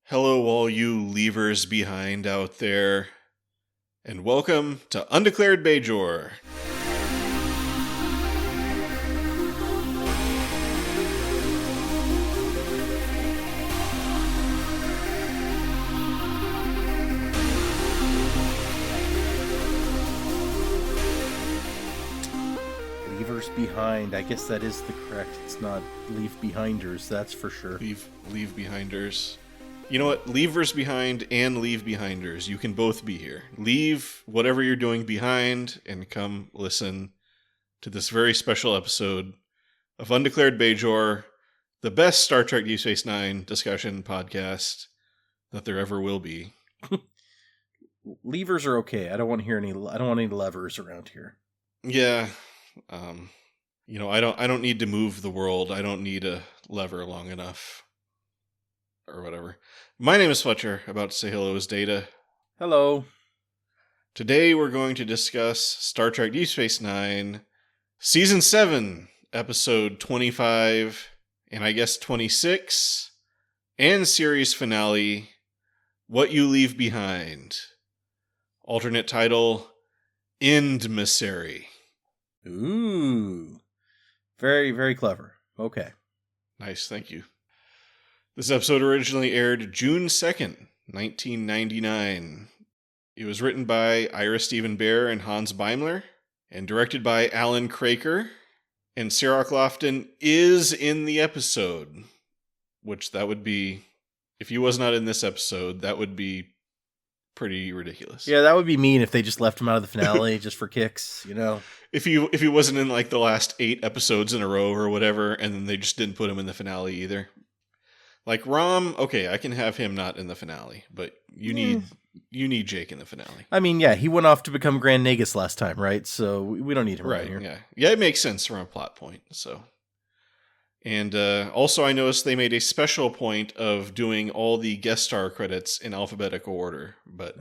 Hello, all you leavers behind out there, and welcome to Undeclared Bajor. Leavers behind. I guess that is the correct. It's not leave behinders, that's for sure. Leave behinders. You know what? Leavers behind and leave behinders. You can both be here. Leave whatever you're doing behind and come listen to this very special episode of Undeclared Bajor, the best Star Trek DS9 discussion podcast that there ever will be. Levers are okay. I don't want any levers around here. Yeah. I don't need to move the world. I don't need a lever long enough. Or whatever. My name is Fletcher. About to say hello is Data. Hello. Today we're going to discuss Star Trek DS9, Season 7, Episode 25, and I guess 26, and series finale, What You Leave Behind. Alternate title, Endmissary. Ooh. Very, very clever. Okay. Nice, thank you. This episode originally aired June 2nd, 1999. It was written by Ira Stephen Bear and Hans Beimler, and directed by Alan Craker. And Sarah Lofton is in the episode, which that would be, if he was not in this episode, that would be pretty ridiculous. Yeah, that would be mean if they just left him out of the finale just for kicks, you know? If he wasn't in like the last 8 episodes in a row or whatever, and then they just didn't put him in the finale either. Like Rom, okay, I can have him not in the finale, but you need Jake in the finale. I mean, yeah, he went off to become Grand Nagus last time, right? So we don't need him right here. Yeah, it makes sense from a plot point. So, and also I noticed they made a special point of doing all the guest star credits in alphabetical order, but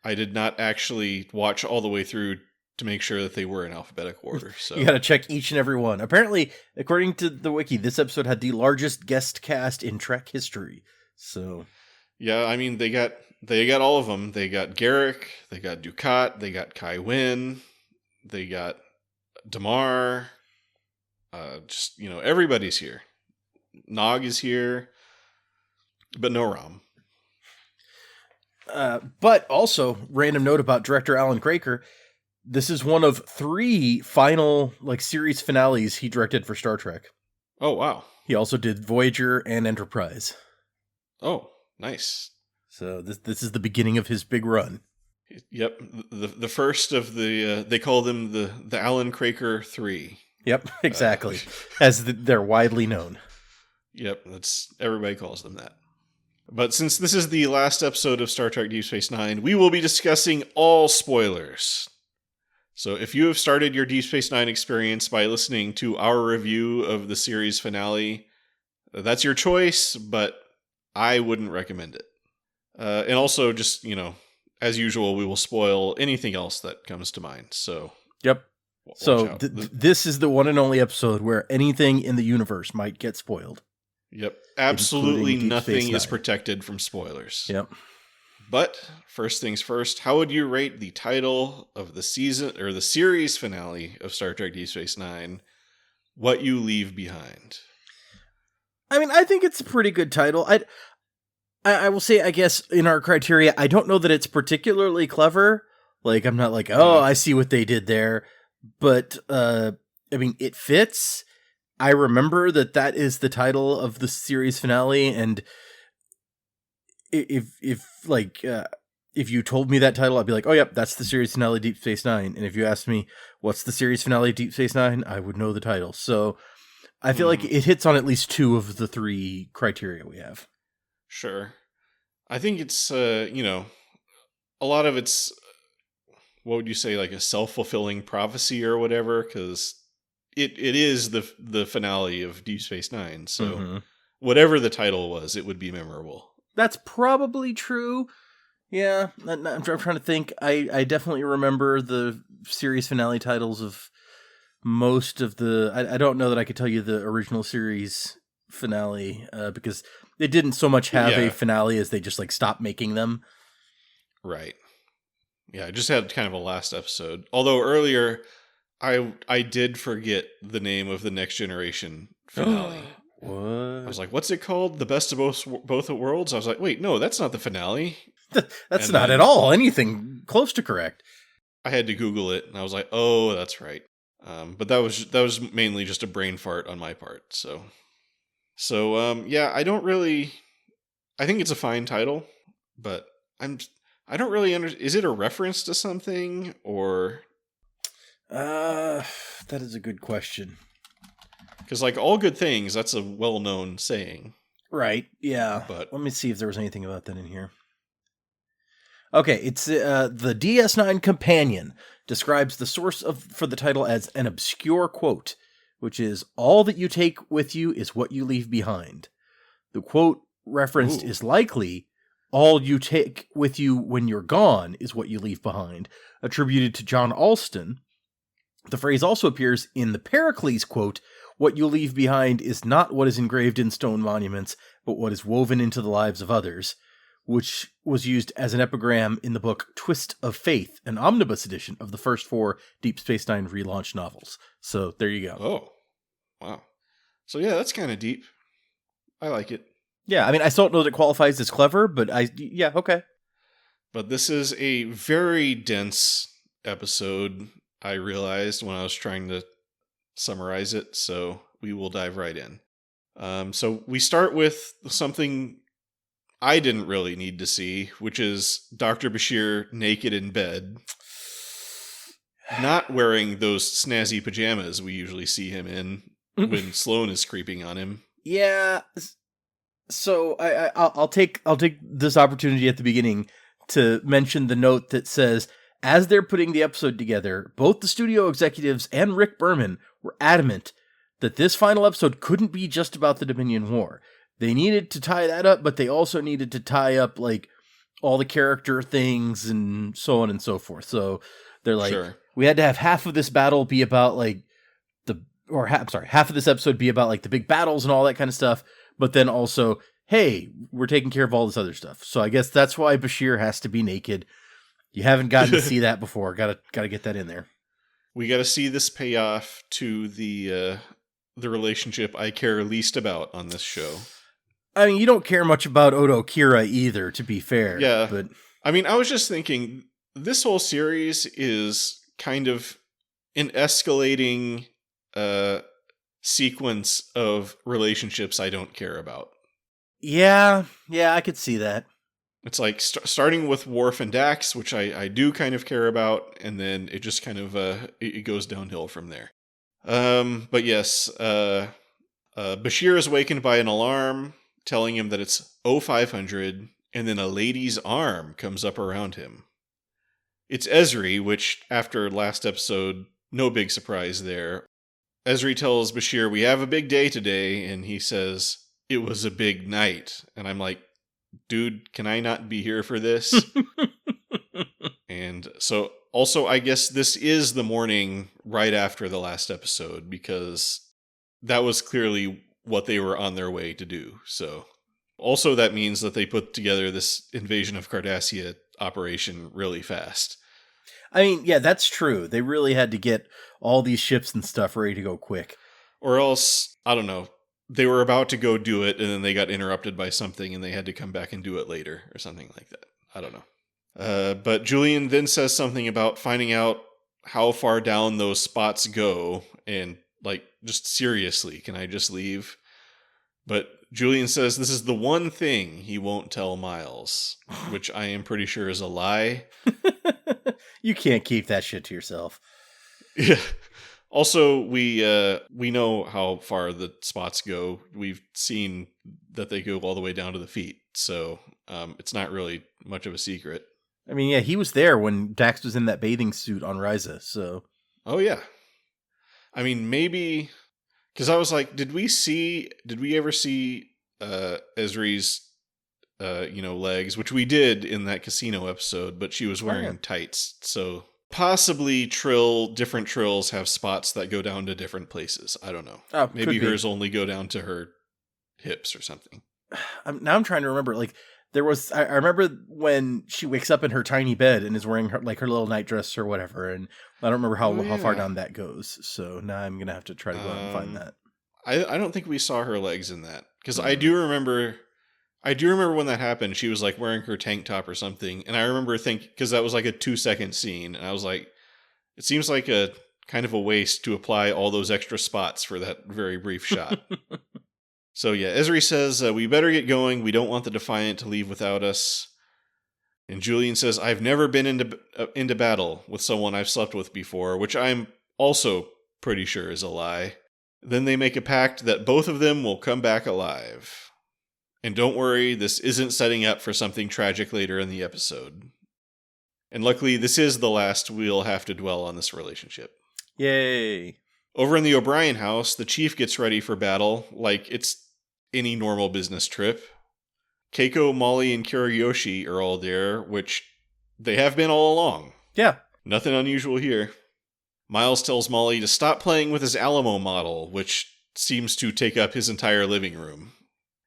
I did not actually watch all the way through to make sure that they were in alphabetical order. So you got to check each and every one. Apparently, according to the wiki, this episode had the largest guest cast in Trek history. So, yeah, I mean they got all of them. They got Garrick, they got Dukat, they got Kai Wynn, they got Damar. Everybody's here. Nog is here, but no Rom. But also, random note about director Alan Craker. This is one of 3 final series finales he directed for Star Trek. Oh, wow. He also did Voyager and Enterprise. Oh, nice. So this is the beginning of his big run. Yep. The first of the, they call them the Alan Craker 3. Yep, exactly. They're widely known. Yep, everybody calls them that. But since this is the last episode of Star Trek DS9, we will be discussing all spoilers. So if you have started your Deep Space Nine experience by listening to our review of the series finale, that's your choice, but I wouldn't recommend it. And also, just, as usual, we will spoil anything else that comes to mind. So, yep. So this is the one and only episode where anything in the universe might get spoiled. Yep. Absolutely nothing is protected from spoilers. Yep. But first things first, how would you rate the title of the season or the series finale of Star Trek Deep Space Nine, What You Leave Behind? I mean, I think it's a pretty good title. I will say, I guess, in our criteria, I don't know that it's particularly clever. I'm not I see what they did there. But, I mean, it fits. I remember that is the title of the series finale, and if you told me that title, I'd be like, oh, yep, that's the series finale of Deep Space Nine. And if you asked me, what's the series finale of Deep Space Nine, I would know the title. So I feel like it hits on at least 2 of the 3 criteria we have. Sure. I think it's, a lot of it's, what would you say, like a self-fulfilling prophecy or whatever? Because it is the finale of Deep Space Nine. So whatever the title was, it would be memorable. That's probably true. Yeah, I'm trying to think. I definitely remember the series finale titles of most of the... I don't know that I could tell you the original series finale, because They didn't so much have Yeah. a finale as they just like stopped making them. Right. Yeah, I just had kind of a last episode. Although earlier, I did forget the name of the Next Generation finale. What? I was like, what's it called? The Best of Both Worlds? I was like, wait, no, that's not the finale. That's And not then at all anything close to correct. I had to Google it, and I was like, oh, that's right. But that was mainly just a brain fart on my part. So yeah, I don't really. I think it's a fine title, but I don't really understand. Is it a reference to something, or? That is a good question. Because like all good things, that's a well-known saying. Right, yeah. But let me see if there was anything about that in here. Okay, it's the DS9 Companion describes the source for the title as an obscure quote, which is, all that you take with you is what you leave behind. The quote referenced is likely, all you take with you when you're gone is what you leave behind, attributed to John Alston. The phrase also appears in the Pericles quote, what you leave behind is not what is engraved in stone monuments, but what is woven into the lives of others, which was used as an epigram in the book Twist of Faith, an omnibus edition of the first 4 Deep Space Nine relaunch novels. So there you go. Oh, wow. So yeah, that's kind of deep. I like it. Yeah, I mean, I still don't know that it qualifies as clever, but yeah, okay. But this is a very dense episode, I realized when I was trying to summarize it, so we will dive right in. So we start with something I didn't really need to see, which is Dr. Bashir naked in bed, not wearing those snazzy pajamas we usually see him in when Sloane is creeping on him. Yeah. So I'll take this opportunity at the beginning to mention the note that says, as they're putting the episode together, both the studio executives and Rick Berman were adamant that this final episode couldn't be just about the Dominion War. They needed to tie that up, but they also needed to tie up like all the character things and so on and so forth. So they're like, we had to have half of this battle be about like half of this episode be about like the big battles and all that kind of stuff. But then also, hey, we're taking care of all this other stuff. So I guess that's why Bashir has to be naked. You haven't gotten to see that before. Gotta get that in there. We got to see this pay off to the relationship I care least about on this show. I mean, you don't care much about Odo Kira either, to be fair. Yeah, but I mean, I was just thinking, this whole series is kind of an escalating sequence of relationships I don't care about. Yeah, I could see that. It's like starting with Worf and Dax, which I do kind of care about, and then it just kind of it goes downhill from there. But yes, Bashir is awakened by an alarm telling him that it's 0500, and then a lady's arm comes up around him. It's Ezri, which, after last episode, no big surprise there. Ezri tells Bashir, we have a big day today, and he says, it was a big night. And I'm like, dude, can I not be here for this? And so, also, I guess this is the morning right after the last episode, because that was clearly what they were on their way to do. So, also that means that they put together this invasion of Cardassia operation really fast. I mean, yeah, that's true. They really had to get all these ships and stuff ready to go quick. Or else, I don't know, they were about to go do it and then they got interrupted by something and they had to come back and do it later or something like that. I don't know. But Julian then says something about finding out how far down those spots go and like, just seriously, can I just leave? But Julian says this is the one thing he won't tell Miles, which I am pretty sure is a lie. You can't keep that shit to yourself. Yeah. Also, we know how far the spots go. We've seen that they go all the way down to the feet, so it's not really much of a secret. I mean, yeah, he was there when Dax was in that bathing suit on Ryza, so... Oh, yeah. I mean, maybe... Because I was like, did we ever see Ezri's, legs, which we did in that casino episode, but she was wearing tights. So possibly different Trills have spots that go down to different places. I don't know. Oh, maybe hers only go down to her hips or something. I'm trying to remember. Like there was, I remember when she wakes up in her tiny bed and is wearing her little nightdress or whatever, and I don't remember Oh, how far yeah. down that goes. So now I'm gonna have to try to go out and find that. I don't think we saw her legs in that because Hmm. I do remember when that happened. She was like wearing her tank top or something, and I remember thinking because that was like a 2-second scene, and I was like, it seems like a kind of a waste to apply all those extra spots for that very brief shot. So yeah, Ezri says we better get going. We don't want the Defiant to leave without us. And Julian says, I've never been into battle with someone I've slept with before, which I'm also pretty sure is a lie. Then they make a pact that both of them will come back alive. And don't worry, this isn't setting up for something tragic later in the episode. And luckily, this is the last we'll have to dwell on this relationship. Yay! Over in the O'Brien house, the chief gets ready for battle like it's any normal business trip. Keiko, Molly, and Kiriyoshi are all there, which they have been all along. Yeah. Nothing unusual here. Miles tells Molly to stop playing with his Alamo model, which seems to take up his entire living room.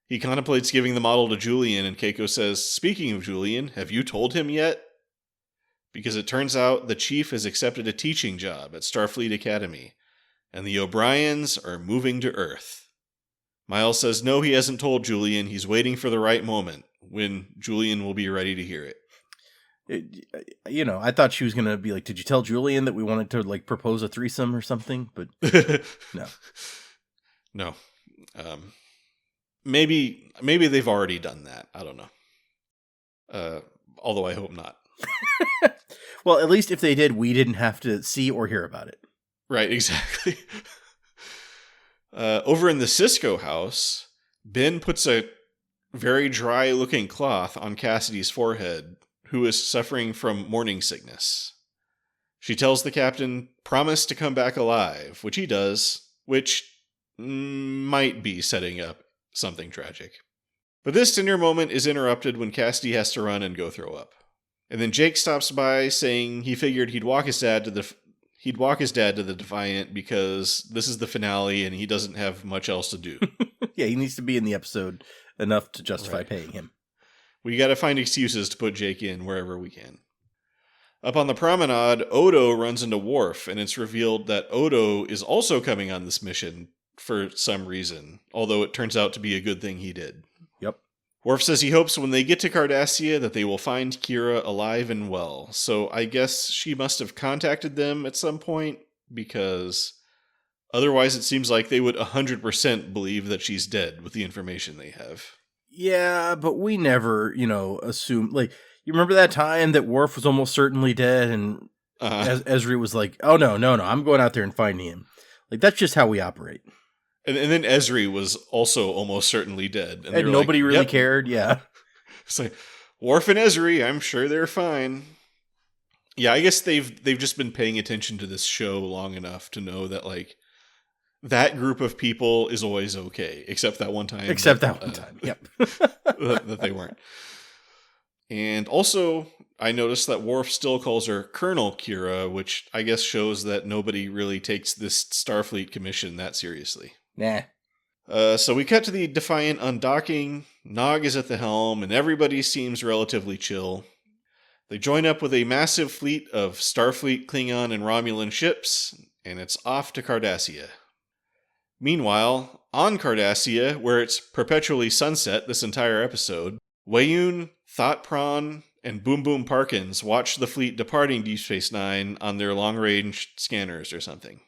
He contemplates giving the model to Julian, and Keiko says, speaking of Julian, have you told him yet? Because it turns out the chief has accepted a teaching job at Starfleet Academy, and the O'Briens are moving to Earth. Miles says no, he hasn't told Julian. He's waiting for the right moment when Julian will be ready to hear it. I thought she was going to be like, did you tell Julian that we wanted to like propose a threesome or something? But no. No. Maybe they've already done that. I don't know. Although I hope not. Well, at least if they did, we didn't have to see or hear about it. Right, exactly. Over in the Cisco house, Ben puts a very dry-looking cloth on Cassidy's forehead, who is suffering from morning sickness. She tells the captain, promise to come back alive, which he does, which might be setting up something tragic. But this tender moment is interrupted when Cassidy has to run and go throw up. And then Jake stops by saying he figured he'd walk his dad to the Defiant because this is the finale and he doesn't have much else to do. Yeah, he needs to be in the episode enough to justify Right. paying him. We gotta find excuses to put Jake in wherever we can. Up on the promenade, Odo runs into Worf, and it's revealed that Odo is also coming on this mission for some reason, although it turns out to be a good thing he did. Yep. Worf says he hopes when they get to Cardassia that they will find Kira alive and well, so I guess she must have contacted them at some point, because otherwise it seems like they would 100% believe that she's dead with the information they have. Yeah, but we never, assume, like, you remember that time that Worf was almost certainly dead and Ezri was like, oh, no, I'm going out there and finding him. Like, that's just how we operate. And then Ezri was also almost certainly dead. And nobody really cared, yeah. It's like, Worf and Ezri, I'm sure they're fine. Yeah, I guess they've just been paying attention to this show long enough to know that, like, that group of people is always okay, except that one time. Yep. that they weren't. And also, I noticed that Worf still calls her Colonel Kira, which I guess shows that nobody really takes this Starfleet commission that seriously. Nah. So we cut to the Defiant undocking, Nog is at the helm, and everybody seems relatively chill. They join up with a massive fleet of Starfleet, Klingon, and Romulan ships, and it's off to Cardassia. Meanwhile, on Cardassia, where it's perpetually sunset this entire episode, Weyoun, Thought Prawn, and Boom Boom Parkins watch the fleet departing Deep Space Nine on their long-range scanners or something.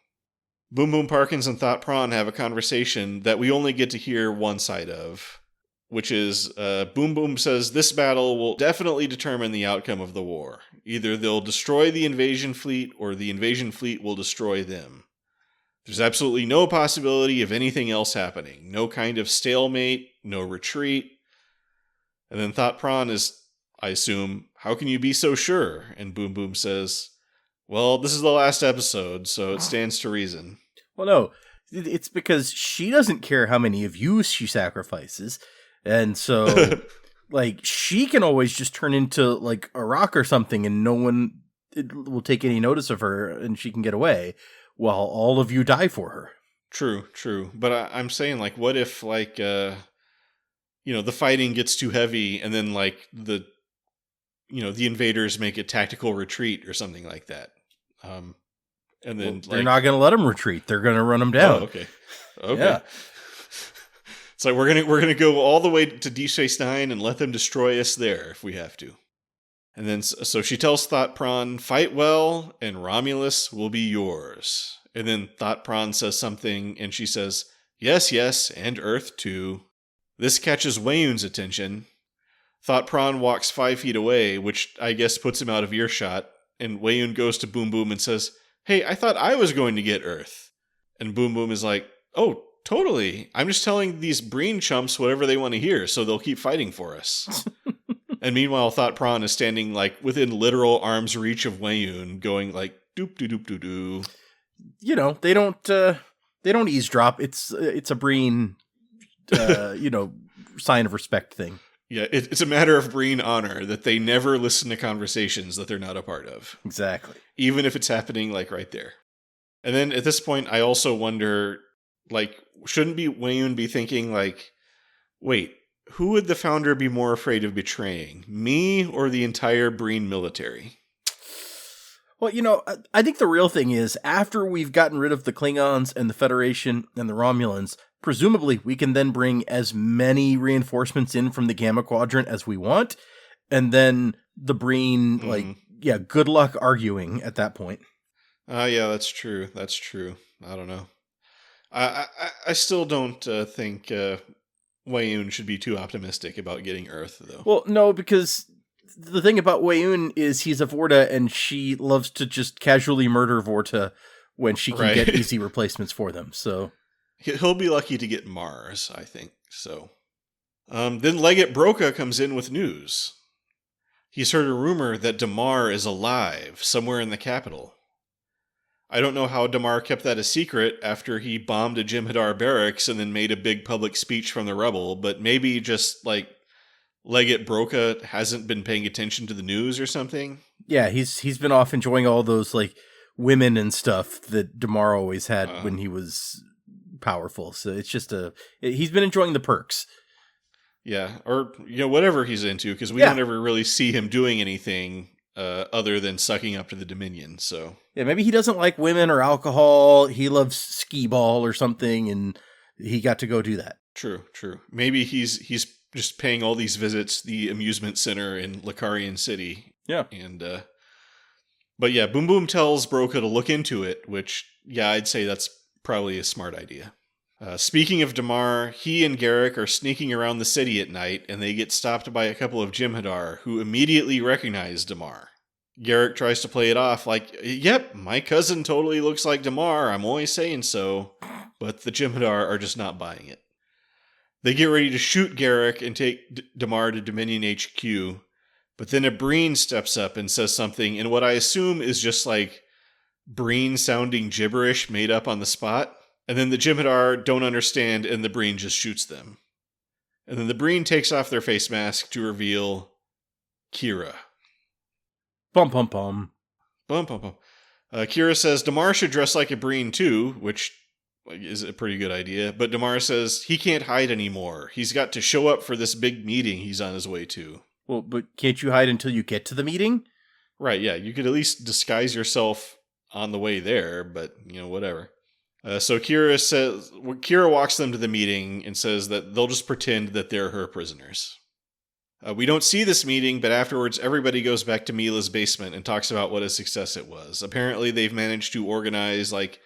Boom Boom Parkins and Thought Prawn have a conversation that we only get to hear one side of, which is Boom Boom says this battle will definitely determine the outcome of the war. Either they'll destroy the invasion fleet or the invasion fleet will destroy them. There's absolutely no possibility of anything else happening. No kind of stalemate, no retreat. And then Thought Prawn is, I assume, how can you be so sure? And Boom Boom says, well, this is the last episode, so it stands to reason. Well, no, it's because she doesn't care how many of you she sacrifices. And so, like, she can always just turn into, like, a rock or something and no one will take any notice of her and she can get away while all of you die for her. True. But I'm saying, like, what if, like, the fighting gets too heavy, and then like the invaders make a tactical retreat or something like that. And then they're not going to let them retreat. They're going to run them down. Oh, okay. Yeah. It's like we're gonna go all the way to Deep Space Nine and let them destroy us there if we have to. And then so she tells Thought Prawn, "Fight well, and Romulus will be yours." And then Thought Prawn says something, and she says, "Yes, yes, and Earth too." This catches Wayun's attention. Thought Prawn walks 5 feet away, which I guess puts him out of earshot. And Wayun goes to Boom Boom and says, "Hey, I thought I was going to get Earth." And Boom Boom is like, "Oh, totally. I'm just telling these Breen chumps whatever they want to hear, so they'll keep fighting for us." And meanwhile, Thought Prawn is standing like within literal arm's reach of Wayun, going like doop doo doop doo doo. They don't eavesdrop. It's a Breen, sign of respect thing. Yeah, it's a matter of Breen honor that they never listen to conversations that they're not a part of. Exactly. Even if it's happening like right there. And then at this point, I also wonder, like, shouldn't Wayun be thinking like, wait, who would the founder be more afraid of betraying? Me or the entire Breen military? Well, I think the real thing is, after we've gotten rid of the Klingons and the Federation and the Romulans, presumably we can then bring as many reinforcements in from the Gamma Quadrant as we want, and then the Breen, good luck arguing at that point. Yeah, that's true. That's true. I don't know. I still don't think Wayun should be too optimistic about getting Earth, though. Well, no, because the thing about Wayun is he's a Vorta, and she loves to just casually murder Vorta when she can get easy replacements for them. So he'll be lucky to get Mars, I think. So then Legate Broca comes in with news. He's heard a rumor that Damar is alive somewhere in the capital. I don't know how Damar kept that a secret after he bombed a Jem'Hadar barracks and then made a big public speech from the rebel, but maybe just like Legate Broca hasn't been paying attention to the news or something. Yeah, he's been off enjoying all those like women and stuff that Damar always had when he was powerful. So it's just he's been enjoying the perks. Yeah, or whatever he's into, because we don't ever really see him doing anything other than sucking up to the Dominion. So yeah, maybe he doesn't like women or alcohol. He loves skee ball or something, and he got to go do that. True. Maybe he's just paying all these visits the amusement center in Lacarian City. Yeah, and but yeah, Boom Boom tells Broca to look into it, which I'd say that's probably a smart idea. Speaking of Damar, he and Garrick are sneaking around the city at night, and they get stopped by a couple of Jem'Hadar who immediately recognize Damar. Garrick tries to play it off like, "Yep, my cousin totally looks like Damar, I'm always saying so," but the Jem'Hadar are just not buying it. They get ready to shoot Garrick and take Damar to Dominion HQ, but then a Breen steps up and says something in what I assume is just like Breen-sounding gibberish made up on the spot. And then the Jem'Hadar don't understand, and the Breen just shoots them. And then the Breen takes off their face mask to reveal Kira. Bum, bum, bum. Bum, bum, bum. Kira says Damar should dress like a Breen too, which is a pretty good idea. But Damar says he can't hide anymore. He's got to show up for this big meeting he's on his way to. Well, but can't you hide until you get to the meeting? Right, yeah. You could at least disguise yourself on the way there, but, whatever. So Kira walks them to the meeting and says that they'll just pretend that they're her prisoners. We don't see this meeting, but afterwards everybody goes back to Mila's basement and talks about what a success it was. Apparently they've managed to organize like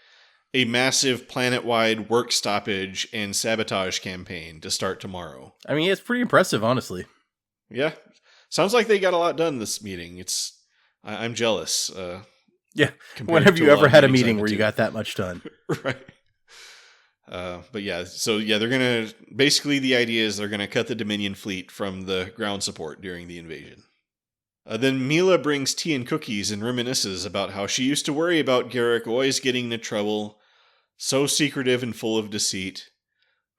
a massive planet-wide work stoppage and sabotage campaign to start tomorrow. I mean, it's pretty impressive, honestly. Yeah. Sounds like they got a lot done this meeting. I'm jealous. Yeah. When have you ever had a meeting where you got that much done? Right. But yeah, so yeah, they're going to, basically the idea is they're going to cut the Dominion fleet from the ground support during the invasion. Then Mila brings tea and cookies and reminisces about how she used to worry about Garrick always getting into trouble, so secretive and full of deceit.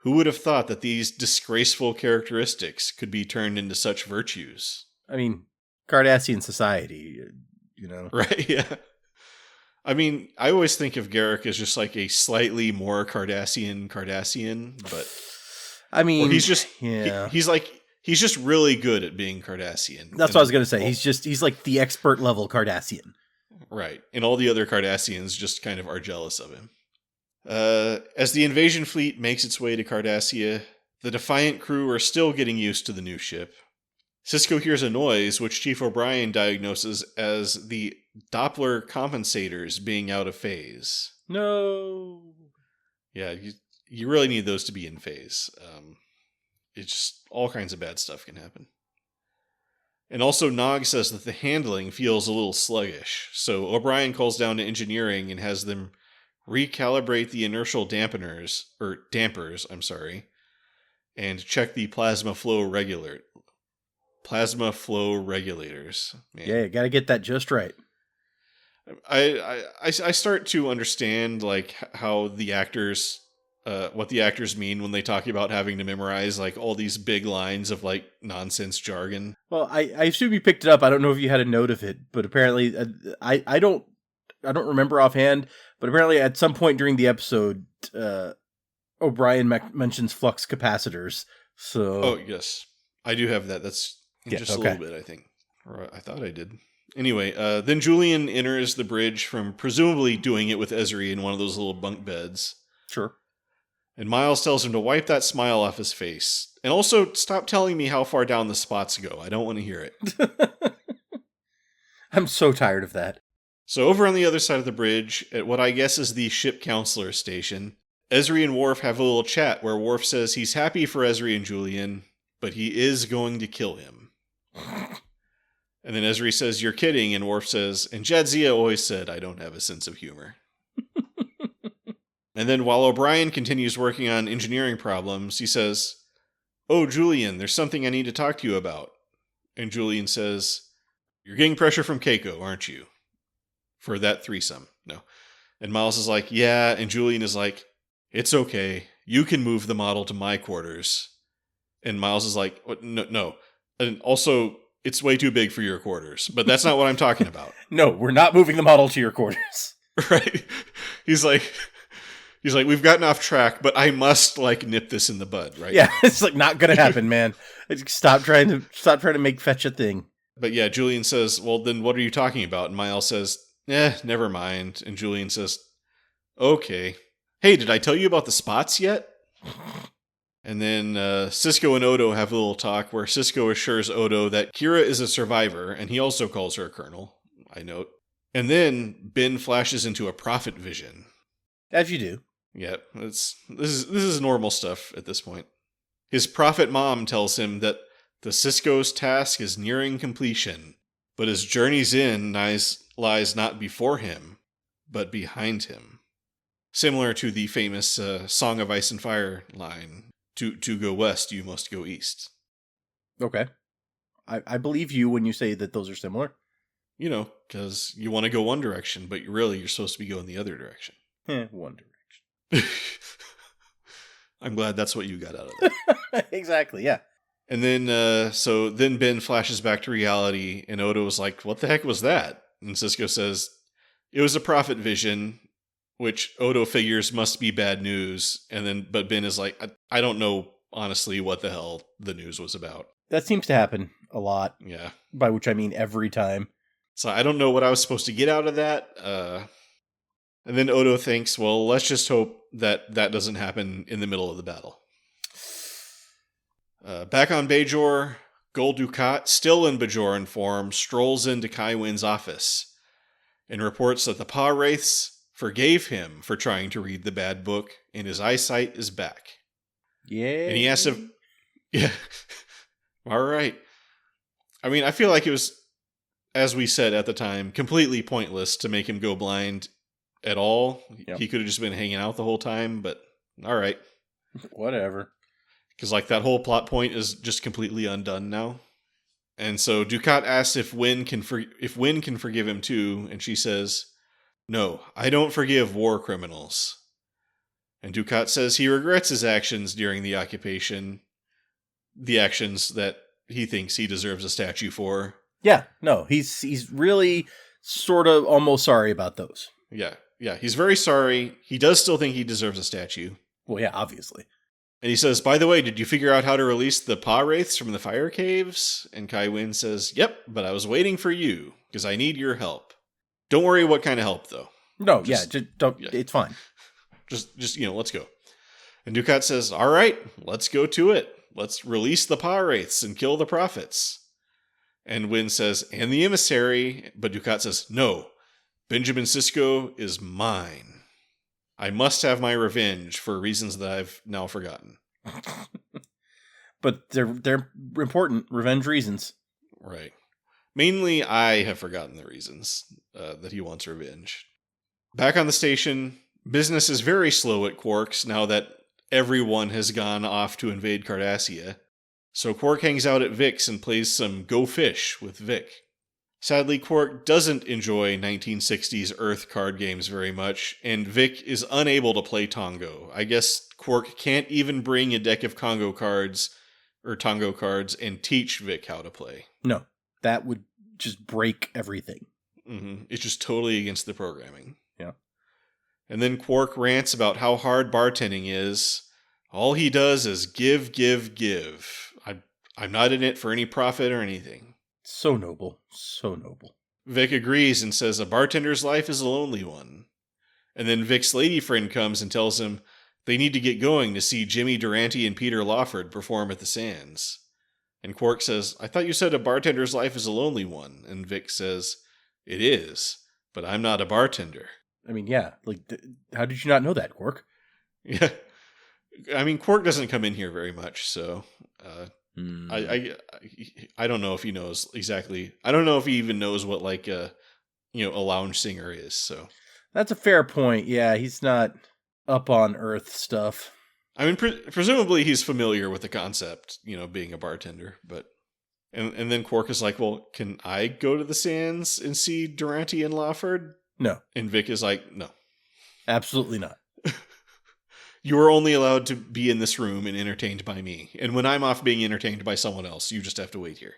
Who would have thought that these disgraceful characteristics could be turned into such virtues? I mean, Cardassian society, Right, yeah. I mean, I always think of Garrick as just like a slightly more Cardassian, but I mean, or he's just yeah. he's just really good at being Cardassian. That's what I was going to say. He's like the expert level Cardassian. Right. And all the other Cardassians just kind of are jealous of him. As the invasion fleet makes its way to Cardassia, the Defiant crew are still getting used to the new ship. Sisko hears a noise, which Chief O'Brien diagnoses as the Doppler compensators being out of phase. No. Yeah, you really need those to be in phase. It's just all kinds of bad stuff can happen. And also, Nog says that the handling feels a little sluggish, so O'Brien calls down to engineering and has them recalibrate the inertial dampers, and check the plasma flow regulators. Man. Yeah, you got to get that just right. I start to understand like how the actors, what the actors mean when they talk about having to memorize like all these big lines of like nonsense jargon. Well, I assume you picked it up. I don't know if you had a note of it, but apparently I don't remember offhand. But apparently, at some point during the episode, O'Brien mentions flux capacitors. So, oh yes, I do have that. That's just a little bit, I think, or I thought I did. Anyway, then Julian enters the bridge from presumably doing it with Ezri in one of those little bunk beds. Sure. And Miles tells him to wipe that smile off his face, and also stop telling me how far down the spots go. I don't want to hear it. I'm so tired of that. So over on the other side of the bridge, at what I guess is the ship counselor station, Ezri and Worf have a little chat where Worf says he's happy for Ezri and Julian, but he is going to kill him. And then Ezri says, "You're kidding," and Worf says, "And Jadzia always said I don't have a sense of humor." And then while O'Brien continues working on engineering problems, he says, "Oh, Julian, there's something I need to talk to you about." And Julian says, "You're getting pressure from Keiko, aren't you? For that threesome." No. And Miles is like, "Yeah," and Julian is like, "It's okay. You can move the model to my quarters." And Miles is like, "What? No. And also, it's way too big for your quarters. But that's not what I'm talking about." No, we're not moving the model to your quarters. Right? He's like, "We've gotten off track, but I must like nip this in the bud, right?" Yeah, it's like not gonna happen, man. Stop trying to make fetch a thing. But yeah, Julian says, "Well, then what are you talking about?" And Miles says, never mind. And Julian says, "Okay. Hey, did I tell you about the spots yet?" And then Sisko and Odo have a little talk where Sisko assures Odo that Kira is a survivor, and he also calls her a colonel, I note. And then Ben flashes into a prophet vision. As you do. Yeah, this is normal stuff at this point. His prophet mom tells him that the Sisko's task is nearing completion, but his journey's end lies not before him, but behind him. Similar to the famous Song of Ice and Fire line, to go west, you must go east. Okay. I believe you when you say that those are similar. You know, because you want to go one direction, but you're supposed to be going the other direction. One direction. I'm glad that's what you got out of that. Exactly, yeah. And then, so then Ben flashes back to reality, and Odo was like, "What the heck was that?" And Sisko says, "It was a prophet vision," which Odo figures must be bad news. But Ben is like, I don't know, honestly, what the hell the news was about. That seems to happen a lot. Yeah. By which I mean every time. So I don't know what I was supposed to get out of that. And then Odo thinks, well, let's just hope that doesn't happen in the middle of the battle. Back on Bajor, Gul Dukat, still in Bajoran form, strolls into Kai Wynn's office and reports that the Pa Wraiths forgave him for trying to read the bad book, and his eyesight is back. Yeah. And he asks if... Yeah. All right. I mean, I feel like it was, as we said at the time, completely pointless to make him go blind at all. Yep. He could have just been hanging out the whole time, but all right. Whatever. Because like that whole plot point is just completely undone now. And so Dukat asks if Wynn can forgive him too, and she says, "No, I don't forgive war criminals." And Dukat says he regrets his actions during the occupation, the actions that he thinks he deserves a statue for. Yeah, no, he's really sort of almost sorry about those. Yeah, he's very sorry. He does still think he deserves a statue. Well, yeah, obviously. And he says, by the way, did you figure out how to release the paw wraiths from the fire caves? And Kai Wynn says, yep, but I was waiting for you because I need your help. Don't worry what kind of help, though. No, just don't. Yeah. It's fine. Just let's go. And Dukat says, all right, let's go to it. Let's release the paw wraiths and kill the prophets. And Wynn says, and the emissary. But Dukat says, no, Benjamin Sisko is mine. I must have my revenge for reasons that I've now forgotten. But they're important revenge reasons. Right. Mainly, I have forgotten the reasons that he wants revenge. Back on the station, business is very slow at Quark's now that everyone has gone off to invade Cardassia. So Quark hangs out at Vic's and plays some Go Fish with Vic. Sadly, Quark doesn't enjoy 1960s Earth card games very much, and Vic is unable to play Tongo. I guess Quark can't even bring a deck of Tongo cards and teach Vic how to play. No, that would just break everything. Mm-hmm. It's just totally against the programming. Yeah. And then Quark rants about how hard bartending is. All he does is give, give, give. I'm not in it for any profit or anything. So noble. So noble. Vic agrees and says a bartender's life is a lonely one. And then Vic's lady friend comes and tells him they need to get going to see Jimmy Durante and Peter Lawford perform at the Sands. And Quark says, I thought you said a bartender's life is a lonely one. And Vic says, it is, but I'm not a bartender. I mean, yeah. How did you not know that, Quark? Yeah. I mean, Quark doesn't come in here very much, so... I don't know if he knows exactly. I don't know if he even knows what a lounge singer is. So that's a fair point. Yeah, he's not up on Earth stuff. I mean, presumably he's familiar with the concept, being a bartender. But and then Quark is like, well, can I go to the Sands and see Durante and Lawford? No. And Vic is like, no, absolutely not. You are only allowed to be in this room and entertained by me. And when I'm off being entertained by someone else, you just have to wait here.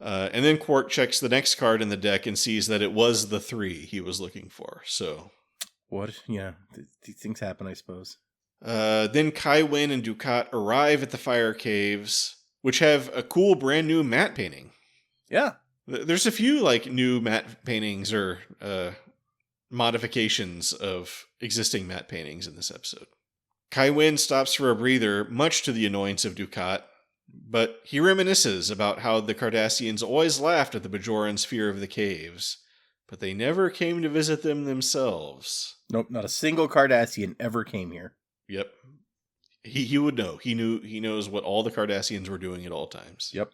And then Quark checks the next card in the deck and sees that it was the 3 he was looking for. So, what? Yeah, these things happen, I suppose. Then Kai Wynn and Dukat arrive at the fire caves, which have a cool brand new matte painting. Yeah. There's a few new matte paintings or modifications of existing matte paintings in this episode. Kai Wynn stops for a breather, much to the annoyance of Dukat, but he reminisces about how the Cardassians always laughed at the Bajorans' fear of the caves, but they never came to visit them themselves. Nope, not a single Cardassian ever came here. Yep. He would know. He knows what all the Cardassians were doing at all times. Yep.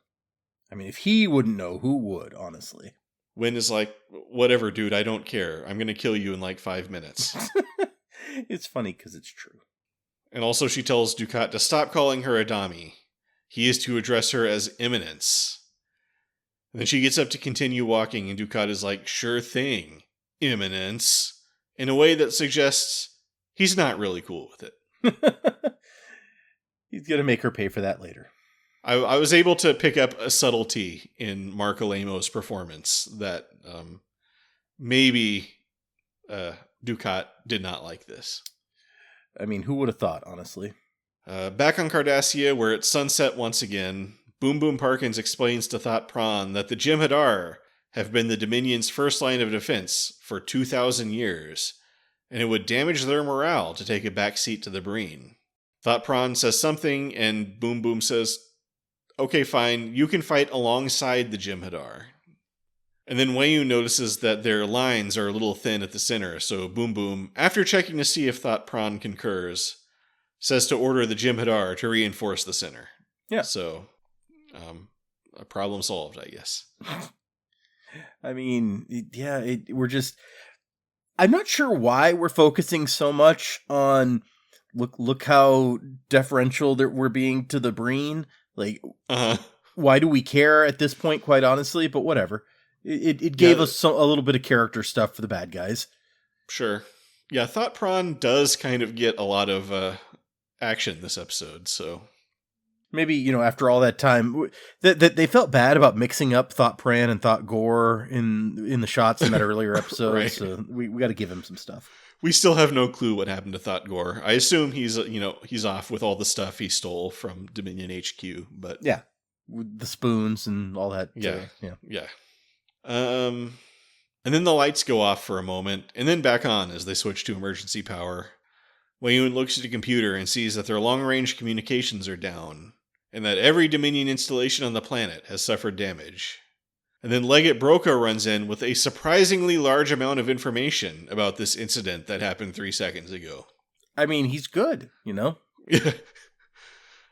I mean, if he wouldn't know, who would, honestly? Wynn is like, whatever, dude, I don't care. I'm going to kill you in 5 minutes. It's funny because it's true. And also she tells Dukat to stop calling her Adami. He is to address her as Eminence. And then she gets up to continue walking, and Dukat is like, sure thing, Eminence, in a way that suggests he's not really cool with it. He's going to make her pay for that later. I was able to pick up a subtlety in Mark Alamo's performance that maybe Dukat did not like this. I mean, who would have thought, honestly? Back on Cardassia, where it's sunset once again, Boom Boom Parkins explains to Thot Pran that the Jem'Hadar have been the Dominion's first line of defense for 2,000 years, and it would damage their morale to take a back seat to the Breen. Thot Pran says something, and Boom Boom says, okay, fine, you can fight alongside the Jem'Hadar. And then Weyu notices that their lines are a little thin at the center, so Boom Boom, after checking to see if Thot Pran concurs, says to order the Jem'Hadar to reinforce the center. Yeah. So, a problem solved, I guess. I mean, yeah, we're just... I'm not sure why we're focusing so much on look how deferential we're being to the Breen. Why do we care at this point, quite honestly? But whatever. It gave us a little bit of character stuff for the bad guys. Sure. Yeah, Thot Pran does kind of get a lot of action this episode, so... Maybe, after all that time, that they felt bad about mixing up Thot Pran and Thot Gore in the shots in that earlier episode, right. So we got to give him some stuff. We still have no clue what happened to Thought Gore. I assume he's off with all the stuff he stole from Dominion HQ, but Yeah. With the spoons and all that. Yeah. Yeah. And then the lights go off for a moment, and then back on as they switch to emergency power. Wayun looks at the computer and sees that their long-range communications are down, and that every Dominion installation on the planet has suffered damage. And then Legate Broca runs in with a surprisingly large amount of information about this incident that happened 3 seconds ago. I mean, he's good, you know?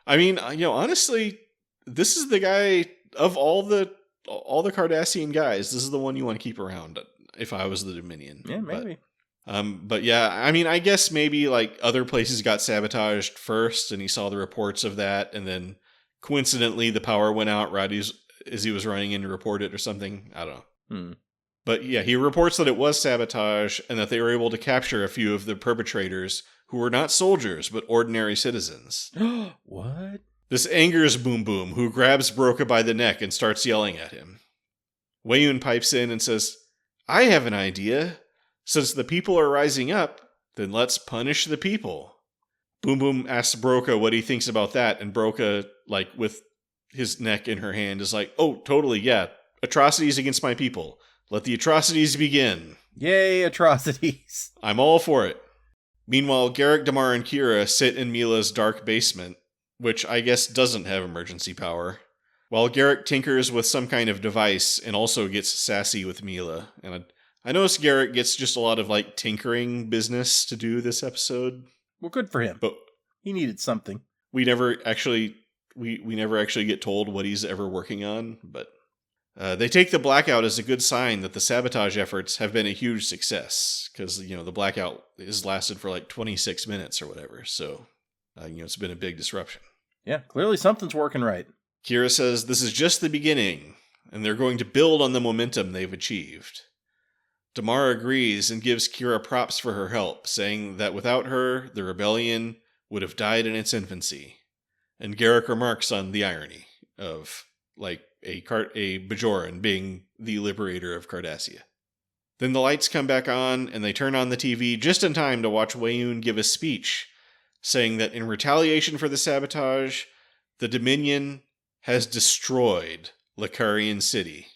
I mean, honestly, this is the guy of all the Cardassian guys. This is the one you want to keep around if I was the Dominion. Yeah, maybe. But yeah, I mean, I guess maybe like other places got sabotaged first and he saw the reports of that. And then coincidentally, the power went out right as he was running in to report it or something. I don't know. But yeah, he reports that it was sabotage and that they were able to capture a few of the perpetrators who were not soldiers, but ordinary citizens. What? This angers Boom Boom, who grabs Broca by the neck and starts yelling at him. Wayun pipes in and says, I have an idea. Since the people are rising up, then let's punish the people. Boom Boom asks Broca what he thinks about that, and Broca, like with his neck in her hand, is like, oh, totally, yeah. Atrocities against my people. Let the atrocities begin. Yay, atrocities. I'm all for it. Meanwhile, Garrick, Damar, and Kira sit in Mila's dark basement, which I guess doesn't have emergency power, while Garrick tinkers with some kind of device and also gets sassy with Mila. And I noticed Garrick gets just a lot of like tinkering business to do this episode. Well, good for him. But he needed something. We never actually get told what he's ever working on, but they take the blackout as a good sign that the sabotage efforts have been a huge success, because the blackout has lasted for like 26 minutes or whatever. So it's been a big disruption. Yeah, clearly something's working right. Kira says this is just the beginning, and they're going to build on the momentum they've achieved. Damar agrees and gives Kira props for her help, saying that without her, the rebellion would have died in its infancy. And Garrick remarks on the irony of, like, a Bajoran being the liberator of Cardassia. Then the lights come back on, and they turn on the TV just in time to watch Wayun give a speech, saying that in retaliation for the sabotage, the Dominion has destroyed Lacarian City,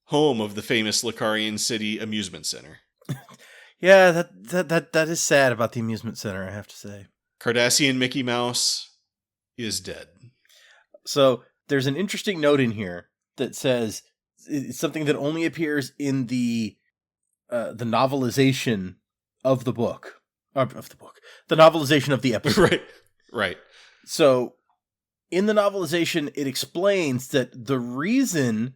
home of the famous Lacarian City Amusement Center. Yeah, that is sad about the amusement center, I have to say. Cardassian Mickey Mouse is dead. So there's an interesting note in here that says it's something that only appears in the novelization of the book. The novelization of the episode. Right. So in the novelization, it explains that the reason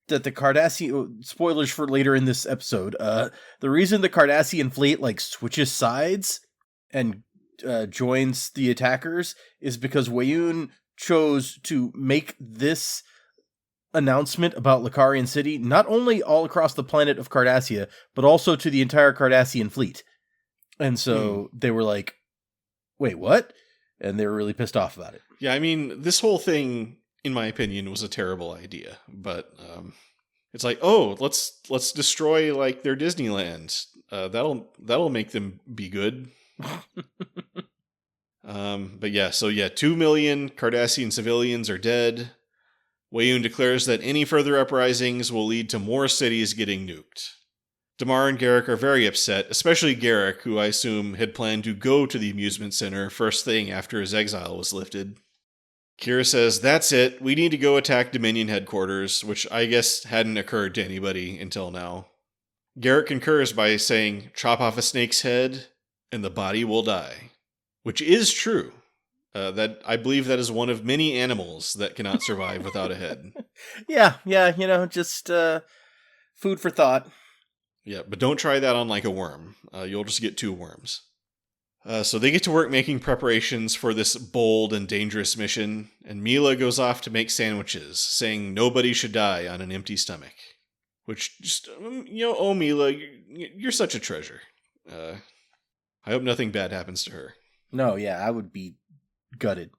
that the Cardassian, spoilers for later in this episode, the reason the Cardassian fleet like switches sides and joins the attackers is because Wayun chose to make this announcement about Lacarian City not only all across the planet of Cardassia, but also to the entire Cardassian fleet. And so they were like, wait, what? And they were really pissed off about it. Yeah, I mean, this whole thing, in my opinion, was a terrible idea. But it's like, oh, let's destroy like their Disneyland. That'll make them be good. But yeah, 2 million Cardassian civilians are dead. Wayun declares that any further uprisings will lead to more cities getting nuked. Damar and Garrick are very upset, especially Garrick, who I assume had planned to go to the amusement center first thing after his exile was lifted. Kira says, that's it, we need to go attack Dominion headquarters, which I guess hadn't occurred to anybody until now. Garrick concurs by saying, chop off a snake's head, and the body will die. Which is true. That I believe that is one of many animals that cannot survive without a head. Yeah, just food for thought. Yeah, but don't try that on like a worm. You'll just get 2 worms. So they get to work making preparations for this bold and dangerous mission, and Mila goes off to make sandwiches, saying nobody should die on an empty stomach. Which just, oh Mila, you're such a treasure. I hope nothing bad happens to her. No, yeah, I would be gutted.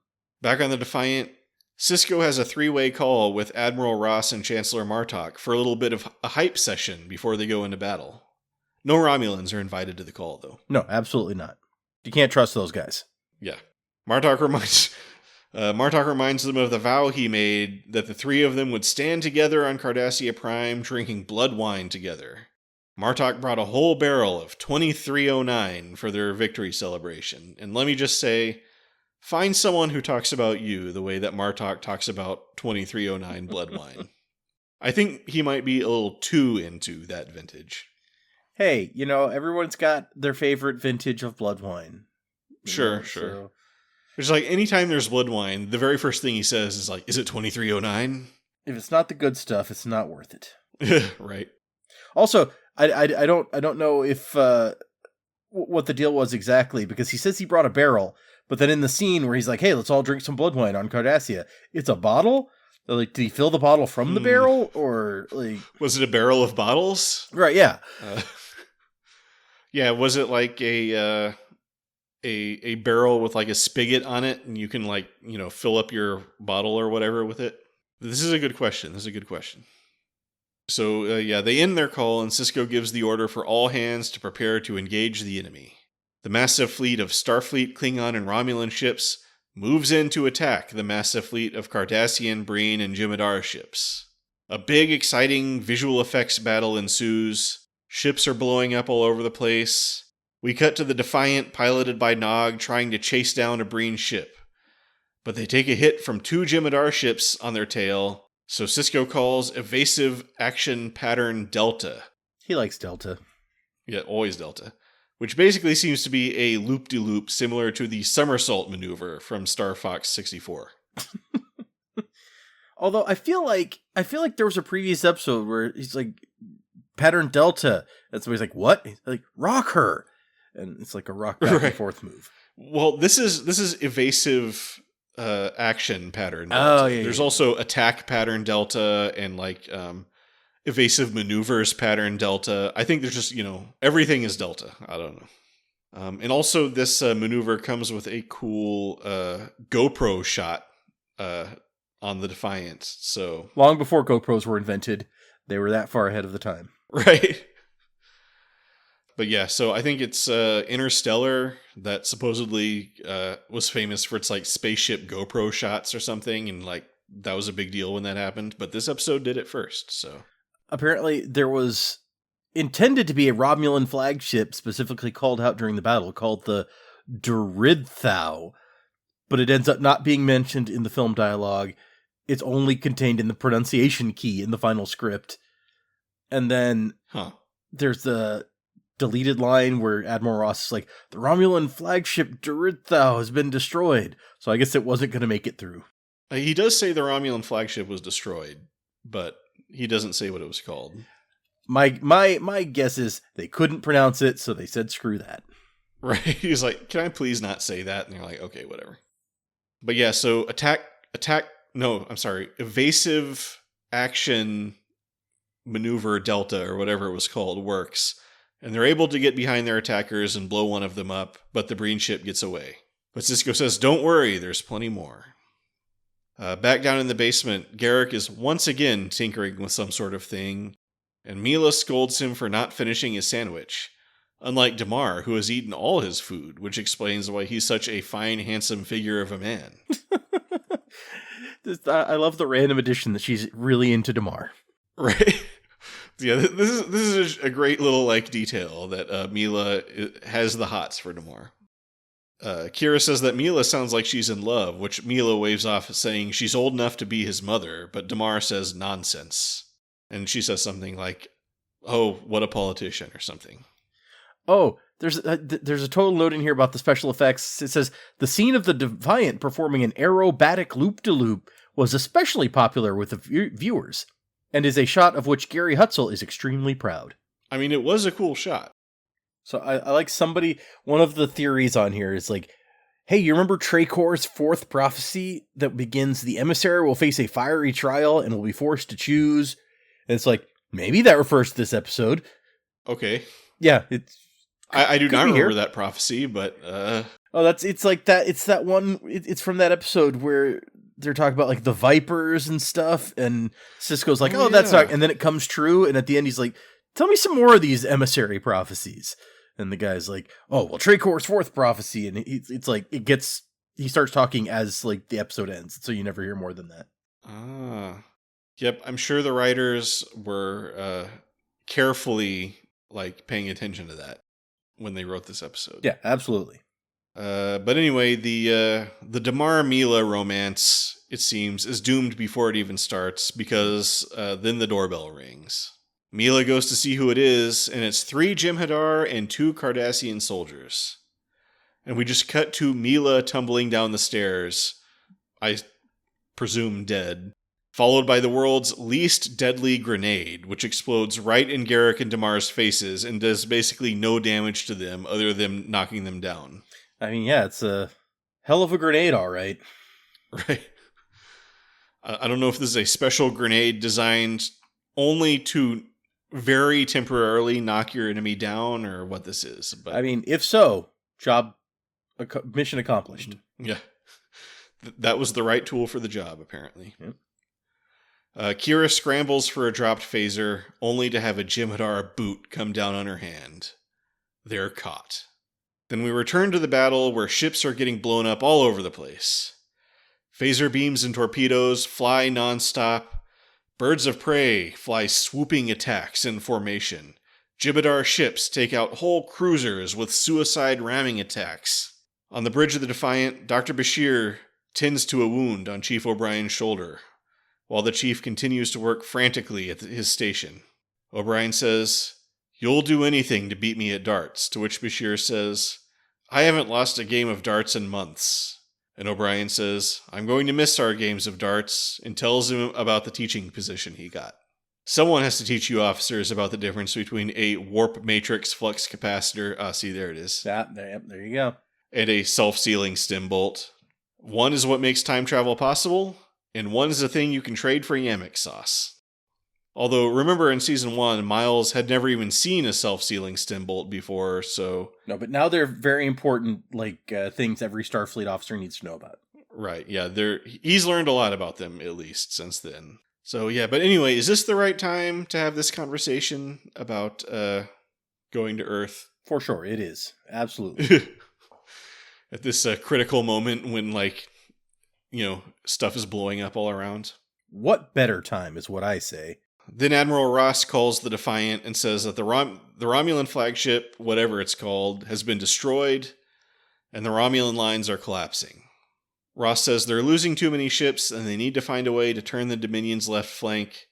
Back on the Defiant, Sisko has a 3-way call with Admiral Ross and Chancellor Martok for a little bit of a hype session before they go into battle. No Romulans are invited to the call, though. No, absolutely not. You can't trust those guys. Yeah. Martok reminds them of the vow he made that the three of them would stand together on Cardassia Prime drinking blood wine together. Martok brought a whole barrel of 2309 for their victory celebration. And let me just say, find someone who talks about you the way that Martok talks about 2309 blood wine. I think he might be a little too into that vintage. Hey, everyone's got their favorite vintage of blood wine. Sure. So. It's like anytime there's blood wine, the very first thing he says is like, is it 2309? If it's not the good stuff, it's not worth it. Right. Also, I don't know if what the deal was exactly, because he says he brought a barrel, but then in the scene where he's like, hey, let's all drink some blood wine on Cardassia, it's a bottle? They're like, did he fill the bottle from the barrel, or like... Was it a barrel of bottles? Right, yeah. Yeah, was it like a barrel with like a spigot on it, and you can like, fill up your bottle or whatever with it? This is a good question. So, they end their call, and Sisko gives the order for all hands to prepare to engage the enemy. The massive fleet of Starfleet, Klingon, and Romulan ships moves in to attack the massive fleet of Cardassian, Breen, and Jem'Hadar ships. A big, exciting visual effects battle ensues. Ships are blowing up all over the place. We cut to the Defiant, piloted by Nog, trying to chase down a Breen ship. But they take a hit from two Jem'Hadar ships on their tail, so Sisko calls evasive action pattern Delta. He likes Delta. Yeah, always Delta. Which basically seems to be a loop-de-loop similar to the somersault maneuver from Star Fox 64. Although I feel like there was a previous episode where he's like, pattern Delta. And somebody's like, what? He's like, rock her. And it's like a rock back and forth move. Well, this is evasive action pattern Delta. Oh, yeah. There's also attack pattern Delta and like evasive maneuvers pattern Delta. I think there's just, everything is Delta. I don't know. And also this maneuver comes with a cool GoPro shot on the Defiant. So long before GoPros were invented, they were that far ahead of the time. Right. But yeah, so I think it's Interstellar that supposedly was famous for its like spaceship GoPro shots or something. And like that was a big deal when that happened. But this episode did it first, so... Apparently, there was intended to be a Romulan flagship specifically called out during the battle called the Duridthau, but it ends up not being mentioned in the film dialogue. It's only contained in the pronunciation key in the final script. And then there's the deleted line where Admiral Ross is like, the Romulan flagship Duridthau has been destroyed. So I guess it wasn't going to make it through. He does say the Romulan flagship was destroyed, but... he doesn't say what it was called. My guess is they couldn't pronounce it, so they said screw that. Right. He's like, can I please not say that? And they're like, okay, whatever. But yeah, so evasive action maneuver Delta or whatever it was called works. And they're able to get behind their attackers and blow one of them up, but the Breen ship gets away. But Sisko says, don't worry, there's plenty more. Back down in the basement, Garrick is once again tinkering with some sort of thing, and Mila scolds him for not finishing his sandwich. Unlike Damar, who has eaten all his food, which explains why he's such a fine, handsome figure of a man. I love the random addition that she's really into Damar. Right? Yeah, this is a great little like detail that Mila has the hots for Damar. Kira says that Mila sounds like she's in love, which Mila waves off saying she's old enough to be his mother, but Damar says nonsense. And she says something like, oh, what a politician, or something. Oh, there's a total note in here about the special effects. It says, the scene of the Defiant performing an aerobatic loop-de-loop was especially popular with the viewers, and is a shot of which Gary Hutzel is extremely proud. I mean, it was a cool shot. So I like one of the theories on here is like, hey, you remember Trakor's fourth prophecy that begins, the emissary will face a fiery trial and will be forced to choose? And it's like, maybe that refers to this episode. Okay. Yeah. I do not remember that prophecy, but... it's that one, it's from that episode where they're talking about like the Vipers and stuff, and Sisko's like, that's not, and then it comes true, and at the end he's like, tell me some more of these emissary prophecies. And the guy's like, oh, well, Tracor's fourth prophecy. And it's like, he starts talking as like the episode ends. So you never hear more than that. Ah. Yep, I'm sure the writers were carefully like paying attention to that when they wrote this episode. Yeah, absolutely. But anyway, the Damar Mila romance, it seems, is doomed before it even starts because then the doorbell rings. Mila goes to see who it is, and it's 3 Jem'Hadar and 2 Cardassian soldiers. And we just cut to Mila tumbling down the stairs, I presume dead, followed by the world's least deadly grenade, which explodes right in Garrick and Damar's faces and does basically no damage to them other than knocking them down. I mean, yeah, it's a hell of a grenade, all right. Right. I don't know if this is a special grenade designed only to very temporarily knock your enemy down or what this is. But I mean, if so, mission accomplished. Yeah. That was the right tool for the job, apparently. Yep. Kira scrambles for a dropped phaser, only to have a Jem'Hadar boot come down on her hand. They're caught. Then we return to the battle where ships are getting blown up all over the place. Phaser beams and torpedoes fly nonstop. Birds of prey fly swooping attacks in formation. Jem'Hadar ships take out whole cruisers with suicide ramming attacks. On the bridge of the Defiant, Dr. Bashir tends to a wound on Chief O'Brien's shoulder, while the chief continues to work frantically at his station. O'Brien says, "You'll do anything to beat me at darts," to which Bashir says, "I haven't lost a game of darts in months." And O'Brien says, "I'm going to miss our games of darts," and tells him about the teaching position he got. Someone has to teach you officers about the difference between a warp matrix flux capacitor, see, there it is. There you go. And a self-sealing stem bolt. One is what makes time travel possible, and one is a thing you can trade for Yamek sauce. Although, remember in Season 1, Miles had never even seen a self-sealing stem bolt before, so... No, but now they're very important, things every Starfleet officer needs to know about. Right, yeah, he's learned a lot about them, at least, since then. So, yeah, but anyway, is this the right time to have this conversation about going to Earth? For sure, it is. Absolutely. At this critical moment when, stuff is blowing up all around. What better time is what I say. Then Admiral Ross calls the Defiant and says that the Romulan flagship, whatever it's called, has been destroyed, and the Romulan lines are collapsing. Ross says they're losing too many ships, and they need to find a way to turn the Dominion's left flank.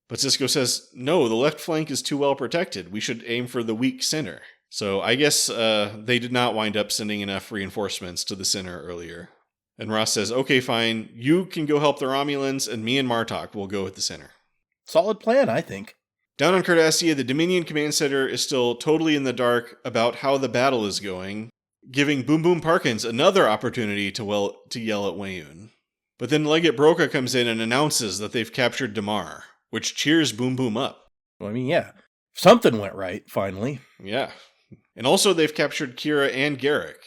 But Sisko says, no, the left flank is too well protected. We should aim for the weak center. So I guess they did not wind up sending enough reinforcements to the center earlier. And Ross says, okay, fine, you can go help the Romulans, and me and Martok will go at the center. Solid plan, I think. Down on Cardassia, the Dominion Command Center is still totally in the dark about how the battle is going, giving Boom Boom Parkins another opportunity to yell at Weyoun. But then Leggett Broca comes in and announces that they've captured Damar, which cheers Boom Boom up. Well, I mean, yeah. Something went right, finally. Yeah. And also they've captured Kira and Garrick.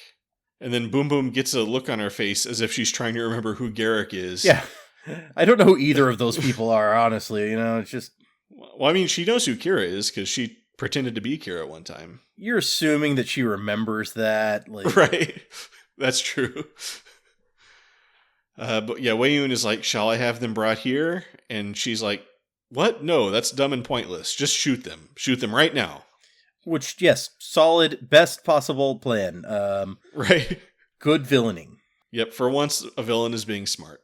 And then Boom Boom gets a look on her face as if she's trying to remember who Garrick is. Yeah. I don't know who either of those people are, honestly. It's just... Well, I mean, she knows who Kira is because she pretended to be Kira one time. You're assuming that she remembers that. Right. That's true. But yeah, Weyoun is like, shall I have them brought here? And she's like, what? No, that's dumb and pointless. Just shoot them. Shoot them right now. Which, yes, solid, best possible plan. Right. Good villaining. Yep, for once, a villain is being smart.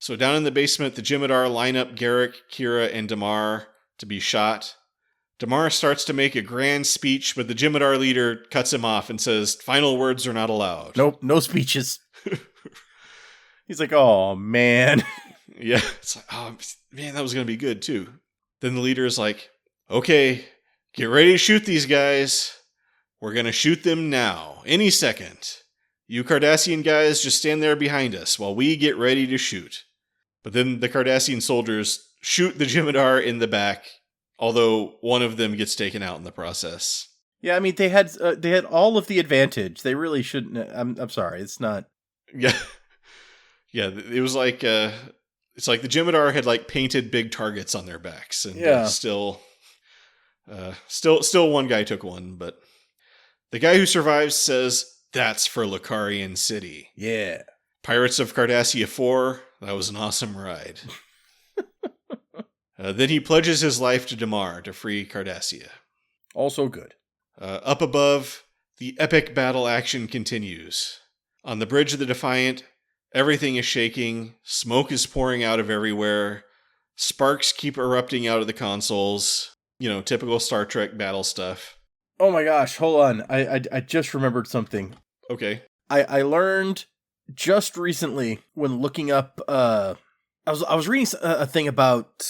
So down in the basement, the Jem'Hadar line up Garrick, Kira, and Damar to be shot. Damar starts to make a grand speech, but the Jem'Hadar leader cuts him off and says, final words are not allowed. Nope, no speeches. He's like, oh, man. Yeah, it's like, oh, man, that was going to be good, too. Then the leader is like, okay, get ready to shoot these guys. We're going to shoot them now, any second. You Cardassian guys just stand there behind us while we get ready to shoot. But then the Cardassian soldiers shoot the Jem'Hadar in the back, although one of them gets taken out in the process. Yeah, I mean, they had all of the advantage. They really shouldn't. I'm sorry, it's not. Yeah, yeah. It was like it's like the Jem'Hadar had painted big targets on their backs, and still Still one guy took one, but the guy who survives says, "That's for Lucarian City." Yeah. Pirates of Cardassia 4, that was an awesome ride. Then he pledges his life to Damar to free Cardassia. Also good. Up above, the epic battle action continues. On the bridge of the Defiant, everything is shaking, smoke is pouring out of everywhere, sparks keep erupting out of the consoles, typical Star Trek battle stuff. Oh my gosh, hold on. I just remembered something. Okay. I learned just recently when looking up, I was reading a thing about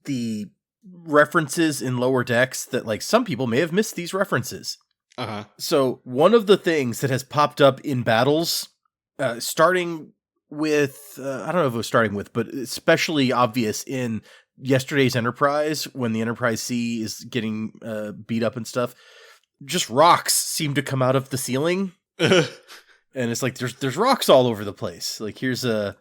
the references in Lower Decks that, like, some people may have missed these references. Uh-huh. So one of the things that has popped up in battles, starting with, I don't know if it was starting with, but especially obvious in yesterday's Enterprise, when the Enterprise C is getting beat up and stuff, just rocks seem to come out of the ceiling. And it's like, there's rocks all over the place. Like, here's a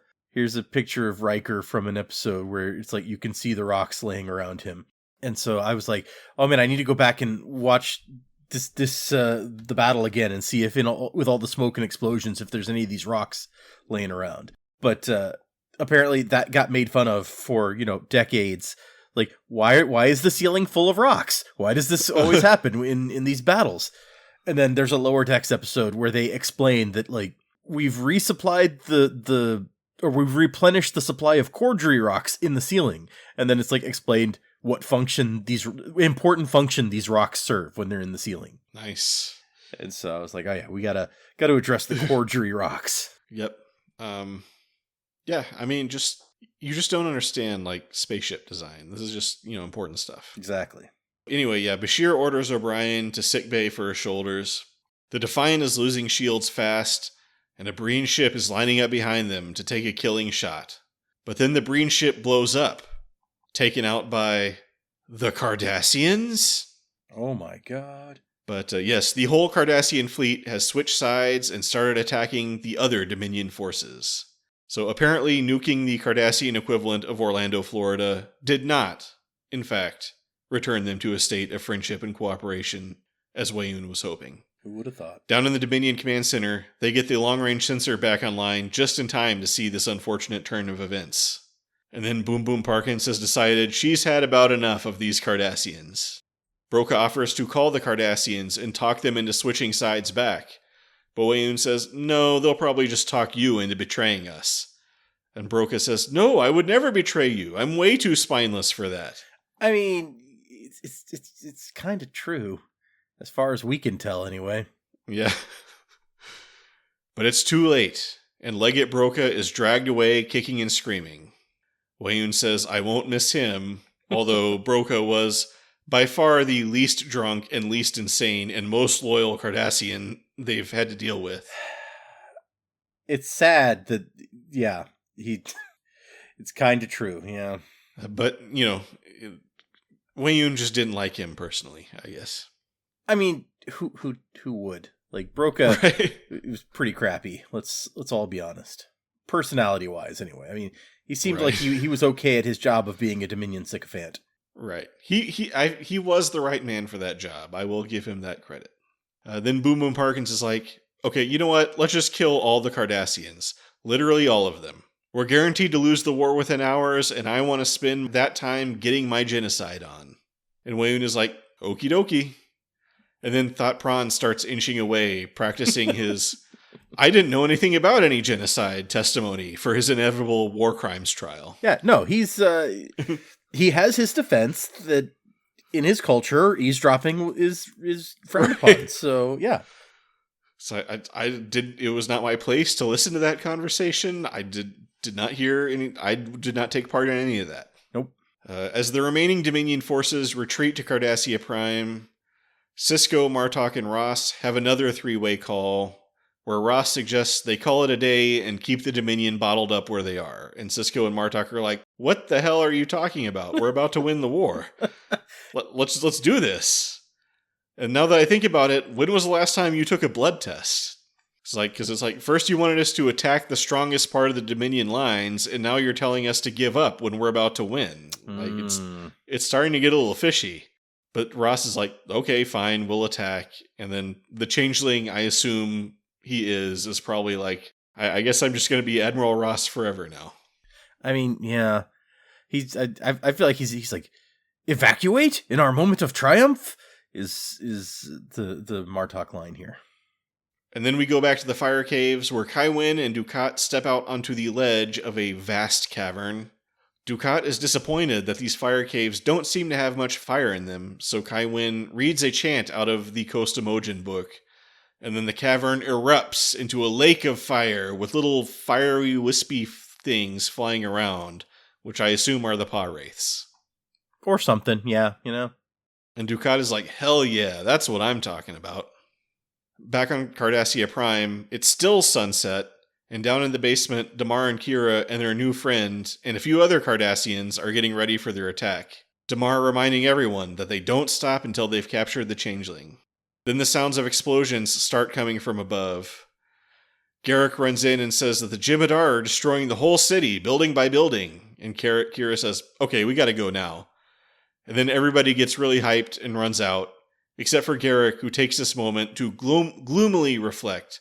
picture of Riker from an episode where it's like, you can see the rocks laying around him. And so I was like, oh man, I need to go back and watch the battle again and see if with all the smoke and explosions, if there's any of these rocks laying around. But apparently that got made fun of for, decades. Like, why is the ceiling full of rocks? Why does this always happen in these battles? And then there's a Lower Decks episode where they explain that, like, we've resupplied we've replenished the supply of corduroy rocks in the ceiling. And then it's like explained what important function these rocks serve when they're in the ceiling. Nice. And so I was like, oh yeah, we gotta address the corduroy rocks. Yep. Yeah, I mean, you just don't understand, like, spaceship design. This is just, important stuff. Exactly. Anyway, yeah, Bashir orders O'Brien to sickbay for his shoulders. The Defiant is losing shields fast, and a Breen ship is lining up behind them to take a killing shot. But then the Breen ship blows up, taken out by the Cardassians? Oh my god. But yes, the whole Cardassian fleet has switched sides and started attacking the other Dominion forces. So apparently nuking the Cardassian equivalent of Orlando, Florida did not, in fact, return them to a state of friendship and cooperation, as Weyoun was hoping. Who would have thought? Down in the Dominion Command Center, they get the long-range sensor back online just in time to see this unfortunate turn of events. And then Boom Boom Parkins has decided she's had about enough of these Cardassians. Broca offers to call the Cardassians and talk them into switching sides back. But Weyoun says, no, they'll probably just talk you into betraying us. And Broca says, no, I would never betray you. I'm way too spineless for that. I mean, it's kind of true. As far as we can tell, anyway. Yeah. But it's too late, and Legate Broca is dragged away, kicking and screaming. Weyoun says, I won't miss him, although Broca was by far the least drunk and least insane and most loyal Cardassian they've had to deal with. It's sad that, yeah, it's kind of true, yeah. But, Weyoun just didn't like him personally, I guess. I mean, who would? Like, Broca, right? It was pretty crappy. Let's all be honest. Personality-wise, anyway. I mean, he seemed like he was okay at his job of being a Dominion sycophant. Right. He was the right man for that job. I will give him that credit. Then Boom Boom Parkins is like, okay, you know what? Let's just kill all the Cardassians. Literally all of them. We're guaranteed to lose the war within hours, and I want to spend that time getting my genocide on. And Weyoun is like, okie dokie. And then Thought Prawn starts inching away, practicing his I didn't know anything about any genocide testimony for his inevitable war crimes trial. Yeah, no, he's he has his defense that in his culture, eavesdropping is frowned upon. So, yeah. So it was not my place to listen to that conversation. I did not hear any, I did not take part in any of that. Nope. As the remaining Dominion forces retreat to Cardassia Prime, Sisko, Martok, and Ross have another three-way call where Ross suggests they call it a day and keep the Dominion bottled up where they are. And Sisko and Martok are like, what the hell are you talking about? We're about to win the war. Let's do this. And now that I think about it, when was the last time you took a blood test? Because it's like, first you wanted us to attack the strongest part of the Dominion lines, and now you're telling us to give up when we're about to win. Like, it's starting to get a little fishy. But Ross is like, okay, fine, we'll attack. And then the changeling, I assume he is probably like, I guess I'm just going to be Admiral Ross forever now. I mean, yeah. I feel like he's like, evacuate in our moment of triumph is the Martok line here. And then we go back to the fire caves where Kaiwin and Dukat step out onto the ledge of a vast cavern. Dukat is disappointed that these fire caves don't seem to have much fire in them, so Kaiwin reads a chant out of the Kostamojan book, and then the cavern erupts into a lake of fire with little fiery wispy things flying around, which I assume are the paw wraiths. Or something, yeah, you know. And Dukat is like, hell yeah, that's what I'm talking about. Back on Cardassia Prime, it's still sunset, and down in the basement, Damar and Kira and their new friend, and a few other Cardassians are getting ready for their attack. Damar reminding everyone that they don't stop until they've captured the changeling. Then the sounds of explosions start coming from above. Garrick runs in and says that the Jim'Hadar are destroying the whole city, building by building. And Kira says, okay, we gotta go now. And then everybody gets really hyped and runs out, except for Garrick, who takes this moment to gloomily reflect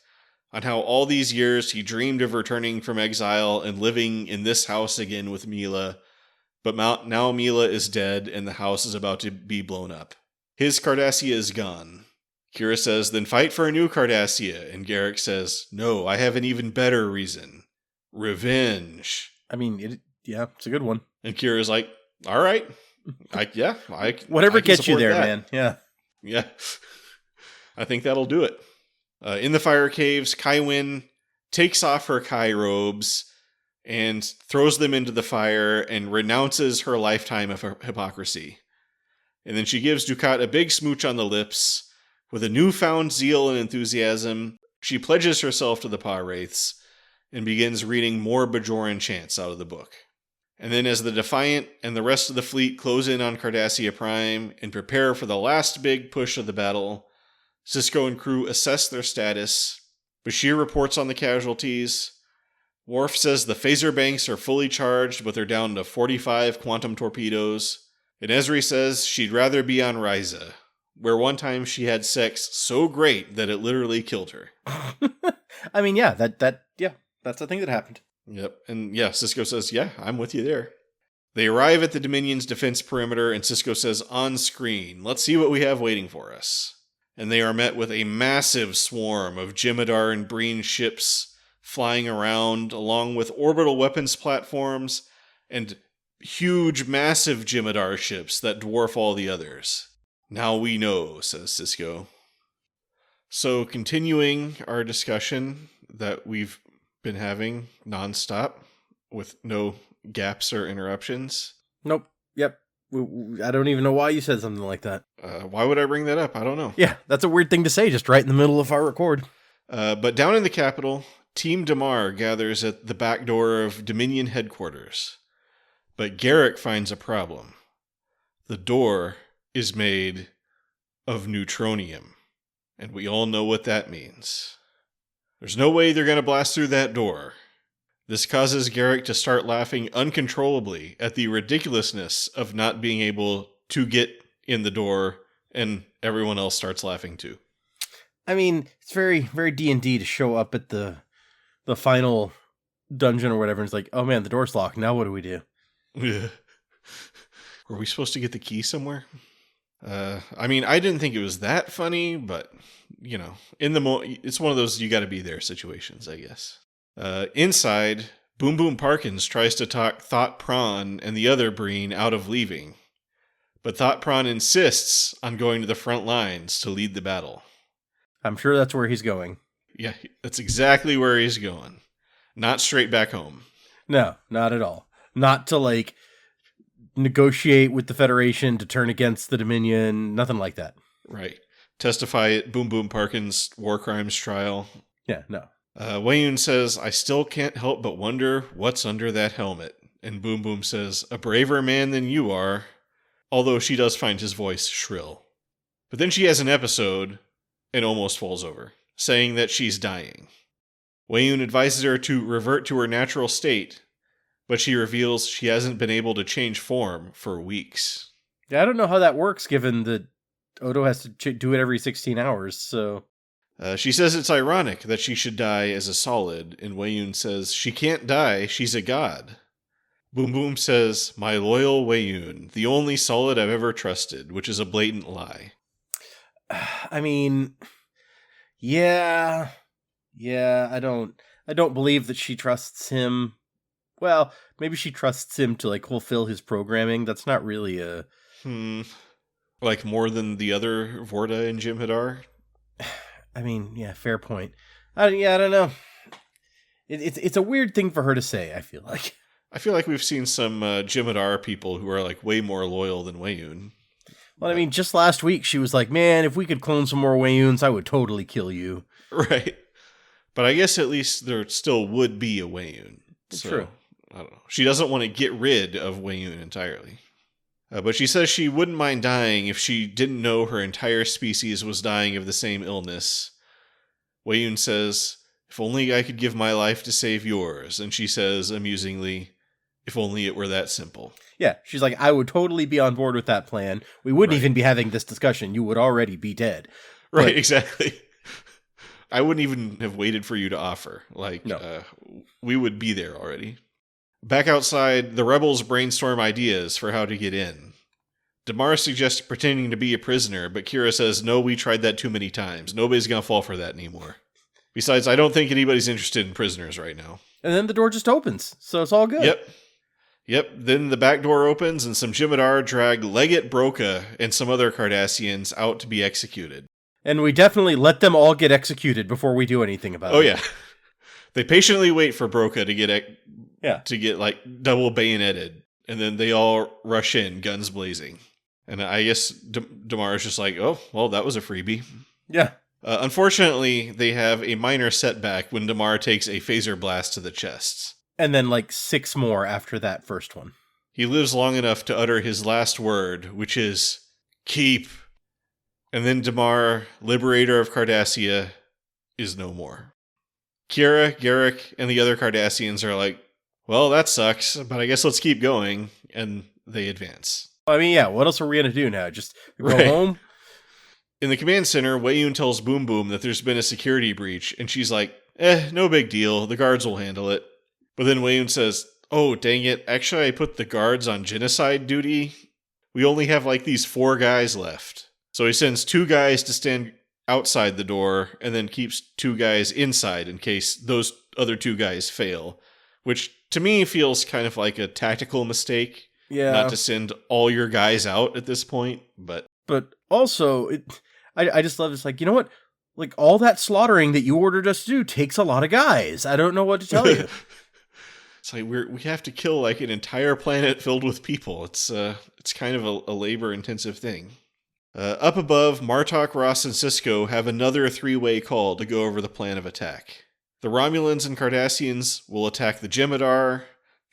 on how all these years he dreamed of returning from exile and living in this house again with Mila, but now Mila is dead and the house is about to be blown up. His Cardassia is gone. Kira says, then fight for a new Cardassia, and Garrick says, no, I have an even better reason. Revenge. I mean, it's a good one. And Kira's like, all right. Whatever I can gets you there, that. man. Yeah. Yeah. I think that'll do it. In the fire caves, Kaiwin takes off her Kai robes and throws them into the fire and renounces her lifetime of hypocrisy. And then she gives Dukat a big smooch on the lips. With a newfound zeal and enthusiasm, she pledges herself to the paw wraiths and begins reading more Bajoran chants out of the book. And then as the Defiant and the rest of the fleet close in on Cardassia Prime and prepare for the last big push of the battle, Sisko and crew assess their status. Bashir reports on the casualties. Worf says the phaser banks are fully charged, but they're down to 45 quantum torpedoes. And Ezri says she'd rather be on Ryza, where one time she had sex so great that it literally killed her. I mean, yeah, that's the thing that happened. Yep, and yeah, Sisko says, yeah, I'm with you there. They arrive at the Dominion's defense perimeter, and Sisko says, on screen, let's see what we have waiting for us. And they are met with a massive swarm of Jim'Hadar and Breen ships flying around, along with orbital weapons platforms and huge, massive Jim'Hadar ships that dwarf all the others. Now we know, says Sisko. So, continuing our discussion that we've been having nonstop with no gaps or interruptions. Nope. Yep. I don't even know why you said something like that. Why would I bring that up? I don't know. Yeah, that's a weird thing to say just right in the middle of our record. But down in the capital, Team Damar gathers at the back door of Dominion headquarters. But Garrick finds a problem. The door is made of neutronium, and we all know what that means. There's no way they're going to blast through that door. This causes Garrick to start laughing uncontrollably at the ridiculousness of not being able to get in the door, and everyone else starts laughing too. I mean, it's very, very D&D to show up at the final dungeon or whatever, and it's like, oh man, the door's locked, now what do we do? Were we supposed to get the key somewhere? I mean, I didn't think it was that funny, but, you know, it's one of those you gotta be there situations, I guess. Inside, Boom Boom Parkins tries to talk Thought Prawn and the other Breen out of leaving. But Thought Prawn insists on going to the front lines to lead the battle. I'm sure that's where he's going. Yeah, that's exactly where he's going. Not straight back home. No, not at all. Not to, like, negotiate with the Federation to turn against the Dominion, nothing like that. Right. Testify at Boom Boom Parkins' war crimes trial. Yeah, no. Wayun says, I still can't help but wonder what's under that helmet. And Boom Boom says, a braver man than you are. Although she does find his voice shrill. But then she has an episode and almost falls over, saying that she's dying. Wayun advises her to revert to her natural state, but she reveals she hasn't been able to change form for weeks. Yeah, I don't know how that works, given that Odo has to do it every 16 hours, so... She says it's ironic that she should die as a solid, and Weiyun says she can't die, she's a god. Boom Boom says, my loyal Weiyun, the only solid I've ever trusted, which is a blatant lie. I mean, yeah, I don't believe that she trusts him. Well, maybe she trusts him to, like, fulfill his programming. That's not really a... Like more than the other Vorta and Jem'Hadar? I mean, yeah, fair point. I don't know. It's a weird thing for her to say, I feel like. I feel like we've seen some Jem'Hadar people who are like way more loyal than Weiyun. Well, I mean, just last week she was like, man, if we could clone some more Weiyuns, I would totally kill you. Right. But I guess at least there still would be a Weiyun. So, true. I don't know. She doesn't want to get rid of Weiyun entirely. But she says she wouldn't mind dying if she didn't know her entire species was dying of the same illness. Weiyun says, if only I could give my life to save yours. And she says, amusingly, if only it were that simple. Yeah, she's like, I would totally be on board with that plan. We wouldn't even be having this discussion. You would already be dead. Right, exactly. I wouldn't even have waited for you to offer. Like, no. We would be there already. Back outside, the rebels brainstorm ideas for how to get in. Damar suggests pretending to be a prisoner, but Kira says, no, we tried that too many times. Nobody's going to fall for that anymore. Besides, I don't think anybody's interested in prisoners right now. And then the door just opens, so it's all good. Yep. Then the back door opens, and some Jem'Hadar drag Legate Broca and some other Cardassians out to be executed. And we definitely let them all get executed before we do anything about it. Oh, yeah. They patiently wait for Broca to get like double bayoneted, and then they all rush in, guns blazing. And I guess Damar is just like, oh, well, that was a freebie. Yeah. Unfortunately, they have a minor setback when Damar takes a phaser blast to the chest. And then like 6 more after that first one. He lives long enough to utter his last word, which is, keep. And then Damar, liberator of Cardassia, is no more. Kira, Garrick, and the other Cardassians are like, well, that sucks, but I guess let's keep going. And they advance. I mean, yeah, what else are we going to do now? Just go home? In the command center, Weiyun tells Boom Boom that there's been a security breach, and she's like, no big deal, the guards will handle it. But then Weiyun says, oh, dang it, actually I put the guards on genocide duty. We only have like these 4 guys left. So he sends 2 guys to stand outside the door, and then keeps 2 guys inside in case those other 2 guys fail. Which, to me, feels kind of like a tactical mistake. Yeah. Not to send all your guys out at this point, but also, I just love this, like, you know what? Like, all that slaughtering that you ordered us to do takes a lot of guys. I don't know what to tell you. It's like we have to kill like an entire planet filled with people. It's kind of a labor-intensive thing. Up above, Martok, Ross, and Sisko have another 3-way call to go over the plan of attack. The Romulans and Cardassians will attack the Jem'Hadar,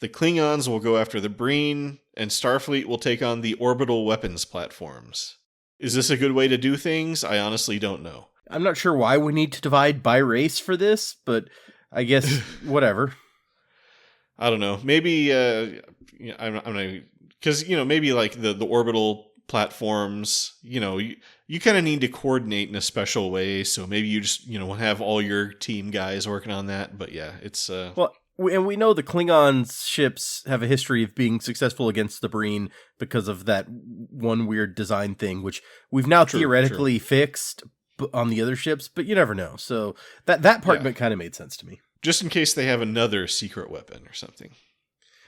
the Klingons will go after the Breen, and Starfleet will take on the orbital weapons platforms. Is this a good way to do things? I honestly don't know. I'm not sure why we need to divide by race for this, but I guess whatever. I don't know. Maybe I'm not, because maybe like the orbital platforms, you kind of need to coordinate in a special way. So maybe you just have all your team guys working on that. But yeah, it's well, and we know the Klingons' ships have a history of being successful against the Breen because of that one weird design thing, which we've now theoretically fixed on the other ships, but you never know. So that part kind of made sense to me. Just in case they have another secret weapon or something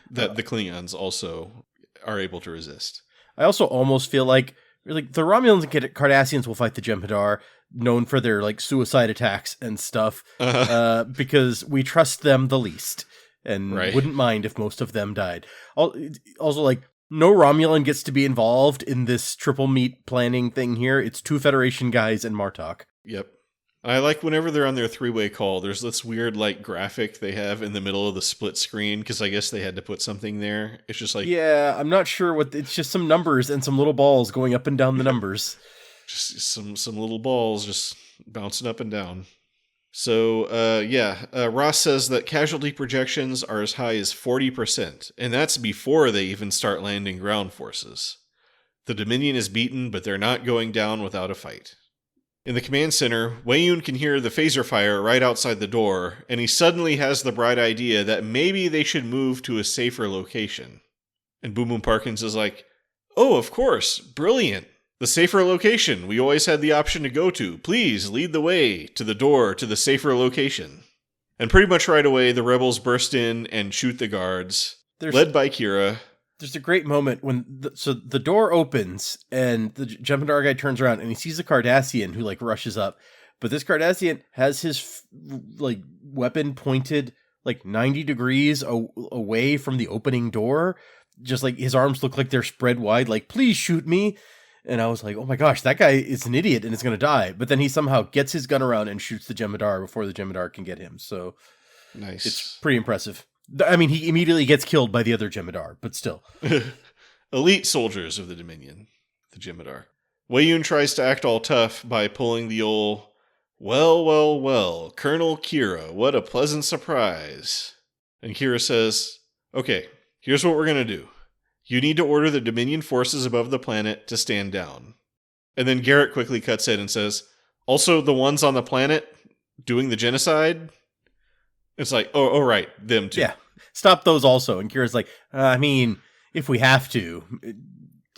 that the Klingons also are able to resist. I also almost feel like the Romulans and Cardassians will fight the Jem'Hadar, known for their like suicide attacks and stuff, because we trust them the least and wouldn't mind if most of them died. Also, like, no Romulan gets to be involved in this triple meet planning thing here. It's 2 Federation guys and Martok. Yep. I like whenever they're on their 3-way call, there's this weird like graphic they have in the middle of the split screen, because I guess they had to put something there. It's just like... Yeah, I'm not sure what... It's just some numbers and some little balls going up and down the numbers. Just some little balls just bouncing up and down. So, Ross says that casualty projections are as high as 40%, and that's before they even start landing ground forces. The Dominion is beaten, but they're not going down without a fight. In the command center, Wei-Yun can hear the phaser fire right outside the door, and he suddenly has the bright idea that maybe they should move to a safer location. And Boom Boom Parkins is like, "Oh, of course, brilliant. The safer location we always had the option to go to. Please lead the way to the door to the safer location." And pretty much right away, the rebels burst in and shoot the guards, led by Kira. There's a great moment when the door opens and the Jem'Hadar guy turns around and he sees a Cardassian who like rushes up, but this Cardassian has his like weapon pointed like 90 degrees away from the opening door, just like his arms look like they're spread wide, like please shoot me. And I was like, oh my gosh, that guy is an idiot and is going to die. But then he somehow gets his gun around and shoots the Jem'Hadar before the Jem'Hadar can get him. So nice. It's pretty impressive. I mean, he immediately gets killed by the other Jem'Hadar, but still. Elite soldiers of the Dominion, the Jem'Hadar. Wei-Yun tries to act all tough by pulling the old, well, Colonel Kira, what a pleasant surprise. And Kira says, okay, here's what we're going to do. You need to order the Dominion forces above the planet to stand down. And then Garrett quickly cuts in and says, also the ones on the planet doing the genocide? It's like, oh, right, them too. Yeah, stop those also. And Kira's like, I mean, if we have to.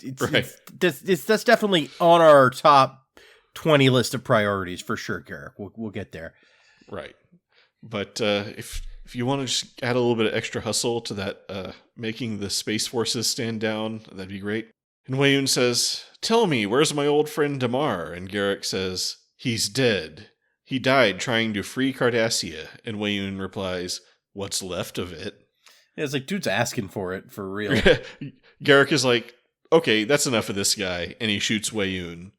That's definitely on our top 20 list of priorities for sure, Garrett. We'll get there. Right. But if you want to just add a little bit of extra hustle to that, making the Space Forces stand down, that'd be great. And Wei-Yun says, tell me, where's my old friend Damar? And Garrick says, he's dead. He died trying to free Cardassia. And Wei-Yun replies, what's left of it? Yeah, it's like, dude's asking for it, for real. Garrick is like, okay, that's enough of this guy. And he shoots Wei-Yun,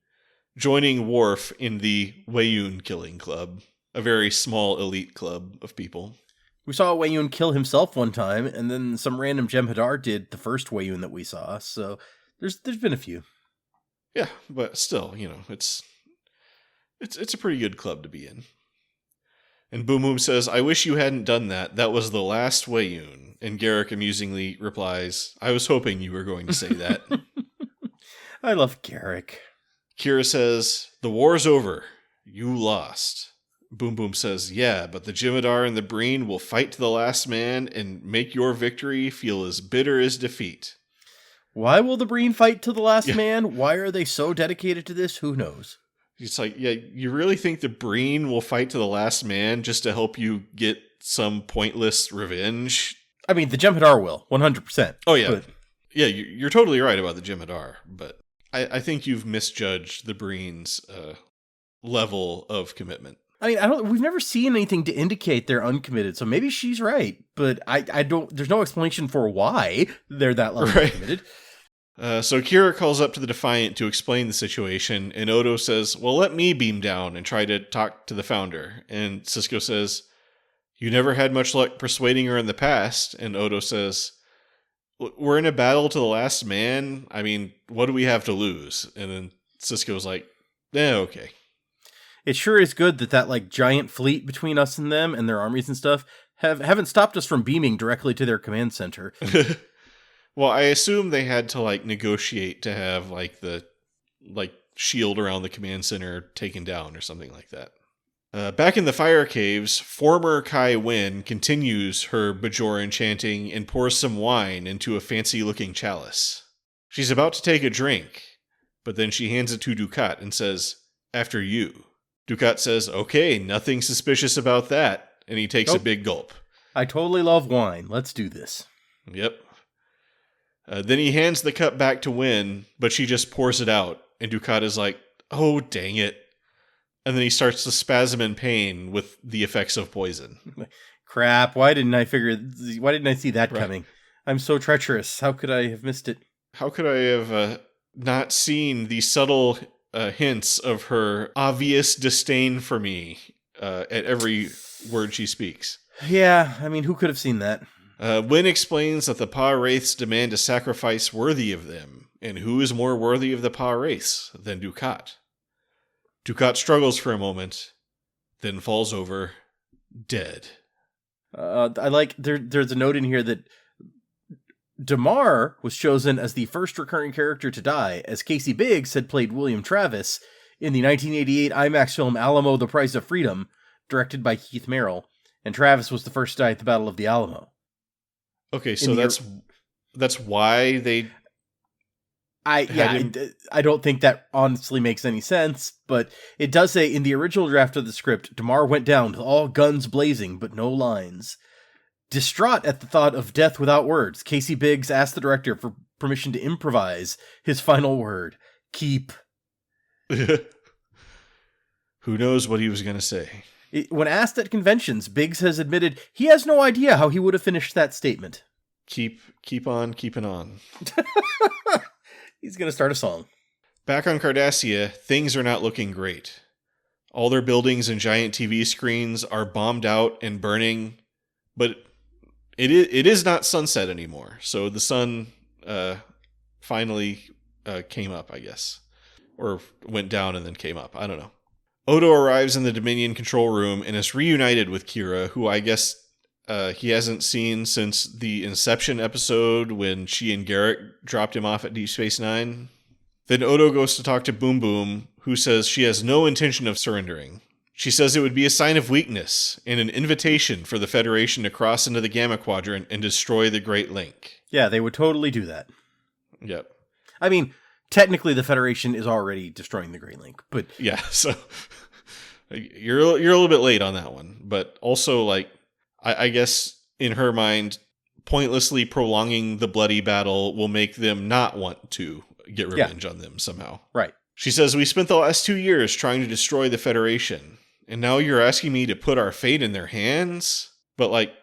joining Worf in the Wei-Yun killing club, a very small elite club of people. We saw Wei-Yun kill himself one time, and then some random Jem'Hadar did the first Wei-Yun that we saw. So there's been a few. Yeah, but still, it's a pretty good club to be in. And Boom Boom says, I wish you hadn't done that. That was the last Wei-Yun. And Garrick amusingly replies, I was hoping you were going to say that. I love Garrick. Kira says, the war's over. You lost. Boom Boom says, yeah, but the Jem'Hadar and the Breen will fight to the last man and make your victory feel as bitter as defeat. Why will the Breen fight to the last man? Why are they so dedicated to this? Who knows? It's like, yeah, you really think the Breen will fight to the last man just to help you get some pointless revenge? I mean, the Jem'Hadar will, 100%. Oh, yeah. But... yeah, you're totally right about the Jem'Hadar, but I think you've misjudged the Breen's level of commitment. I mean, we've never seen anything to indicate they're uncommitted, so maybe she's right, but I don't, there's no explanation for why they're that level uncommitted. So Kira calls up to the Defiant to explain the situation, and Odo says, well, let me beam down and try to talk to the Founder. And Sisko says, you never had much luck persuading her in the past. And Odo says, we're in a battle to the last man. I mean, what do we have to lose? And then Sisko's like, okay. It sure is good that like giant fleet between us and them and their armies and stuff haven't stopped us from beaming directly to their command center. Well, I assume they had to like negotiate to have like the shield around the command center taken down or something like that. Back in the fire caves, former Kai Wynn continues her Bajoran chanting and pours some wine into a fancy-looking chalice. She's about to take a drink, but then she hands it to Dukat and says, after you. Dukat says, okay, nothing suspicious about that, and he takes a big gulp. I totally love wine. Let's do this. Yep. Then he hands the cup back to Wynn, but she just pours it out, and Dukat is like, oh, dang it. And then he starts to spasm in pain with the effects of poison. Crap, why didn't I see that coming? I'm so treacherous. How could I have missed it? How could I have not seen the subtle hints of her obvious disdain for me at every word she speaks? Yeah, I mean, who could have seen that? Wynn explains that the Pa-Wraiths demand a sacrifice worthy of them, and who is more worthy of the Pa-Wraiths than Dukat? Dukat struggles for a moment, then falls over, dead. I like, there's a note in here that Damar was chosen as the first recurring character to die, as Casey Biggs had played William Travis in the 1988 IMAX film Alamo: The Price of Freedom, directed by Keith Merrill, and Travis was the first to die at the Battle of the Alamo. Okay, so that's why they... I don't think that honestly makes any sense, but it does say in the original draft of the script, Damar went down with all guns blazing, but no lines. Distraught at the thought of death without words, Casey Biggs asked the director for permission to improvise his final word, keep. Who knows what he was going to say? When asked at conventions, Biggs has admitted he has no idea how he would have finished that statement. Keep on keeping on. He's going to start a song. Back on Cardassia, things are not looking great. All their buildings and giant TV screens are bombed out and burning, but it is not sunset anymore. So the sun finally came up, I guess. Or went down and then came up. I don't know. Odo arrives in the Dominion control room and is reunited with Kira, who I guess he hasn't seen since the Inception episode when she and Garrick dropped him off at Deep Space Nine. Then Odo goes to talk to Boom Boom, who says she has no intention of surrendering. She says it would be a sign of weakness and an invitation for the Federation to cross into the Gamma Quadrant and destroy the Great Link. Yeah, they would totally do that. Yep. I mean, technically the Federation is already destroying the Great Link, but... Yeah, so you're a little bit late on that one. But also, like, I guess in her mind, pointlessly prolonging the bloody battle will make them not want to get revenge on them somehow. Right. She says, we spent the last 2 years trying to destroy the Federation, and now you're asking me to put our fate in their hands? But, like,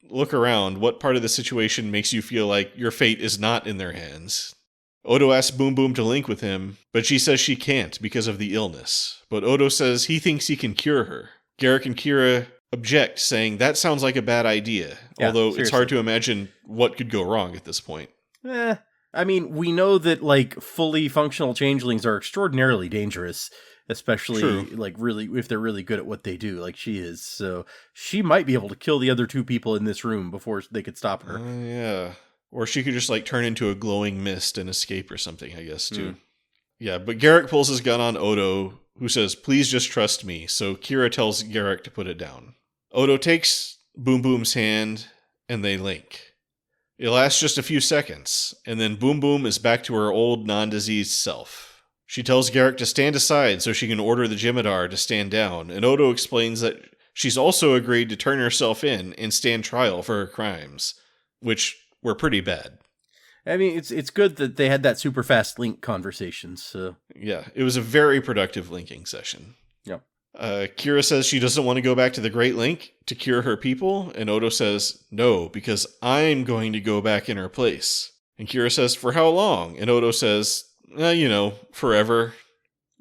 look around. What part of the situation makes you feel like your fate is not in their hands? Odo asks Boom Boom to link with him, but she says she can't because of the illness. But Odo says he thinks he can cure her. Garrick and Kira object, saying that sounds like a bad idea, although seriously. It's hard to imagine what could go wrong at this point. I mean, we know that, like, fully functional changelings are extraordinarily dangerous, especially, like, really, if they're really good at what they do, like she is. So she might be able to kill the other two people in this room before they could stop her. Yeah. Or she could just, like, turn into a glowing mist and escape or something, I guess, too. Yeah, but Garrick pulls his gun on Odo, who says, please just trust me, so Kira tells Garrick to put it down. Odo takes Boom Boom's hand, and they link. It lasts just a few seconds, and then Boom Boom is back to her old, non-diseased self. She tells Garrick to stand aside so she can order the Jem'Hadar to stand down, and Odo explains that she's also agreed to turn herself in and stand trial for her crimes, which were pretty bad. I mean, it's good that they had that super fast link conversation, so... Yeah, it was a very productive linking session. Yeah. Kira says she doesn't want to go back to the Great Link to cure her people, and Odo says, no, because I'm going to go back in her place. And Kira says, for how long? And Odo says, forever.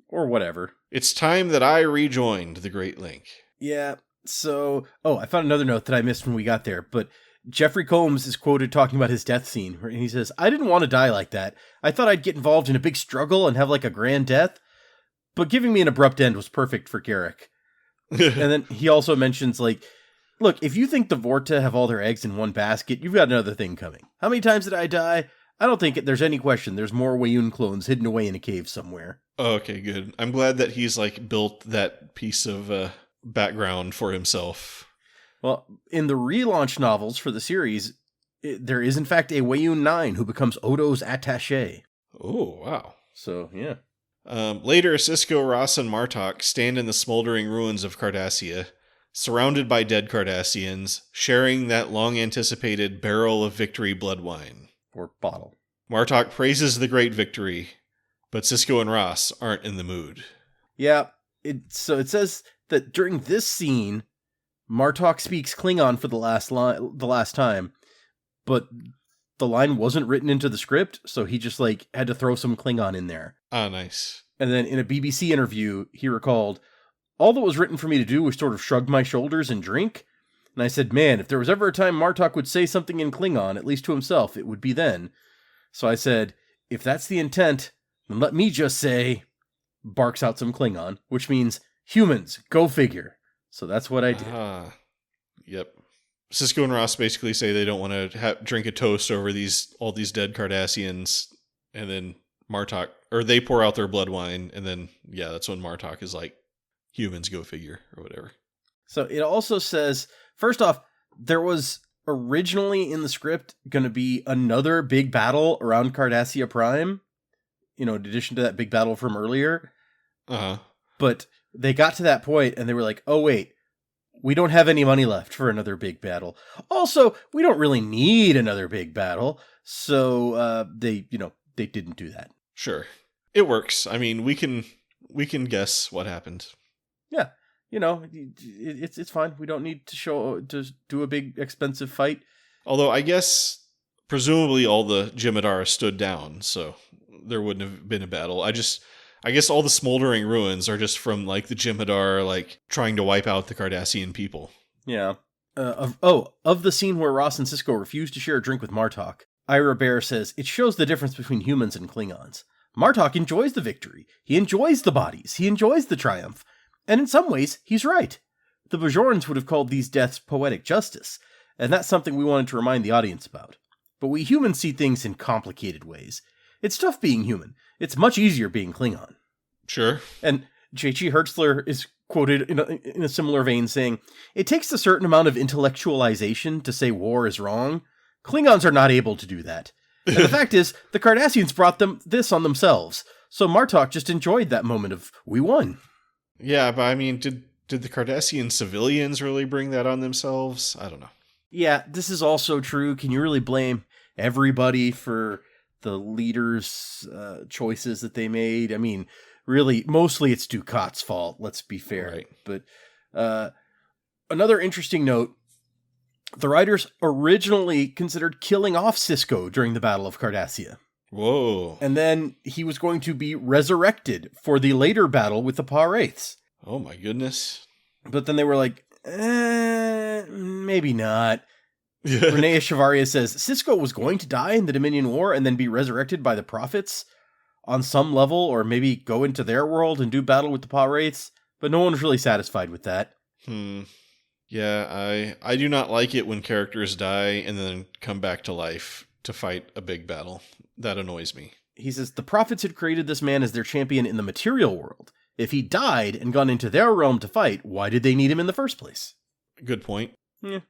Or whatever. It's time that I rejoined the Great Link. Yeah, so... Oh, I found another note that I missed when we got there, but Jeffrey Combs is quoted talking about his death scene, and he says, I didn't want to die like that. I thought I'd get involved in a big struggle and have, like, a grand death. But giving me an abrupt end was perfect for Garrick. And then he also mentions, like, look, if you think the Vorta have all their eggs in one basket, you've got another thing coming. How many times did I die? I don't think there's any question there's more Wayun clones hidden away in a cave somewhere. Okay, good. I'm glad that he's, like, built that piece of background for himself. Well, in the relaunch novels for the series, there is, in fact, a Wayun 9 who becomes Odo's attaché. Oh, wow. So, yeah. Later, Sisko, Ross, and Martok stand in the smoldering ruins of Cardassia, surrounded by dead Cardassians, sharing that long-anticipated barrel of victory blood wine. Or bottle. Martok praises the great victory, but Sisko and Ross aren't in the mood. Yeah, so it says that during this scene, Martok speaks Klingon for the last time, but the line wasn't written into the script, so he just, like, had to throw some Klingon in there. Ah, nice. And then in a BBC interview, he recalled, all that was written for me to do was sort of shrug my shoulders and drink. And I said, man, if there was ever a time Martok would say something in Klingon, at least to himself, it would be then. So I said, if that's the intent, then let me just say, barks out some Klingon, which means, humans, go figure. So that's what I did. Yep. Sisko and Ross basically say they don't want to drink a toast over all these dead Cardassians, and then Martok, or they pour out their blood wine, and then that's when Martok is like, humans go figure, or whatever. So it also says, first off, there was originally in the script going to be another big battle around Cardassia Prime, in addition to that big battle from earlier. Uh-huh. But they got to that point and they were like, oh wait, we don't have any money left for another big battle. Also, we don't really need another big battle. So they didn't do that. Sure. It works. I mean, we can guess what happened. Yeah. It's fine. We don't need to do a big expensive fight. Although I guess presumably all the Jem'Hadar stood down, so there wouldn't have been a battle. I guess all the smoldering ruins are just from like the Jem'Hadar like trying to wipe out the Cardassian people. Yeah. Of the scene where Ross and Sisko refuse to share a drink with Martok, Ira Bear says it shows the difference between humans and Klingons. Martok enjoys the victory. He enjoys the bodies. He enjoys the triumph. And in some ways, he's right. The Bajorans would have called these deaths poetic justice, and that's something we wanted to remind the audience about. But we humans see things in complicated ways. It's tough being human. It's much easier being Klingon. Sure. And J.G. Hertzler is quoted in a similar vein saying, it takes a certain amount of intellectualization to say war is wrong. Klingons are not able to do that. And the fact is, the Cardassians brought this on themselves. So Martok just enjoyed that moment of, we won. Yeah, but I mean, did the Cardassian civilians really bring that on themselves? I don't know. Yeah, this is also true. Can you really blame everybody for the leaders' choices that they made? I mean, really, mostly it's Ducat's fault, let's be fair. Right. But another interesting note, the writers originally considered killing off Sisko during the Battle of Cardassia. Whoa. And then he was going to be resurrected for the later battle with the Pa-Wraiths. Oh my goodness. But then they were like, maybe not. Renee Echevarria says, Sisko was going to die in the Dominion War and then be resurrected by the Prophets on some level, or maybe go into their world and do battle with the Pa-Wraiths, but no one was really satisfied with that. Yeah, I do not like it when characters die and then come back to life to fight a big battle. That annoys me. He says, the Prophets had created this man as their champion in the material world. If he died and gone into their realm to fight, why did they need him in the first place? Good point. Yeah.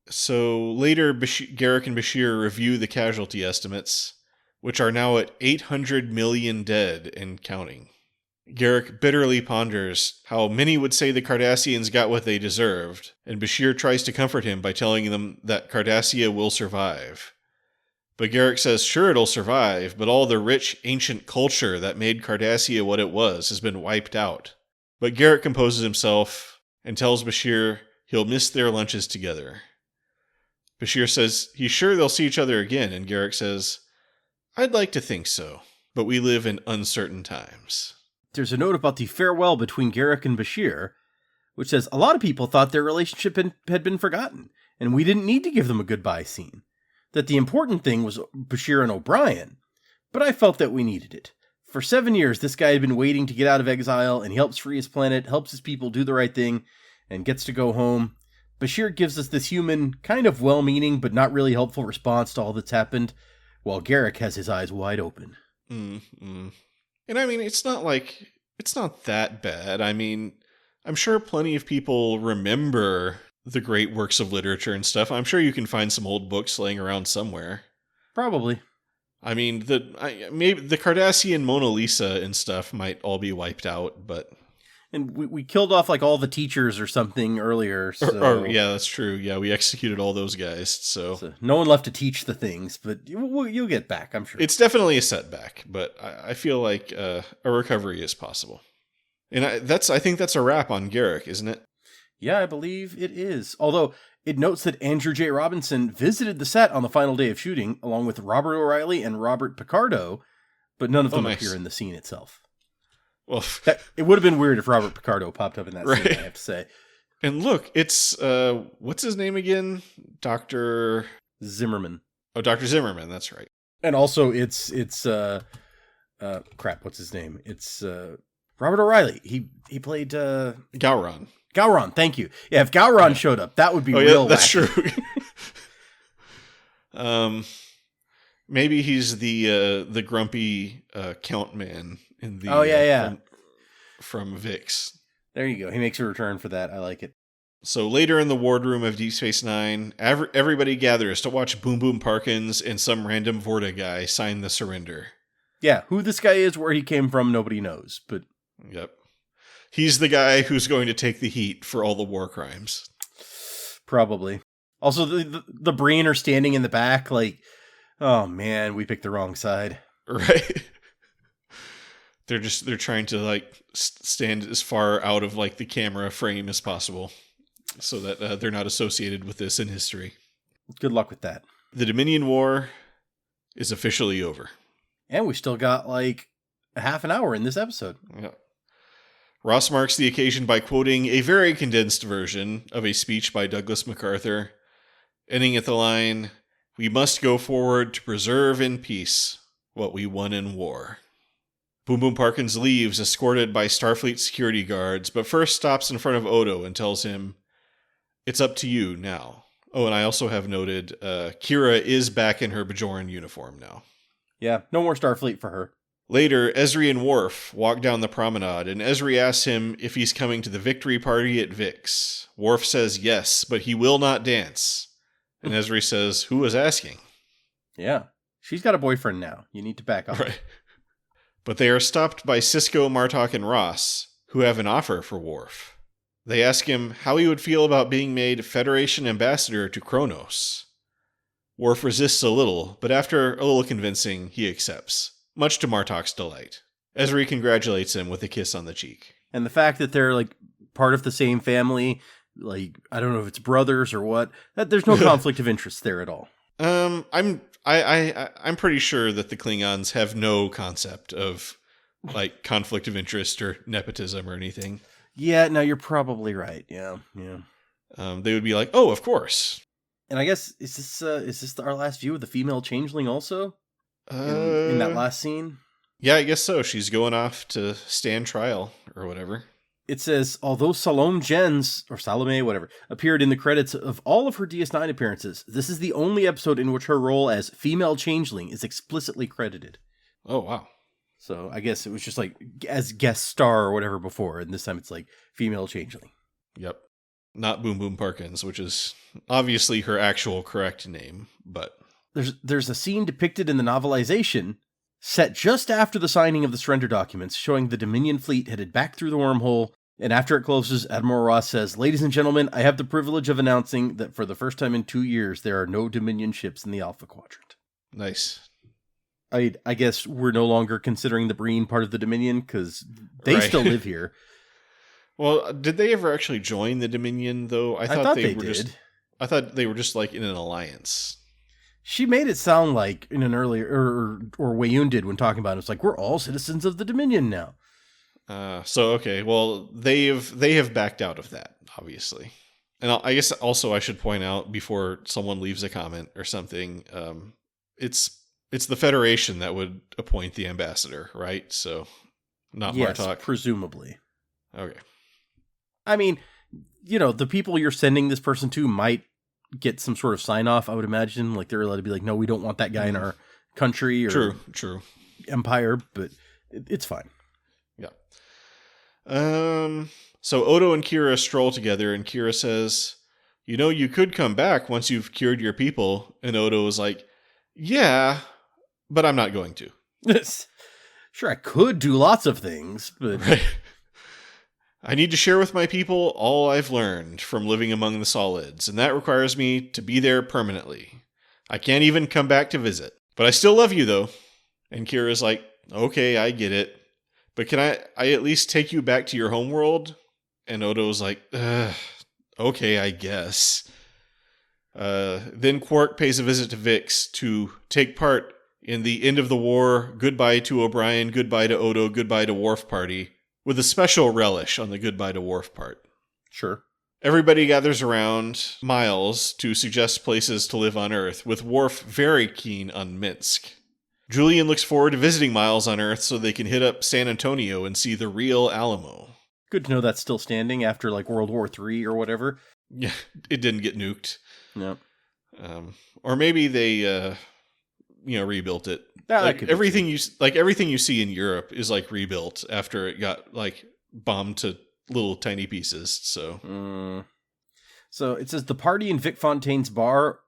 So later, Garrick and Bashir review the casualty estimates, which are now at 800 million dead and counting. Garrick bitterly ponders how many would say the Cardassians got what they deserved, and Bashir tries to comfort him by telling them that Cardassia will survive. But Garrick says, sure, it'll survive, but all the rich, ancient culture that made Cardassia what it was has been wiped out. But Garrick composes himself and tells Bashir he'll miss their lunches together. Bashir says he's sure they'll see each other again, and Garrick says, I'd like to think so, but we live in uncertain times. There's a note about the farewell between Garrick and Bashir, which says a lot of people thought their relationship had been forgotten, and we didn't need to give them a goodbye scene. That the important thing was Bashir and O'Brien, but I felt that we needed it. For 7 years, this guy had been waiting to get out of exile, and he helps free his planet, helps his people do the right thing, and gets to go home. Bashir gives us this human, kind of well-meaning, but not really helpful response to all that's happened, while Garrick has his eyes wide open. And I mean, it's not that bad. I mean, I'm sure plenty of people remember the great works of literature and stuff. I'm sure you can find some old books laying around somewhere. Probably. I mean, maybe the Cardassian Mona Lisa and stuff might all be wiped out, but... And we killed off like all the teachers or something earlier. So... yeah, that's true. Yeah, we executed all those guys, so no one left to teach the things, but you'll get back, I'm sure. It's definitely a setback, but I feel like a recovery is possible. And I think that's a wrap on Garrick, isn't it? Yeah, I believe it is. Although, it notes that Andrew J. Robinson visited the set on the final day of shooting, along with Robert O'Reilly and Robert Picardo, but none of them appear in the scene itself. Well, it would have been weird if Robert Picardo popped up in that scene, I have to say. And look, it's, what's his name again? Dr. Zimmerman. Oh, Dr. Zimmerman, that's right. And also, it's crap, what's his name? It's Robert O'Reilly. He played Gowron. Gowron. Thank you. Yeah, if Gowron showed up, that would be real. That's wacky. True. Maybe he's the grumpy count man in the from Vix. There you go. He makes a return for that. I like it. So later in the wardroom of Deep Space Nine, everybody gathers to watch Boom Boom Parkins and some random Vorta guy sign the surrender. Yeah, who this guy is, where he came from, nobody knows. But yep, he's the guy who's going to take the heat for all the war crimes. Probably. Also, the Breen are standing in the back, like, oh man, we picked the wrong side. Right. They're trying to like stand as far out of like the camera frame as possible, so that they're not associated with this in history. Good luck with that. The Dominion War is officially over. And we still got like a half an hour in this episode. Yeah. Ross marks the occasion by quoting a very condensed version of a speech by Douglas MacArthur, ending at the line, "We must go forward to preserve in peace what we won in war." Boom Boom Parkins leaves, escorted by Starfleet security guards, but first stops in front of Odo and tells him, "It's up to you now." Oh, and I also have noted, Kira is back in her Bajoran uniform now. Yeah, no more Starfleet for her. Later, Ezri and Worf walk down the promenade, and Ezri asks him if he's coming to the victory party at Vix. Worf says yes, but he will not dance. And Ezri says, "Who was asking?" Yeah, she's got a boyfriend now. You need to back off. Right. But they are stopped by Sisko, Martok, and Ross, who have an offer for Worf. They ask him how he would feel about being made Federation ambassador to Kronos. Worf resists a little, but after a little convincing, he accepts, much to Martok's delight. Ezri congratulates him with a kiss on the cheek. And the fact that they're like part of the same family, like, I don't know if it's brothers or what, that there's no conflict of interest there at all. I'm pretty sure that the Klingons have no concept of like conflict of interest or nepotism or anything. Yeah, no, you're probably right. Yeah. They would be like, "Oh, of course." And I guess is this our last view of the female changeling also in that last scene? Yeah, I guess so. She's going off to stand trial or whatever. It says, although Salome Jens, or Salome, whatever, appeared in the credits of all of her DS9 appearances, this is the only episode in which her role as female changeling is explicitly credited. Oh, wow. So I guess it was just like as guest star or whatever before, and this time it's like female changeling. Yep. Not Boom Boom Parkins, which is obviously her actual correct name, but... There's a scene depicted in the novelization set just after the signing of the surrender documents, showing the Dominion fleet headed back through the wormhole. And after it closes, Admiral Ross says, "Ladies and gentlemen, I have the privilege of announcing that for the first time in 2 years, there are no Dominion ships in the Alpha Quadrant." Nice. I guess we're no longer considering the Breen part of the Dominion, because they still live here. Well, did they ever actually join the Dominion, though? I thought they were did. I thought they were just like in an alliance. She made it sound like in an earlier, or Wayun did when talking about it. It's like, we're all citizens of the Dominion now. So okay, well they have backed out of that, obviously, and I guess also I should point out before someone leaves a comment or something, it's the Federation that would appoint the ambassador, right? So not Martok, presumably. Okay. I mean, the people you're sending this person to might get some sort of sign off. I would imagine, like they're allowed to be like, "No, we don't want that guy in our country or true empire," but it's fine. So Odo and Kira stroll together, and Kira says, "You could come back once you've cured your people." And Odo is like, "Yeah, but I'm not going to." Sure, I could do lots of things, but... Right. "I need to share with my people all I've learned from living among the solids, and that requires me to be there permanently. I can't even come back to visit. But I still love you, though." And Kira's like, "Okay, I get it. But can I at least take you back to your homeworld?" And Odo's like, "Okay, I guess." Then Quark pays a visit to Vix to take part in the end of the war, goodbye to O'Brien, goodbye to Odo, goodbye to Worf party, with a special relish on the goodbye to Worf part. Sure. Everybody gathers around Miles to suggest places to live on Earth, with Worf very keen on Minsk. Julian looks forward to visiting Miles on Earth so they can hit up San Antonio and see the real Alamo. Good to know that's still standing after like World War III or whatever. Yeah, it didn't get nuked. No. Or maybe they, rebuilt it. Like everything you see in Europe is like rebuilt after it got like bombed to little tiny pieces. So, So it says the party in Vic Fontaine's bar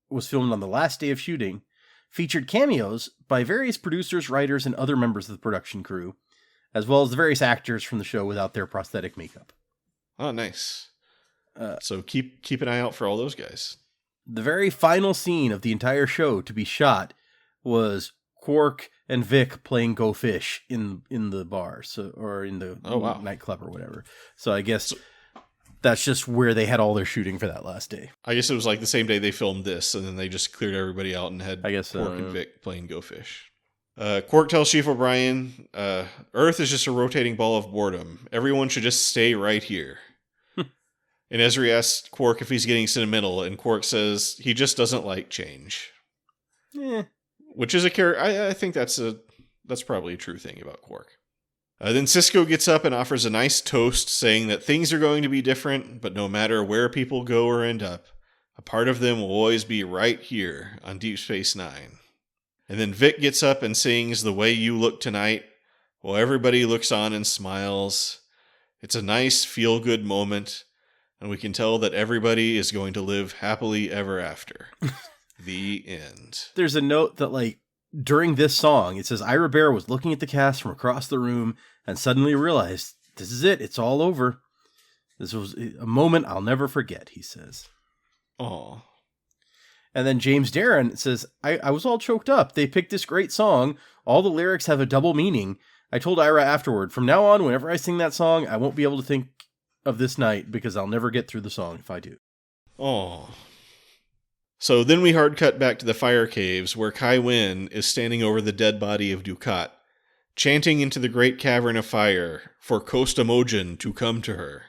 was filmed on the last day of shooting, featured cameos by various producers, writers, and other members of the production crew, as well as the various actors from the show without their prosthetic makeup. Oh, nice. So keep an eye out for all those guys. The very final scene of the entire show to be shot was Quark and Vic playing Go Fish in the bar, or in the nightclub or whatever. So I guess that's just where they had all their shooting for that last day. I guess it was like the same day they filmed this, and then they just cleared everybody out and had Quark and Vic playing Go Fish. Quark tells Chief O'Brien, Earth is just a rotating ball of boredom. Everyone should just stay right here. And Ezri asks Quark if he's getting sentimental, and Quark says he just doesn't like change. Which is a character. I think that's probably a true thing about Quark. Then Sisko gets up and offers a nice toast, saying that things are going to be different, but no matter where people go or end up, a part of them will always be right here on Deep Space Nine. And then Vic gets up and sings The Way You Look Tonight, while everybody looks on and smiles. It's a nice, feel-good moment, and we can tell that everybody is going to live happily ever after. The end. There's a note that, like, during this song, it says Ira Bear was looking at the cast from across the room and suddenly realized, this is it, it's all over. This was a moment I'll never forget, he says. Aw. And then James Darren says, I was all choked up. They picked this great song. All the lyrics have a double meaning. I told Ira afterward, from now on, whenever I sing that song, I won't be able to think of this night because I'll never get through the song if I do. Aw. So then we hard cut back to the fire caves where Kai Wynn is standing over the dead body of Dukat, chanting into the great cavern of fire for Kostamogen to come to her.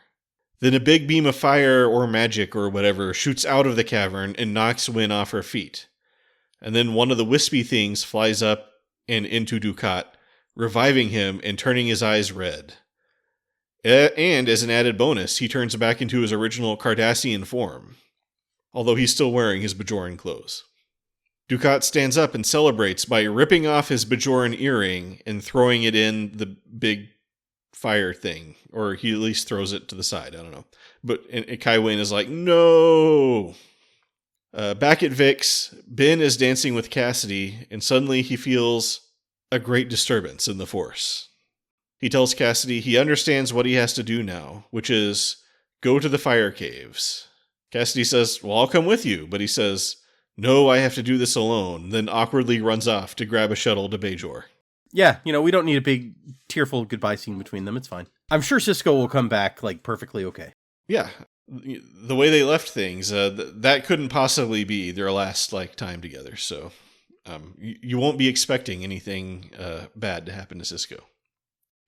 Then a big beam of fire or magic or whatever shoots out of the cavern and knocks Wynn off her feet. And then one of the wispy things flies up and into Dukat, reviving him and turning his eyes red. And as an added bonus, he turns back into his original Cardassian form, although he's still wearing his Bajoran clothes. Dukat stands up and celebrates by ripping off his Bajoran earring and throwing it in the big fire thing, or he at least throws it to the side, I don't know. But and Kai Wynn is like, no! Back at Vic's, Ben is dancing with Cassidy, and suddenly he feels a great disturbance in the Force. He tells Cassidy he understands what he has to do now, which is go to the fire caves. Cassidy says, well, I'll come with you, but he says, no, I have to do this alone, then awkwardly runs off to grab a shuttle to Bajor. Yeah, we don't need a big tearful goodbye scene between them, it's fine. I'm sure Sisko will come back, like, perfectly okay. Yeah, the way they left things, that couldn't possibly be their last, like, time together, so you won't be expecting anything bad to happen to Sisko.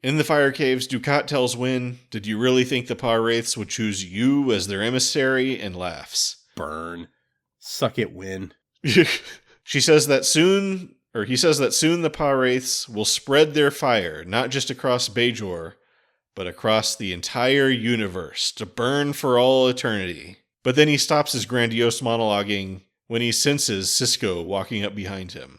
In the fire caves, Dukat tells Wynn, did you really think the Pa-Wraiths would choose you as their emissary? And laughs. Burn. Suck it, Wynn. He says that soon the Pa-Wraiths will spread their fire, not just across Bajor, but across the entire universe, to burn for all eternity. But then he stops his grandiose monologuing when he senses Sisko walking up behind him.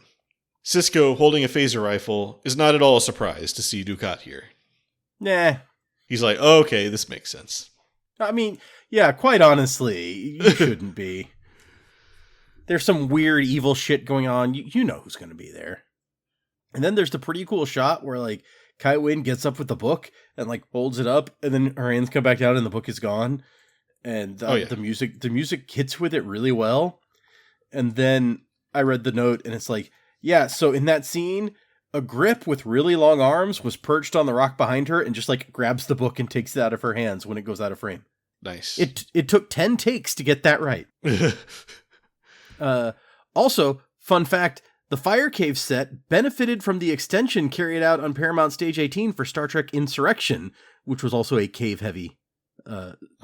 Sisko, holding a phaser rifle, is not at all surprised to see Dukat here. Nah. He's like, oh, okay, this makes sense. I mean, yeah, quite honestly, you shouldn't be. There's some weird evil shit going on. You know who's going to be there. And then there's the pretty cool shot where, like, Kai Wynn gets up with the book and, like, holds it up, and then her hands come back down and the book is gone. And the music hits with it really well. And then I read the note, and it's like, yeah, so in that scene, a grip with really long arms was perched on the rock behind her and just, like, grabs the book and takes it out of her hands when it goes out of frame. Nice. It took 10 takes to get that right. Also, fun fact, the Fire Cave set benefited from the extension carried out on Paramount Stage 18 for Star Trek Insurrection, which was also a cave-heavy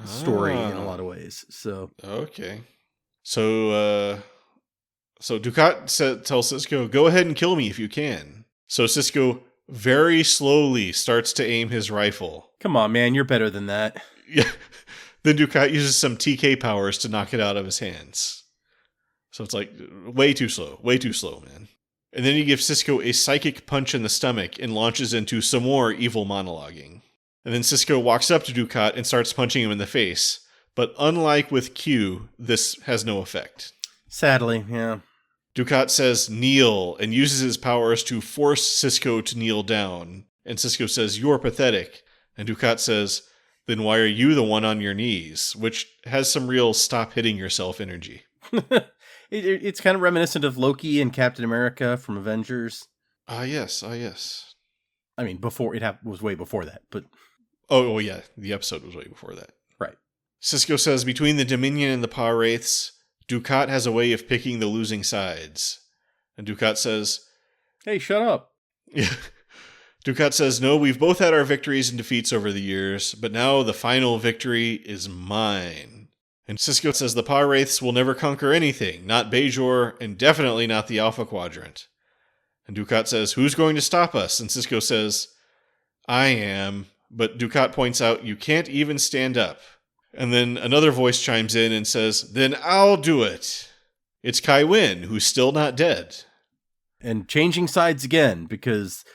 story in a lot of ways. So okay. So, So Dukat tells Sisko, go ahead and kill me if you can. So Sisko very slowly starts to aim his rifle. Come on, man, you're better than that. Yeah. Then Dukat uses some TK powers to knock it out of his hands. So it's like, way too slow, man. And then he gives Sisko a psychic punch in the stomach and launches into some more evil monologuing. And then Sisko walks up to Dukat and starts punching him in the face. But unlike with Q, this has no effect. Sadly, yeah. Dukat says kneel and uses his powers to force Sisko to kneel down. And Sisko says, you're pathetic. And Dukat says, then why are you the one on your knees? Which has some real stop hitting yourself energy. It's kind of reminiscent of Loki and Captain America from Avengers. Yes. I mean, was way before that, but... Oh, yeah, the episode was way before that. Right. Sisko says, between the Dominion and the Pa Wraiths, Dukat has a way of picking the losing sides. And Dukat says... Hey, shut up. Yeah. Dukat says, no, we've both had our victories and defeats over the years, but now the final victory is mine. And Sisko says the Pa Wraiths will never conquer anything, not Bajor, and definitely not the Alpha Quadrant. And Dukat says, who's going to stop us? And Sisko says, I am. But Dukat points out, you can't even stand up. And then another voice chimes in and says, then I'll do it. It's Kai Wynn, who's still not dead. And changing sides again, because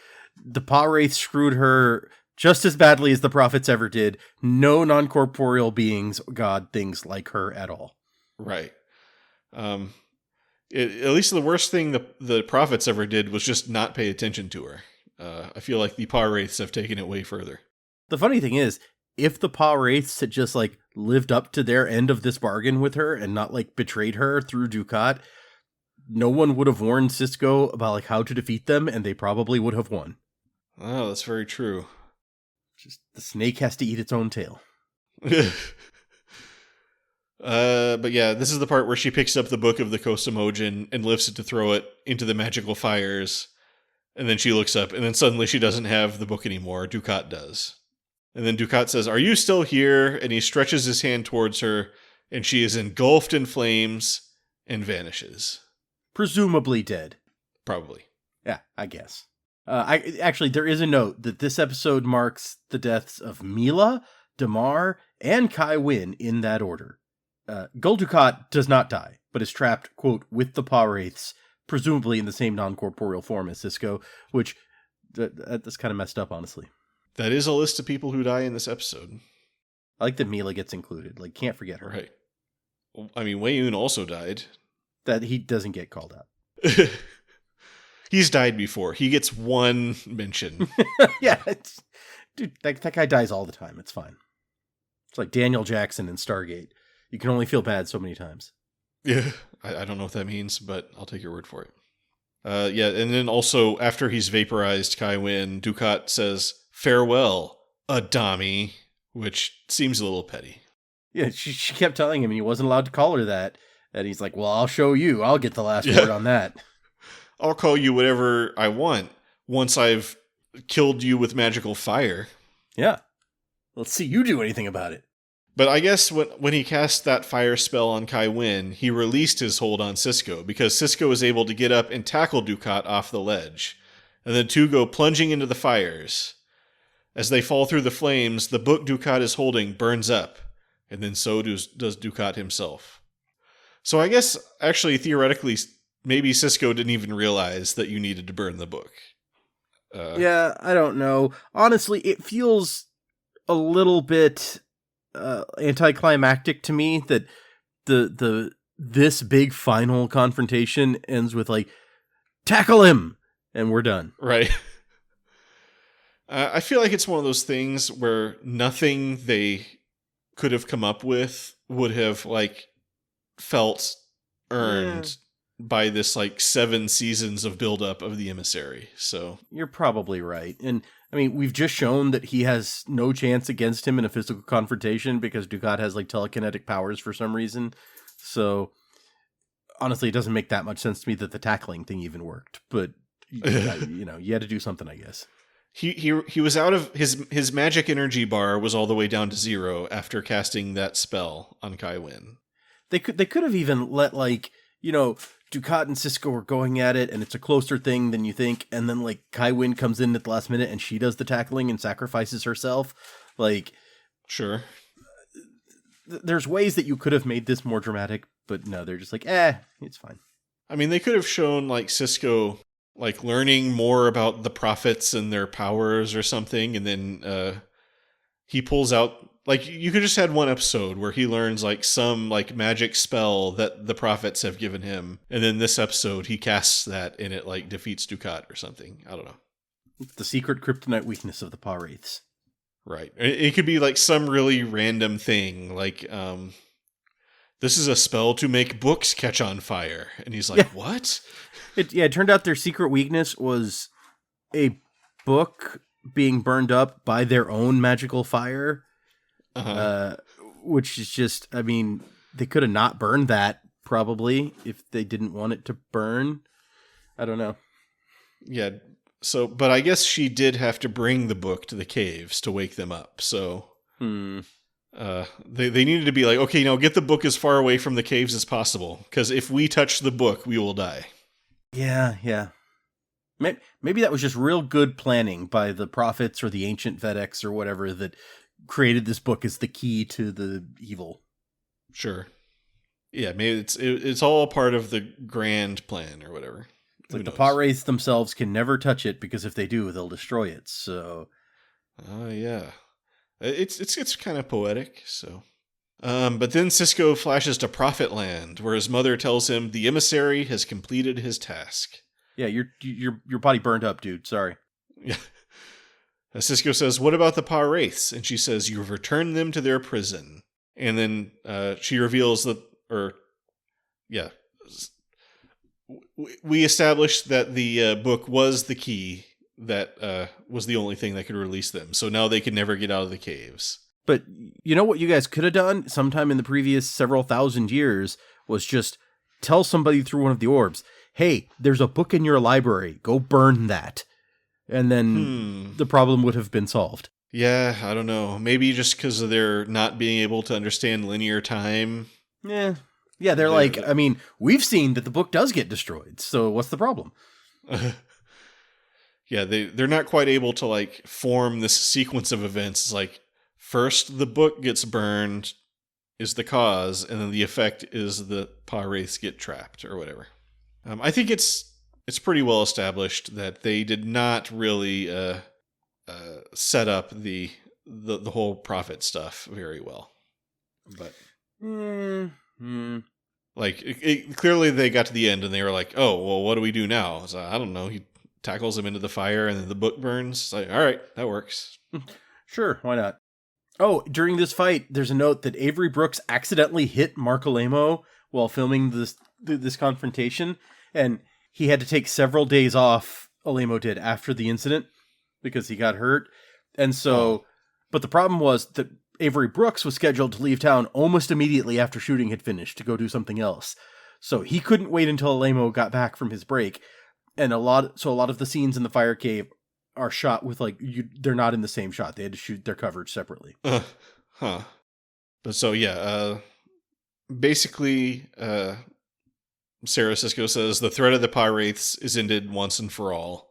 the Pa Wraith screwed her just as badly as the prophets ever did. No non-corporeal beings, God, things like her at all. Right. At least the worst thing the prophets ever did was just not pay attention to her. I feel like the Pa Wraiths have taken it way further. The funny thing is, if the Pa Wraiths had just lived up to their end of this bargain with her and not betrayed her through Dukat, no one would have warned Sisko about how to defeat them, and they probably would have won. Oh, that's very true. Just the snake has to eat its own tail. But yeah, this is the part where she picks up the book of the Kosamojin and lifts it to throw it into the magical fires. And then she looks up, and then suddenly she doesn't have the book anymore. Dukat does. And then Dukat says, are you still here? And he stretches his hand towards her, and she is engulfed in flames and vanishes. Presumably dead. Probably. Yeah, I guess. Actually, there is a note that this episode marks the deaths of Mila, Damar, and Kai Wynn in that order. Gul Dukat does not die, but is trapped, quote, with the Pa Wraiths, presumably in the same non-corporeal form as Sisko, which that's kind of messed up, honestly. That is a list of people who die in this episode. I like that Mila gets included. Can't forget her. Right. I mean, Wei Yun also died. That he doesn't get called out. He's died before. He gets one mention. Yeah. Dude, that guy dies all the time. It's fine. It's like Daniel Jackson in Stargate. You can only feel bad so many times. Yeah. I don't know what that means, but I'll take your word for it. Yeah, and then also, after he's vaporized Kai Wynn, Dukat says, farewell, Adami, which seems a little petty. Yeah, she kept telling him he wasn't allowed to call her that. And he's like, well, I'll show you. I'll get the last word on that. I'll call you whatever I want once I've killed you with magical fire. Yeah. Let's see you do anything about it. But I guess when he cast that fire spell on Kai Wynn, he released his hold on Sisko, because Sisko was able to get up and tackle Dukat off the ledge. And the two go plunging into the fires. As they fall through the flames, the book Dukat is holding burns up, and then so does Dukat himself. So I guess, actually, theoretically, maybe Sisko didn't even realize that you needed to burn the book. Yeah, I don't know. Honestly, it feels a little bit anticlimactic to me that this big final confrontation ends with tackle him, and we're done. Right. I feel like it's one of those things where nothing they could have come up with would have felt earned by this 7 seasons of buildup of the emissary. So you're probably right. And I mean, we've just shown that he has no chance against him in a physical confrontation because Dukat has telekinetic powers for some reason. So honestly, it doesn't make that much sense to me that the tackling thing even worked, but you had to do something, I guess. He was out of his magic energy bar was all the way down to 0 after casting that spell on Kai Wynn. They could have even let Dukat and Sisko are going at it, and it's a closer thing than you think, and then, like, Kai Wynn comes in at the last minute, and she does the tackling and sacrifices herself. Like... Sure. There's ways that you could have made this more dramatic, but no, they're just like, it's fine. I mean, they could have shown, like, Sisko, like, learning more about the prophets and their powers or something, and then he pulls out... Like, you could just had one episode where he learns, like, some, like, magic spell that the prophets have given him. And then this episode, he casts that and it, like, defeats Dukat or something. I don't know. It's the secret kryptonite weakness of the paw wraiths. Right. It could be, like, some really random thing. Like, this is a spell to make books catch on fire. And he's like, what? It turned out their secret weakness was a book being burned up by their own magical fire. Which is just, I mean, they could have not burned that, probably, if they didn't want it to burn. I don't know. Yeah, so, but I guess she did have to bring the book to the caves to wake them up, so... They needed to be like, okay, now get the book as far away from the caves as possible, because if we touch the book, we will die. Yeah. Maybe that was just real good planning by the prophets or the ancient Vedex or whatever that created this book as the key to the evil. Sure. Yeah, maybe it's all part of the grand plan or whatever. It's like the paw wraiths themselves can never touch it because if they do, they'll destroy it. So, yeah, it's kind of poetic. So, but then Sisko flashes to Prophet Land, where his mother tells him the emissary has completed his task. Yeah, your body burned up, dude. Sorry. Yeah. Sisko says, what about the paw wraiths? And she says, you've returned them to their prison. And then she reveals that, we established that the book was the key that was the only thing that could release them. So now they could never get out of the caves. But you know what you guys could have done sometime in the previous several thousand years was just tell somebody through one of the orbs, hey, there's a book in your library. Go burn that. And then the problem would have been solved. Yeah, I don't know. Maybe just because of their not being able to understand linear time. Yeah, they're like, I mean, we've seen that the book does get destroyed, so what's the problem? Yeah, they're not quite able to, like, form this sequence of events. It's like, first the book gets burned is the cause, and then the effect is the paw wraiths get trapped, or whatever. I think it's pretty well established that they did not really set up the whole prophet stuff very well. But like clearly they got to the end and they were like, oh, well, what do we do now? So, I don't know. He tackles him into the fire and then the book burns. It's like, all right, that works. Sure, why not? Oh, during this fight, there's a note that Avery Brooks accidentally hit Mark Alemo while filming this confrontation, and he had to take several days off, Alemo did, after the incident, because he got hurt. And so, but the problem was that Avery Brooks was scheduled to leave town almost immediately after shooting had finished to go do something else. So he couldn't wait until Alemo got back from his break. And a lot of the scenes in the fire cave are shot with, like, they're not in the same shot. They had to shoot their coverage separately. But so, yeah, basically, Sarah Sisko says the threat of the paw wraiths is ended once and for all,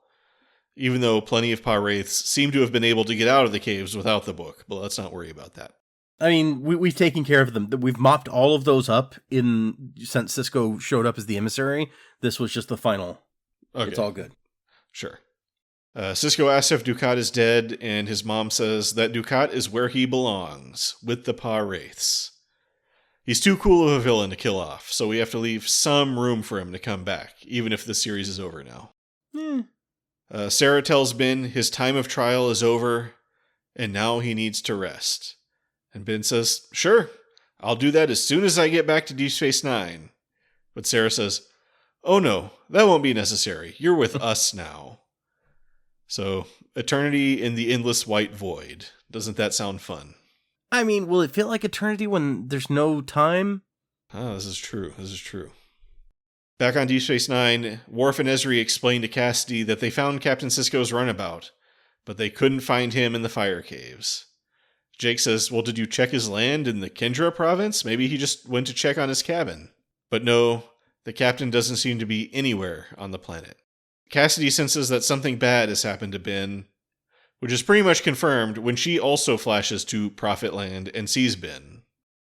even though plenty of paw wraiths seem to have been able to get out of the caves without the book. But let's not worry about that. I mean, we've taken care of them. We've mopped all of those up since Sisko showed up as the emissary. This was just the final. Okay. It's all good. Sure. Sisko asks if Dukat is dead, and his mom says that Dukat is where he belongs, with the paw wraiths. He's too cool of a villain to kill off, so we have to leave some room for him to come back, even if the series is over now. Sarah tells Ben his time of trial is over, and now he needs to rest. And Ben says, sure, I'll do that as soon as I get back to Deep Space Nine. But Sarah says, oh no, that won't be necessary. You're with us now. So, eternity in the endless white void. Doesn't that sound fun? I mean, will it feel like eternity when there's no time? Oh, this is true. Back on Deep Space Nine, Worf and Ezri explain to Cassidy that they found Captain Sisko's runabout, but they couldn't find him in the fire caves. Jake says, well, did you check his land in the Kendra province? Maybe he just went to check on his cabin. But no, The captain doesn't seem to be anywhere on the planet. Cassidy senses that something bad has happened to Ben, which is pretty much confirmed when she also flashes to Prophet Land and sees Ben.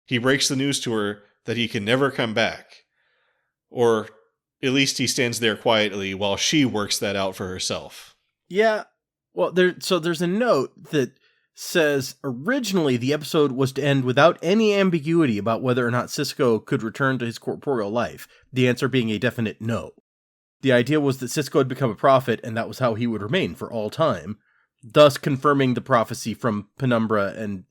He breaks the news to her that he can never come back. Or at least he stands there quietly while she works that out for herself. Yeah. Well, there's a note that says originally the episode was to end without any ambiguity about whether or not Sisko could return to his corporeal life, the answer being a definite no. The idea was that Sisko had become a prophet, and that was how he would remain for all time, thus confirming the prophecy from Penumbra and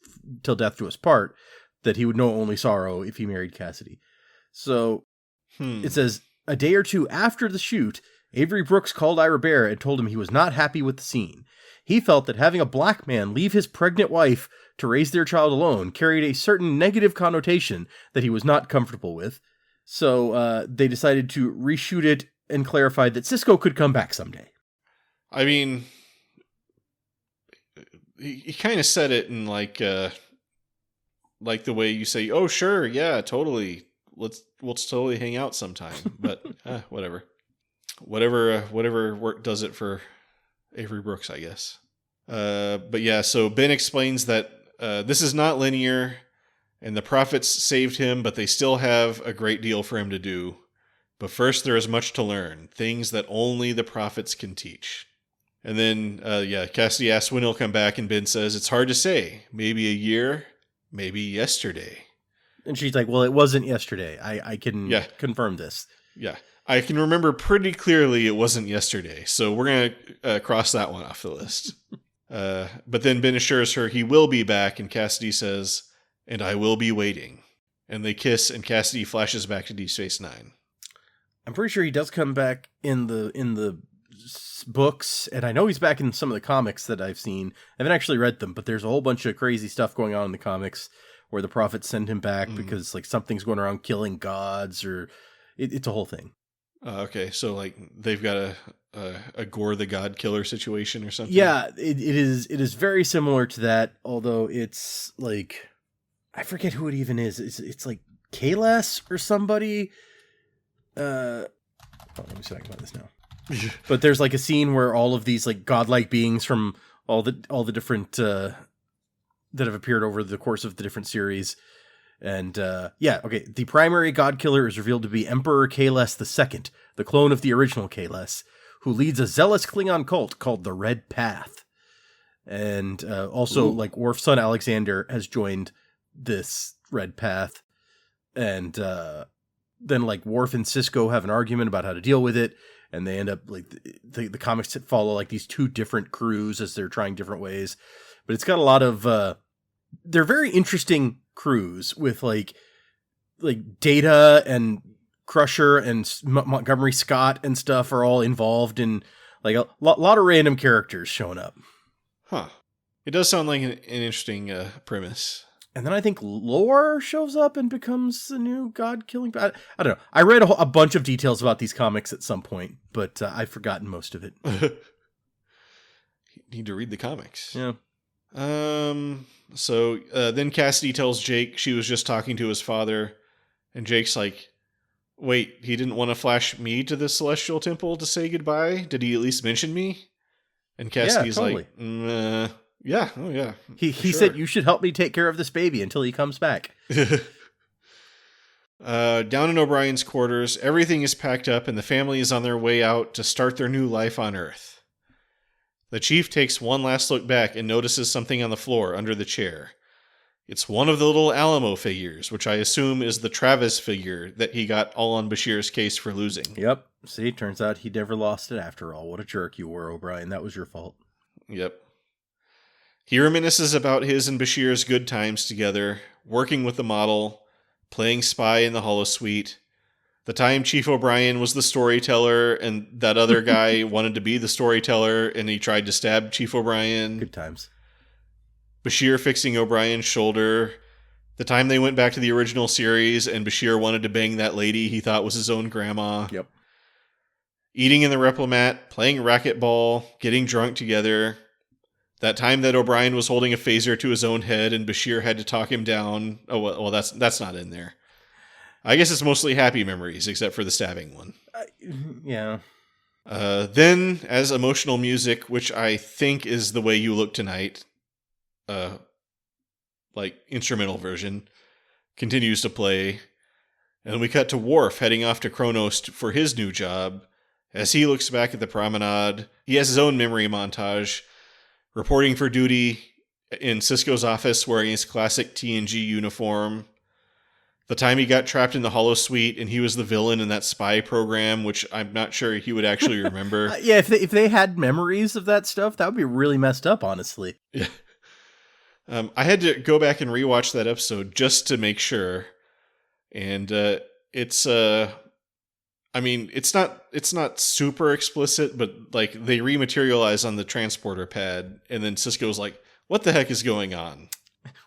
Till Death Do Us Part, that he would know only sorrow if he married Cassidy. So, It says, a day or two after the shoot, Avery Brooks called Ira Bear and told him he was not happy with the scene. He felt that having a black man leave his pregnant wife to raise their child alone carried a certain negative connotation that he was not comfortable with. So they decided to reshoot it and clarified that Sisko could come back someday. I mean, he kind of said it in like the way you say, "Oh, sure, yeah, totally. We'll totally hang out sometime." But whatever work does it for Avery Brooks, I guess. But yeah, so Ben explains that this is not linear, and the prophets saved him, but they still have a great deal for him to do. But first, there is much to learn, things that only the prophets can teach. And then, Cassidy asks when he'll come back, and Ben says, it's hard to say. Maybe a year, maybe yesterday. And she's like, well, it wasn't yesterday. I can confirm this. Yeah. I can remember pretty clearly it wasn't yesterday, so we're going to cross that one off the list. But then Ben assures her he will be back, and Cassidy says, and I will be waiting. And they kiss, and Cassidy flashes back to Deep Space Nine. I'm pretty sure he does come back in the books, and I know he's back in some of the comics that I've seen. I haven't actually read them, but there's a whole bunch of crazy stuff going on in the comics where the prophets send him back because like something's going around killing gods, or it's a whole thing. Okay, so like they've got a Gore the God Killer situation or something? Yeah, it is very similar to that, although it's like, I forget who it even is. It's like Kalas or somebody. Let me see if I can find this now. But there's like a scene where all of these like godlike beings from all the different that have appeared over the course of the different series. And the primary god killer is revealed to be Emperor Kalas II, the clone of the original Kalas, who leads a zealous Klingon cult called the Red Path. And also, like, Worf's son Alexander has joined this Red Path. And then, like, Worf and Sisko have an argument about how to deal with it. And they end up, like, the comics follow, like, these two different crews as they're trying different ways. But it's got a lot of... they're very interesting crews with, like Data and Crusher and Montgomery Scott and stuff are all involved in, like, a lot of random characters showing up. Huh. It does sound like an interesting premise. And then I think Lore shows up and becomes the new god-killing... I don't know. I read a bunch of details about these comics at some point, but I've forgotten most of it. You need to read the comics. Yeah. So then Cassidy tells Jake she was just talking to his father, and Jake's like, wait, he didn't want to flash me to the Celestial Temple to say goodbye? Did he at least mention me? And Cassidy's like, yeah, oh yeah. He said, you should help me take care of this baby until he comes back. Down in O'Brien's quarters, everything is packed up and the family is on their way out to start their new life on Earth. The chief takes one last look back and notices something on the floor under the chair. It's one of the little Alamo figures, which I assume is the Travis figure that he got all on Bashir's case for losing. Yep. See, turns out he never lost it after all. What a jerk you were, O'Brien. That was your fault. Yep. He reminisces about his and Bashir's good times together, working with the model, playing spy in the holosuite, the time Chief O'Brien was the storyteller and that other guy wanted to be the storyteller and he tried to stab Chief O'Brien. Good times. Bashir fixing O'Brien's shoulder. The time they went back to the original series and Bashir wanted to bang that lady he thought was his own grandma. Yep. Eating in the Replomat, playing racquetball, getting drunk together. That time that O'Brien was holding a phaser to his own head and Bashir had to talk him down. Oh, well, that's not in there. I guess it's mostly happy memories, except for the stabbing one. Yeah. Then, as emotional music, which I think is The Way You Look Tonight, like instrumental version, continues to play, and we cut to Worf heading off to Kronos for his new job. As he looks back at the promenade, he has his own memory montage, reporting for duty in Sisko's office wearing his classic TNG uniform. The time he got trapped in the holosuite and he was the villain in that spy program, which I'm not sure he would actually remember. Yeah, if they had memories of that stuff, that would be really messed up, honestly. Yeah. I had to go back and rewatch that episode just to make sure. And it's not super explicit, but like they rematerialize on the transporter pad, and then Sisko's like, "What the heck is going on?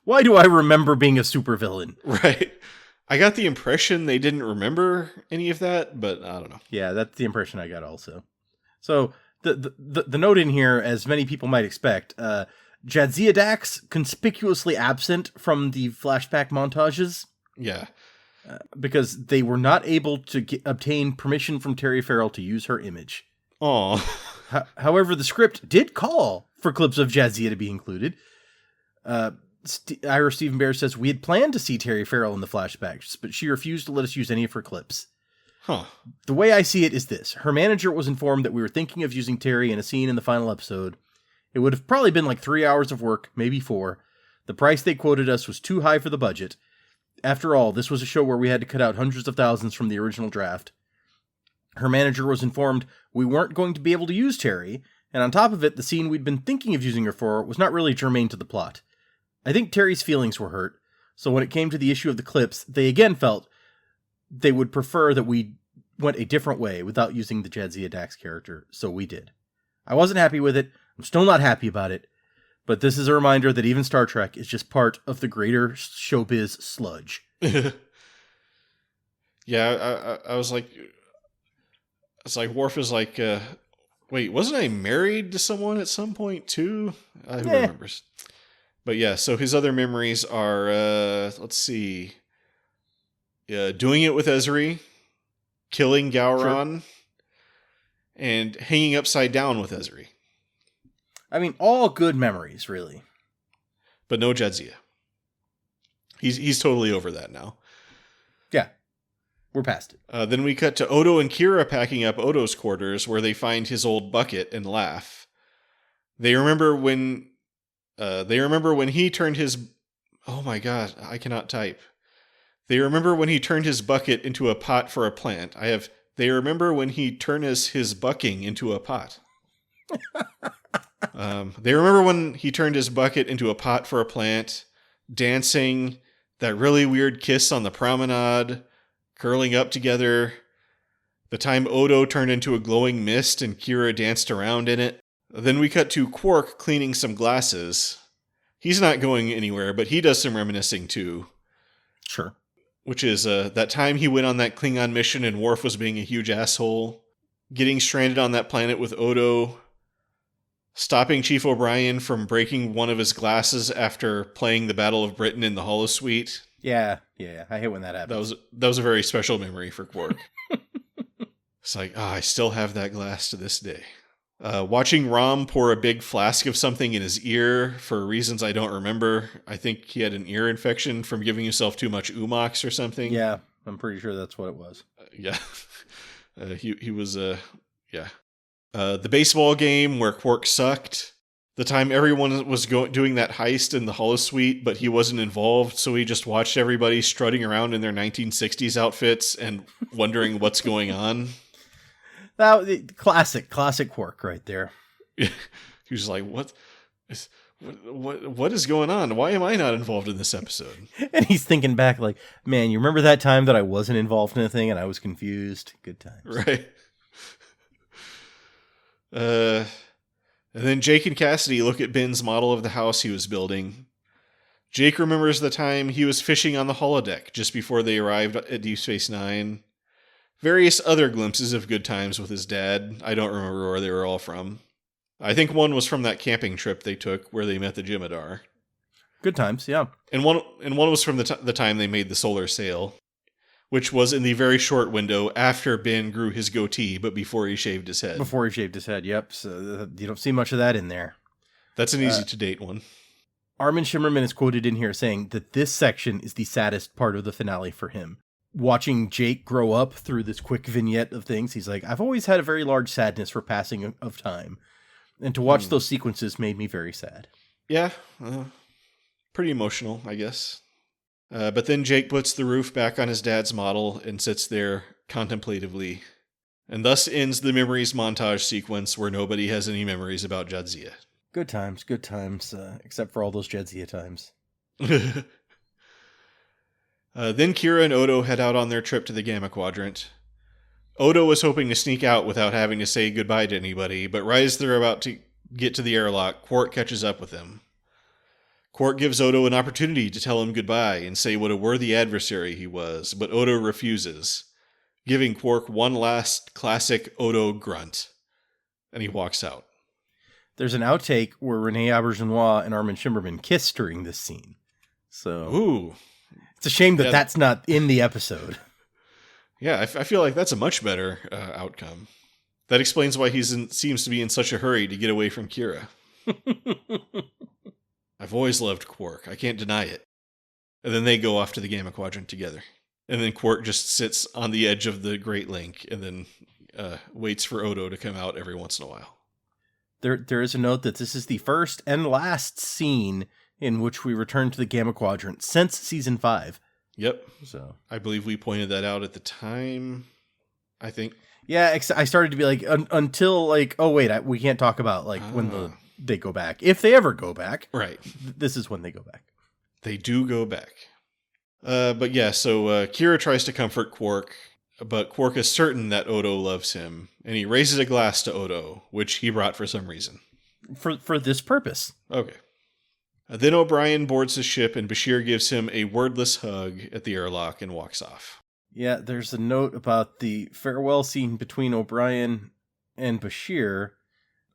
Why do I remember being a supervillain?" Right. I got the impression they didn't remember any of that, but I don't know. Yeah, that's the impression I got also. So the note in here, as many people might expect, Jadzia Dax conspicuously absent from the flashback montages. Yeah. Because they were not able to obtain permission from Terry Farrell to use her image. Aw. However, the script did call for clips of Jadzia to be included. Ira Stephen Bear says, "We had planned to see Terry Farrell in the flashbacks, but she refused to let us use any of her clips." Huh. The way I see it is this. Her manager was informed that we were thinking of using Terry in a scene in the final episode. It would have probably been like 3 hours of work, maybe 4. The price they quoted us was too high for the budget. After all, this was a show where we had to cut out hundreds of thousands from the original draft. Her manager was informed we weren't going to be able to use Terry, and on top of it, the scene we'd been thinking of using her for was not really germane to the plot. I think Terry's feelings were hurt, so when it came to the issue of the clips, they again felt they would prefer that we went a different way without using the Jadzia Dax character, so we did. I wasn't happy with it, I'm still not happy about it, but this is a reminder that even Star Trek is just part of the greater showbiz sludge. Yeah, I was like, it's like Worf is like, wait, wasn't I married to someone at some point too? I don't remember. But yeah, so his other memories are, let's see, doing it with Ezri, killing Gowron, and hanging upside down with Ezri. I mean, all good memories, really. But no Jadzia. He's totally over that now. Yeah, we're past it. Then we cut to Odo and Kira packing up Odo's quarters, where they find his old bucket and laugh. They remember when he turned his... Oh my god, I cannot type. They remember when he turned his bucket into a pot for a plant. They remember when he turned his bucking into a pot. They remember when he turned his bucket into a pot for a plant, dancing, that really weird kiss on the promenade, curling up together, the time Odo turned into a glowing mist and Kira danced around in it. Then we cut to Quark cleaning some glasses. He's not going anywhere, but he does some reminiscing too. Sure. Which is that time he went on that Klingon mission and Worf was being a huge asshole, getting stranded on that planet with Odo, stopping Chief O'Brien from breaking one of his glasses after playing the Battle of Britain in the holosuite. Yeah. I hate when that happens. That was a very special memory for Quark. It's like, I still have that glass to this day. Watching Rom pour a big flask of something in his ear for reasons I don't remember. I think he had an ear infection from giving himself too much Umox or something. Yeah, I'm pretty sure that's what it was. Yeah. He was, yeah. The baseball game where Quark sucked. The time everyone was doing that heist in the holosuite, but he wasn't involved, so he just watched everybody strutting around in their 1960s outfits and wondering what's going on. That classic Quark right there. He was like, what is going on? Why am I not involved in this episode? And he's thinking back like, man, you remember that time that I wasn't involved in anything and I was confused? Good times. Right. And then Jake and Cassidy look at Ben's model of the house he was building. Jake remembers the time he was fishing on the holodeck just before they arrived at Deep Space Nine. Various other glimpses of good times with his dad. I don't remember where they were all from. I think one was from that camping trip they took where they met the Jem'Hadar. Good times, yeah. And one was from the time they made the solar sail. which was in the very short window after Ben grew his goatee, but before he shaved his head. Before he shaved his head, yep. So you don't see much of that in there. That's an easy-to-date one. Armin Shimmerman is quoted in here saying that this section is the saddest part of the finale for him. Watching Jake grow up through this quick vignette of things, he's like, I've always had a very large sadness for passing of time. And to watch those sequences made me very sad. Yeah, pretty emotional, I guess. But then Jake puts the roof back on his dad's model and sits there contemplatively. And thus ends the memories montage sequence where nobody has any memories about Jadzia. Good times, except for all those Jadzia times. Then Kira and Odo head out on their trip to the Gamma Quadrant. Odo was hoping to sneak out without having to say goodbye to anybody, but right as they're about to get to the airlock, Quark catches up with him. Quark gives Odo an opportunity to tell him goodbye and say what a worthy adversary he was, but Odo refuses, giving Quark one last classic Odo grunt. And he walks out. There's an outtake where Renee Auberjonois and Armin Shimmerman kiss during this scene. So, ooh. It's a shame that that's not in the episode. Yeah, I feel like that's a much better outcome. That explains why he seems to be in such a hurry to get away from Kira. I've always loved Quark. I can't deny it. And then they go off to the Gamma Quadrant together. And then Quark just sits on the edge of the Great Link and then waits for Odo to come out every once in a while. There is a note that this is the first and last scene in which we return to the Gamma Quadrant since season 5. Yep. So I believe we pointed that out at the time, I think. Yeah, I started to be like, until like, oh wait, we can't talk about like when they go back. If they ever go back. Right. This is when they go back. They do go back. But yeah, so Kira tries to comfort Quark, but Quark is certain that Odo loves him, and he raises a glass to Odo, which he brought for some reason. For this purpose. Okay. Then O'Brien boards his ship, and Bashir gives him a wordless hug at the airlock and walks off. Yeah, there's a note about the farewell scene between O'Brien and Bashir.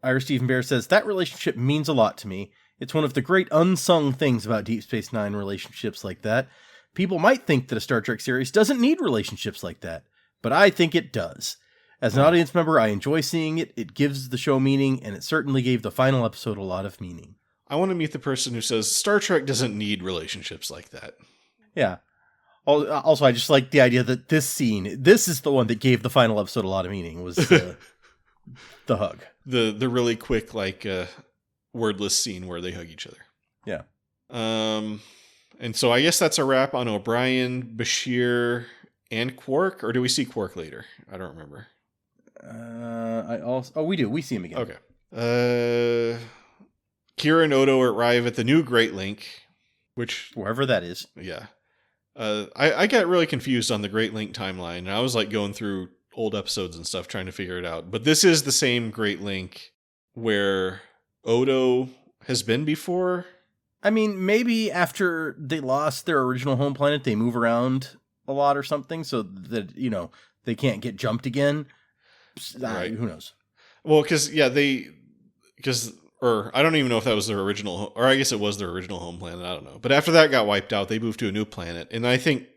Ira Stephen Bear says, that relationship means a lot to me. It's one of the great unsung things about Deep Space Nine relationships like that. People might think that a Star Trek series doesn't need relationships like that, but I think it does. As an audience member, I enjoy seeing it. It gives the show meaning, and it certainly gave the final episode a lot of meaning. I want to meet the person who says Star Trek doesn't need relationships like that. Yeah. Also, I just like the idea that this is the one that gave the final episode a lot of meaning, was the hug. The really quick, like, wordless scene where they hug each other. Yeah. And so I guess that's a wrap on O'Brien, Bashir, and Quark, or do we see Quark later? I don't remember. We do. We see him again. Okay. Kira and Odo arrive at the new Great Link, which... wherever that is. Yeah. I got really confused on the Great Link timeline, and I was like going through old episodes and stuff trying to figure it out. But this is the same Great Link where Odo has been before. I mean, maybe after they lost their original home planet, they move around a lot or something so that, they can't get jumped again. Right. Who knows? Well, or I don't even know if that was their original, or I guess it was their original home planet. I don't know. But after that got wiped out, they moved to a new planet. And I think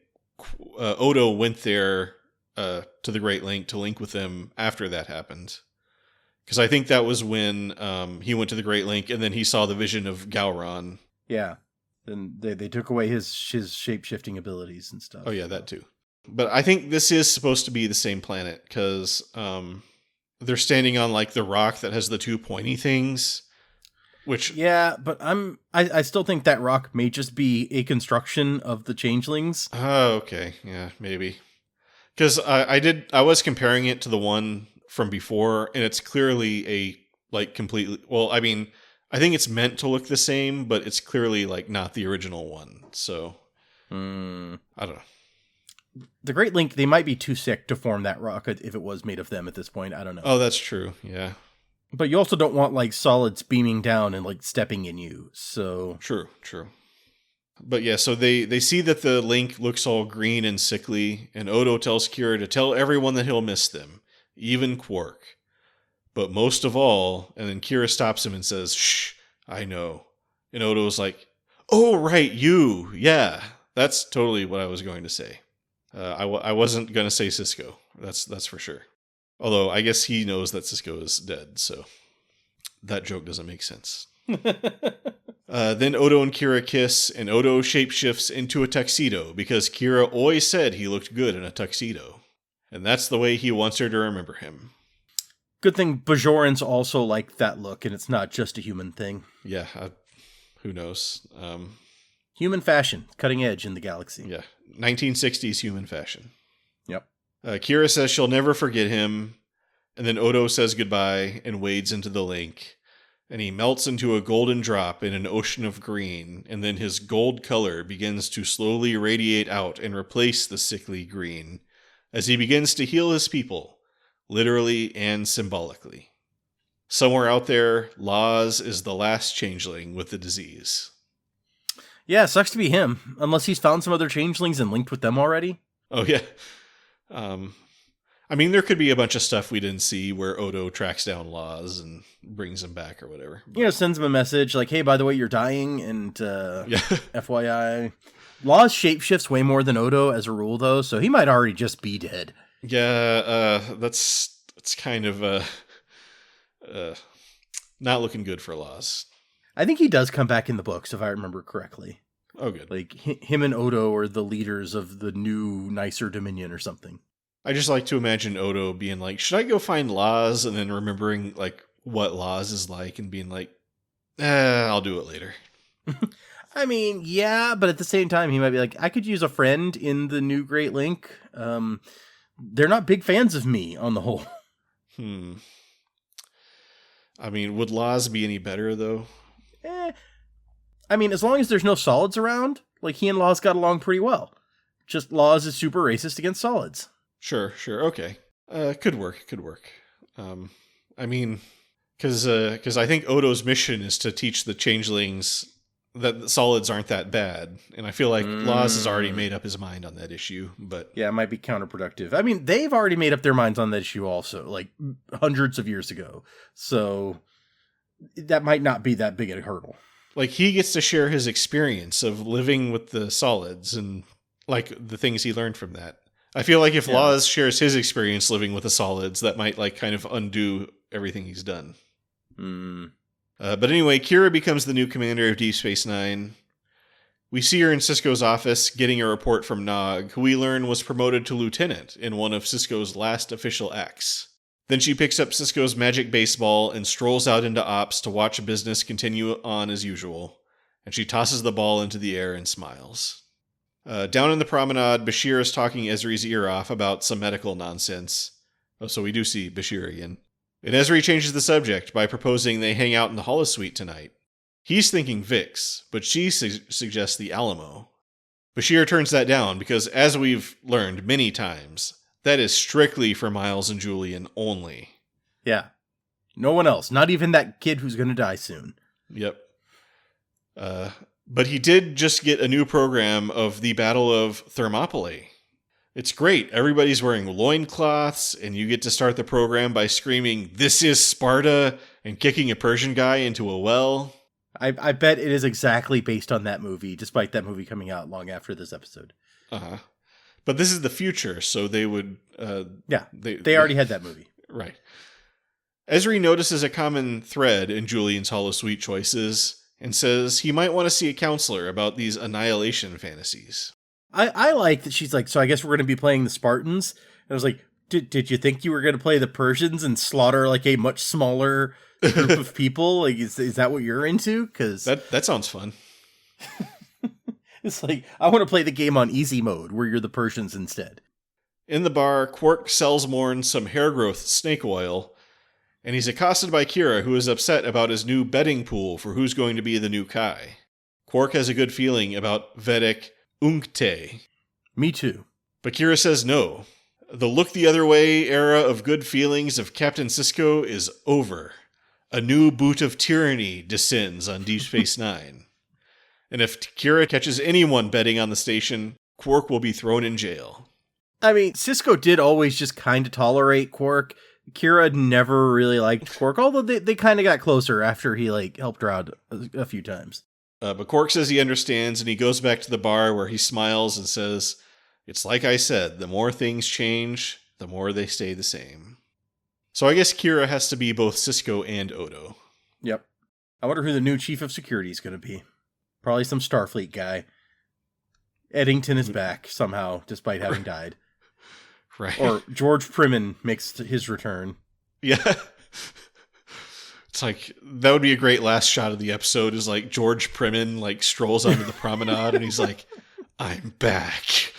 Odo went there to the Great Link to link with them after that happened. Because I think that was when he went to the Great Link and then he saw the vision of Gowron. Yeah. Then they took away his shape-shifting abilities and stuff. Oh, yeah, that too. But I think this is supposed to be the same planet because they're standing on like the rock that has the two pointy things. Which, yeah, but I still think that rock may just be a construction of the changelings. Oh, okay. Yeah, maybe. Because I was comparing it to the one from before, and it's clearly a like completely. Well, I mean, I think it's meant to look the same, but it's clearly like not the original one. So I don't know. The Great Link, they might be too sick to form that rock if it was made of them at this point. I don't know. Oh, that's true. Yeah. But you also don't want like solids beaming down and like stepping in you. So true. But yeah, so they see that the Link looks all green and sickly, and Odo tells Kira to tell everyone that he'll miss them, even Quark. But most of all, and then Kira stops him and says, "Shh, I know." And Odo's like, "Oh, right, you. Yeah, that's totally what I was going to say." I wasn't going to say Sisko. That's for sure. Although I guess he knows that Sisko is dead, so that joke doesn't make sense. Then Odo and Kira kiss, and Odo shapeshifts into a tuxedo because Kira always said he looked good in a tuxedo. And that's the way he wants her to remember him. Good thing Bajorans also like that look, and it's not just a human thing. Yeah, who knows? Human fashion, cutting edge in the galaxy. Yeah, 1960s human fashion. Yep. Kira says she'll never forget him, and then Odo says goodbye and wades into the lake. And he melts into a golden drop in an ocean of green, and then his gold color begins to slowly radiate out and replace the sickly green as he begins to heal his people, literally and symbolically. Somewhere out there, Laz is the last changeling with the disease. Yeah, sucks to be him, unless he's found some other changelings and linked with them already. Oh, yeah. I mean, there could be a bunch of stuff we didn't see where Odo tracks down Laz and brings him back or whatever. You know, sends him a message like, hey, by the way, you're dying, and Yeah. FYI. Laz shapeshifts way more than Odo as a rule, though, so he might already just be dead. Yeah, that's kind of not looking good for Laz. I think he does come back in the books, if I remember correctly. Oh, good. Like, him and Odo are the leaders of the new, nicer Dominion or something. I just like to imagine Odo being like, should I go find Laz? And then remembering, like, what Laz is like and being like, I'll do it later. I mean, yeah, but at the same time, he might be like, I could use a friend in the new Great Link. They're not big fans of me, on the whole. I mean, would Laz be any better, though? I mean, as long as there's no solids around, like, he and Laz got along pretty well. Just Laz is super racist against solids. Sure, okay. Could work. I mean, because I think Odo's mission is to teach the changelings that solids aren't that bad, and I feel like Laz has already made up his mind on that issue, but... Yeah, it might be counterproductive. I mean, they've already made up their minds on that issue also, like, hundreds of years ago, so that might not be that big a hurdle. Like, he gets to share his experience of living with the solids and, like, the things he learned from that. I feel like if Laz shares his experience living with the solids, that might, like, kind of undo everything he's done. But anyway, Kira becomes the new commander of Deep Space Nine. We see her in Sisko's office getting a report from Nog, who we learn was promoted to lieutenant in one of Sisko's last official acts. Then she picks up Sisko's magic baseball and strolls out into ops to watch business continue on as usual, and she tosses the ball into the air and smiles. Down in the promenade, Bashir is talking Ezri's ear off about some medical nonsense. Oh, so we do see Bashir again. And Ezri changes the subject by proposing they hang out in the holosuite tonight. He's thinking Vix, but she suggests the Alamo. Bashir turns that down because, as we've learned many times, that is strictly for Miles and Julian only. Yeah. No one else. Not even that kid who's going to die soon. Yep. But he did just get a new program of the Battle of Thermopylae. It's great. Everybody's wearing loincloths, and you get to start the program by screaming, "This is Sparta," and kicking a Persian guy into a well. I bet it is exactly based on that movie, despite that movie coming out long after this episode. Uh-huh. But this is the future, so they would... They already had that movie. Right. Ezri notices a common thread in Julian's holosuite choices and says he might want to see a counselor about these annihilation fantasies. I like that she's like, so I guess we're going to be playing the Spartans. And I was like, did you think you were going to play the Persians and slaughter like a much smaller group of people? Like, is that what you're into? Because that sounds fun. It's like, I want to play the game on easy mode where you're the Persians instead. In the bar, Quark sells Morn some hair growth snake oil, and he's accosted by Kira, who is upset about his new betting pool for who's going to be the new Kai. Quark has a good feeling about Vedic Unkte. Me too. But Kira says no. The look the other way era of good feelings of Captain Sisko is over. A new boot of tyranny descends on Deep Space Nine. And if Kira catches anyone betting on the station, Quark will be thrown in jail. I mean, Sisko did always just kind of tolerate Quark. Kira never really liked Quark, although they kind of got closer after he like helped her out a few times. But Quark says he understands, and he goes back to the bar where he smiles and says, It's like I said, the more things change, the more they stay the same. So I guess Kira has to be both Cisco and Odo. Yep. I wonder who the new chief of security is going to be. Probably some Starfleet guy. Eddington is back somehow, despite having died. Right. Or George Primmon makes his return. Yeah. It's like, that would be a great last shot of the episode, is like George Primmon like strolls onto the promenade and he's like, I'm back.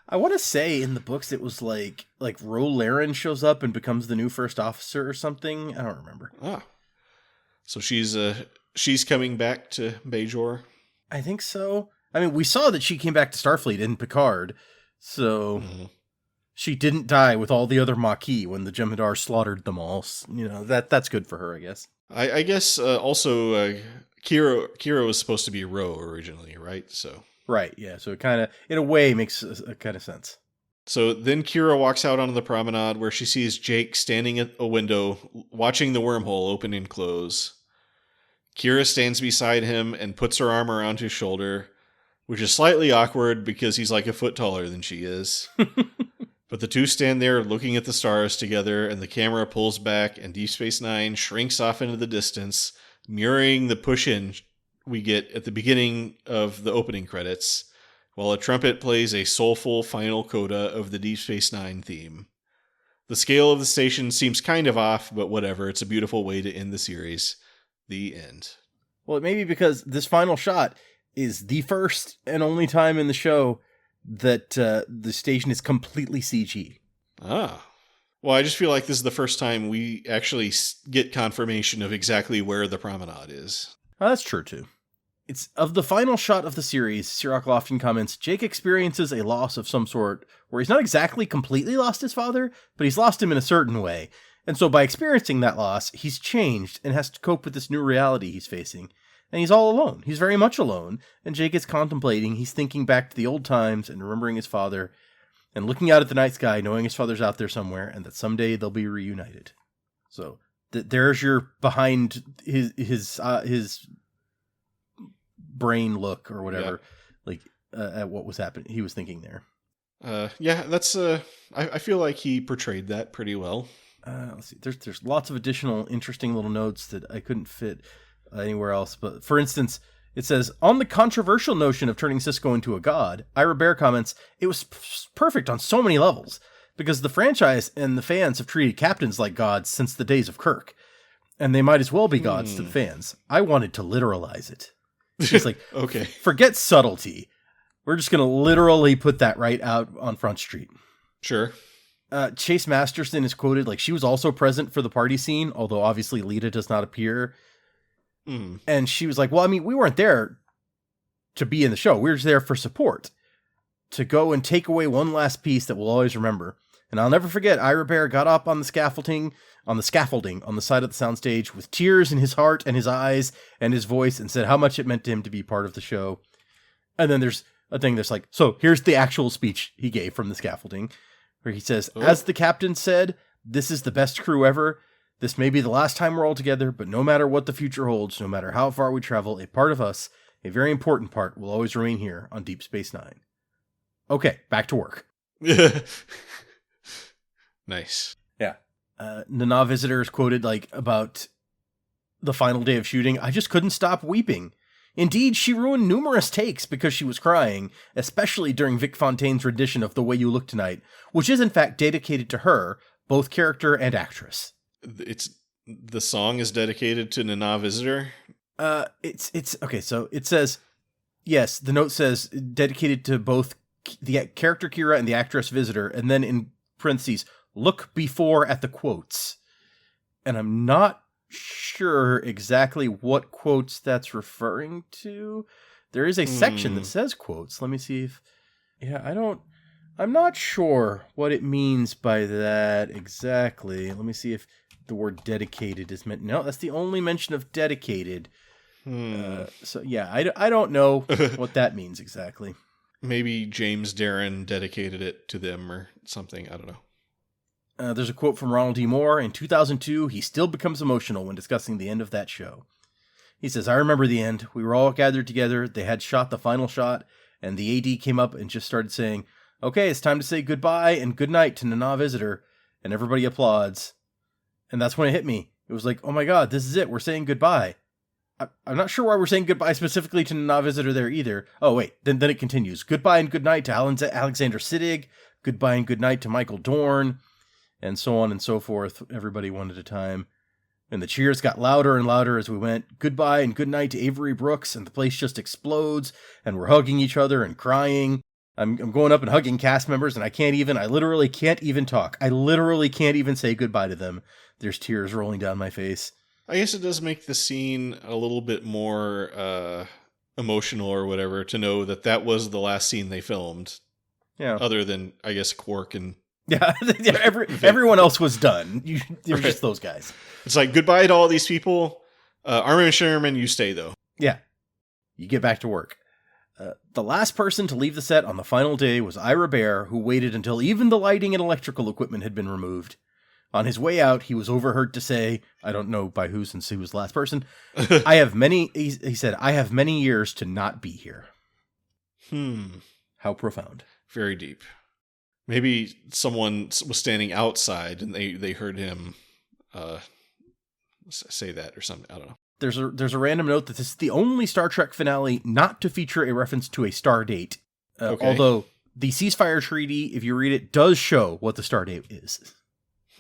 I want to say in the books it was like Ro Laren shows up and becomes the new first officer or something. I don't remember. Ah. So she's coming back to Bajor? I think so. I mean, we saw that she came back to Starfleet in Picard, so she didn't die with all the other Maquis when the Jem'Hadar slaughtered them all. You know, that's good for her, I guess. I guess also Kira was supposed to be Ro originally, right? So right, yeah. So it kind of, in a way, makes a kind of sense. So then Kira walks out onto the promenade where she sees Jake standing at a window watching the wormhole open and close. Kira stands beside him and puts her arm around his shoulder, which is slightly awkward because he's like a foot taller than she is. But the two stand there looking at the stars together, and the camera pulls back and Deep Space Nine shrinks off into the distance, mirroring the push-in we get at the beginning of the opening credits, while a trumpet plays a soulful final coda of the Deep Space Nine theme. The scale of the station seems kind of off, but whatever, it's a beautiful way to end the series. The end. Well, it may be because this final shot is the first and only time in the show that the station is completely CG. Ah. Well, I just feel like this is the first time we actually get confirmation of exactly where the promenade is. Oh, that's true, too. It's of the final shot of the series, Cirroc Lofton comments, Jake experiences a loss of some sort, where he's not exactly completely lost his father, but he's lost him in a certain way. And so by experiencing that loss, he's changed and has to cope with this new reality he's facing. And he's all alone. He's very much alone. And Jake is contemplating. He's thinking back to the old times and remembering his father and looking out at the night sky, knowing his father's out there somewhere and that someday they'll be reunited. So there's your behind his brain look or whatever, like at what was happening. He was thinking there. Yeah, that's I feel like he portrayed that pretty well. Let's see. There's lots of additional interesting little notes that I couldn't fit anywhere else. But for instance, it says, on the controversial notion of turning Cisco into a god, Ira Bear comments, it was perfect on so many levels, because the franchise and the fans have treated captains like gods since the days of Kirk, and they might as well be gods to the fans. I wanted to literalize it. It's like, okay, forget subtlety. We're just going to literally put that right out on Front Street. Sure. Chase Masterson is quoted like she was also present for the party scene, although obviously Lita does not appear. And she was like, well, I mean, we weren't there to be in the show. We were just there for support, to go and take away one last piece that we'll always remember. And I'll never forget, Ira Bear got up on the scaffolding on the side of the soundstage with tears in his heart and his eyes and his voice and said how much it meant to him to be part of the show. And then there's a thing that's like, so here's the actual speech he gave from the scaffolding, where he says, as the captain said, this is the best crew ever. This may be the last time we're all together, but no matter what the future holds, no matter how far we travel, a part of us, a very important part, will always remain here on Deep Space Nine. Okay, back to work. Nice. Yeah. Nana Visitor is quoted like about the final day of shooting. I just couldn't stop weeping. Indeed, she ruined numerous takes because she was crying, especially during Vic Fontaine's rendition of The Way You Look Tonight, which is in fact dedicated to her, both character and actress. The song is dedicated to Nana Visitor. It's okay. So it says, yes, the note says dedicated to both the character Kira and the actress Visitor, and then in parentheses, look before at the quotes. And I'm not sure exactly what quotes that's referring to. There is a section that says quotes. Let me see if, I'm not sure what it means by that exactly. Let me see if the word dedicated is meant. No, that's the only mention of dedicated. So yeah, I don't know what that means exactly. Maybe James Darren dedicated it to them or something. I don't know. There's a quote from Ronald D. Moore. In 2002, he still becomes emotional when discussing the end of that show. He says, I remember the end. We were all gathered together. They had shot the final shot, and the AD came up and just started saying, "Okay, it's time to say goodbye and good night to Nana Visitor," and everybody applauds. And that's when it hit me. It was like, oh my god, this is it. We're saying goodbye. I'm not sure why we're saying goodbye specifically to Nana Visitor there either. Oh, wait. Then it continues. Goodbye and good night to Alexander Siddig. Goodbye and good night to Michael Dorn. And so on and so forth. Everybody one at a time. And the cheers got louder and louder as we went. Goodbye and good night to Avery Brooks. And the place just explodes. And we're hugging each other and crying. I'm going up and hugging cast members, and I literally can't even talk. I literally can't even say goodbye to them. There's tears rolling down my face. I guess it does make the scene a little bit more emotional or whatever to know that was the last scene they filmed. Yeah. Other than, I guess, Quark and... Yeah, everyone else was done. They were just those guys. It's like, goodbye to all these people. Armin Sherman, you stay, though. Yeah. You get back to work. The last person to leave the set on the final day was Ira Bear, who waited until even the lighting and electrical equipment had been removed. On his way out, he was overheard to say, I don't know by who since he was the last person, he said, I have many years to not be here. How profound. Very deep. Maybe someone was standing outside and they heard him say that or something. I don't know. There's a random note that this is the only Star Trek finale not to feature a reference to a star date. Okay. Although the ceasefire treaty, if you read it, does show what the star date is.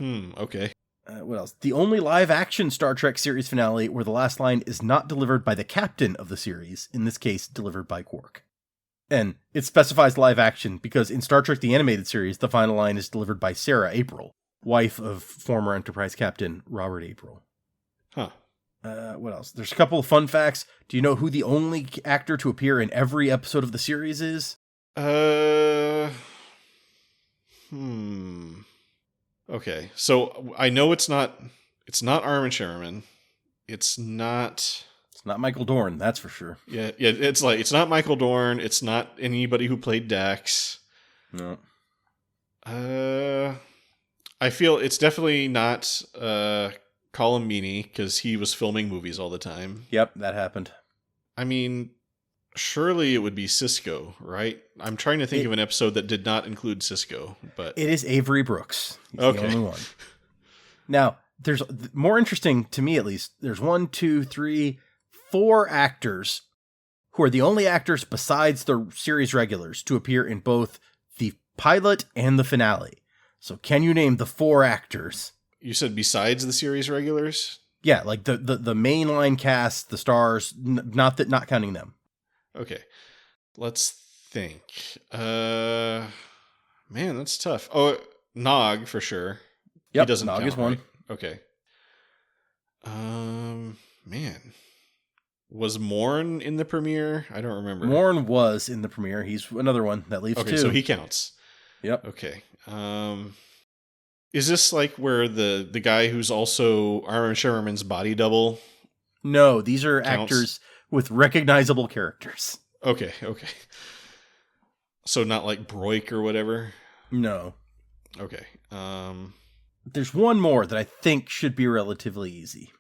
Okay. What else? The only live-action Star Trek series finale where the last line is not delivered by the captain of the series, in this case, delivered by Quark. And it specifies live-action because in Star Trek the Animated Series, the final line is delivered by Sarah April, wife of former Enterprise captain Robert April. Huh. What else? There's a couple of fun facts. Do you know who the only actor to appear in every episode of the series is? Okay, so I know it's not Armin Sherman. It's not Michael Dorn, that's for sure. Yeah, it's not Michael Dorn. It's not anybody who played Dax. No. I feel it's definitely not Colin Meaney because he was filming movies all the time. Yep, that happened. I mean, surely it would be Cisco, right? I'm trying to think of an episode that did not include Cisco, but it is Avery Brooks. He's okay. The only one. Now, there's more interesting to me, at least. There's 1, 2, 3, 4 actors who are the only actors besides the series regulars to appear in both the pilot and the finale. So, can you name the 4 actors? You said besides the series regulars? Yeah, like the mainline cast, the stars, not counting them. Okay. Let's think. Man, that's tough. Oh, Nog for sure. Yep, he doesn't Nog count, is one. Right? Okay. Man. Was Morn in the premiere? I don't remember. Morn was in the premiere. He's another one that leaves Okay, too. so he counts. Yep. Okay. Is this like where the guy who's also Armin Sherman's body double? No, these are counts? Actors with recognizable characters. Okay. So not like Broik or whatever? No. Okay. There's one more that I think should be relatively easy.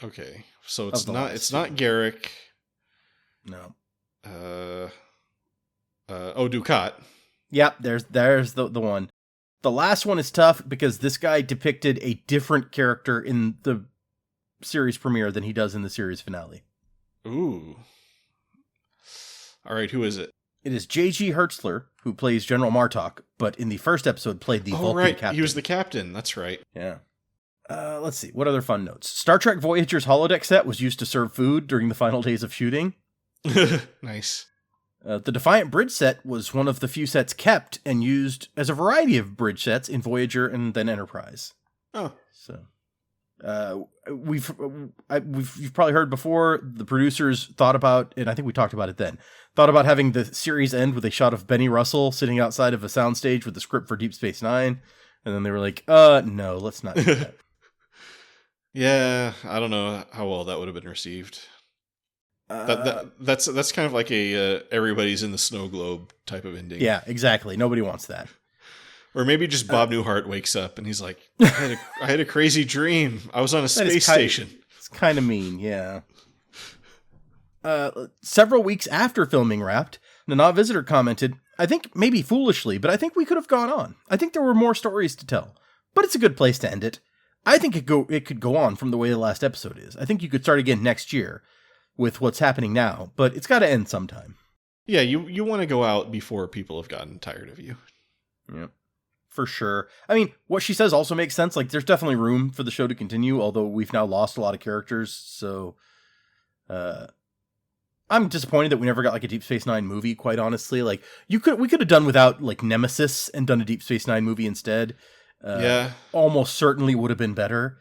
Okay. So it's not Garrick. No. Ducat. Yep, there's the one. The last one is tough because this guy depicted a different character in the series premiere than he does in the series finale. Ooh. All right, who is it? It is J.G. Hertzler, who plays General Martok, but in the first episode played the Vulcan captain. He was the captain. That's right. Yeah. Let's see. What other fun notes? Star Trek Voyager's holodeck set was used to serve food during the final days of shooting. Nice. The Defiant bridge set was one of the few sets kept and used as a variety of bridge sets in Voyager and then Enterprise. Oh. So, you've probably heard before, the producers thought about, and I think we talked about it then, thought about having the series end with a shot of Benny Russell sitting outside of a soundstage with the script for Deep Space Nine. And then they were like, no, let's not do that. Yeah, I don't know how well that would have been received. That's kind of like a everybody's in the snow globe type of ending. Yeah, exactly. Nobody wants that. Or maybe just Bob Newhart wakes up and he's like, I had a crazy dream. I was on a space station. It's kind of mean, yeah. Several weeks after filming wrapped, Nana Visitor commented, I think maybe foolishly, but I think we could have gone on. I think there were more stories to tell. But it's a good place to end it. I think it could go on from the way the last episode is. I think you could start again next year with what's happening now, but it's got to end sometime. Yeah, you want to go out before people have gotten tired of you. Yeah, for sure. I mean, what she says also makes sense. Like, there's definitely room for the show to continue, although we've now lost a lot of characters, so... I'm disappointed that we never got like a Deep Space Nine movie, quite honestly. Like, we could have done without like Nemesis and done a Deep Space Nine movie instead. Yeah. Almost certainly would have been better.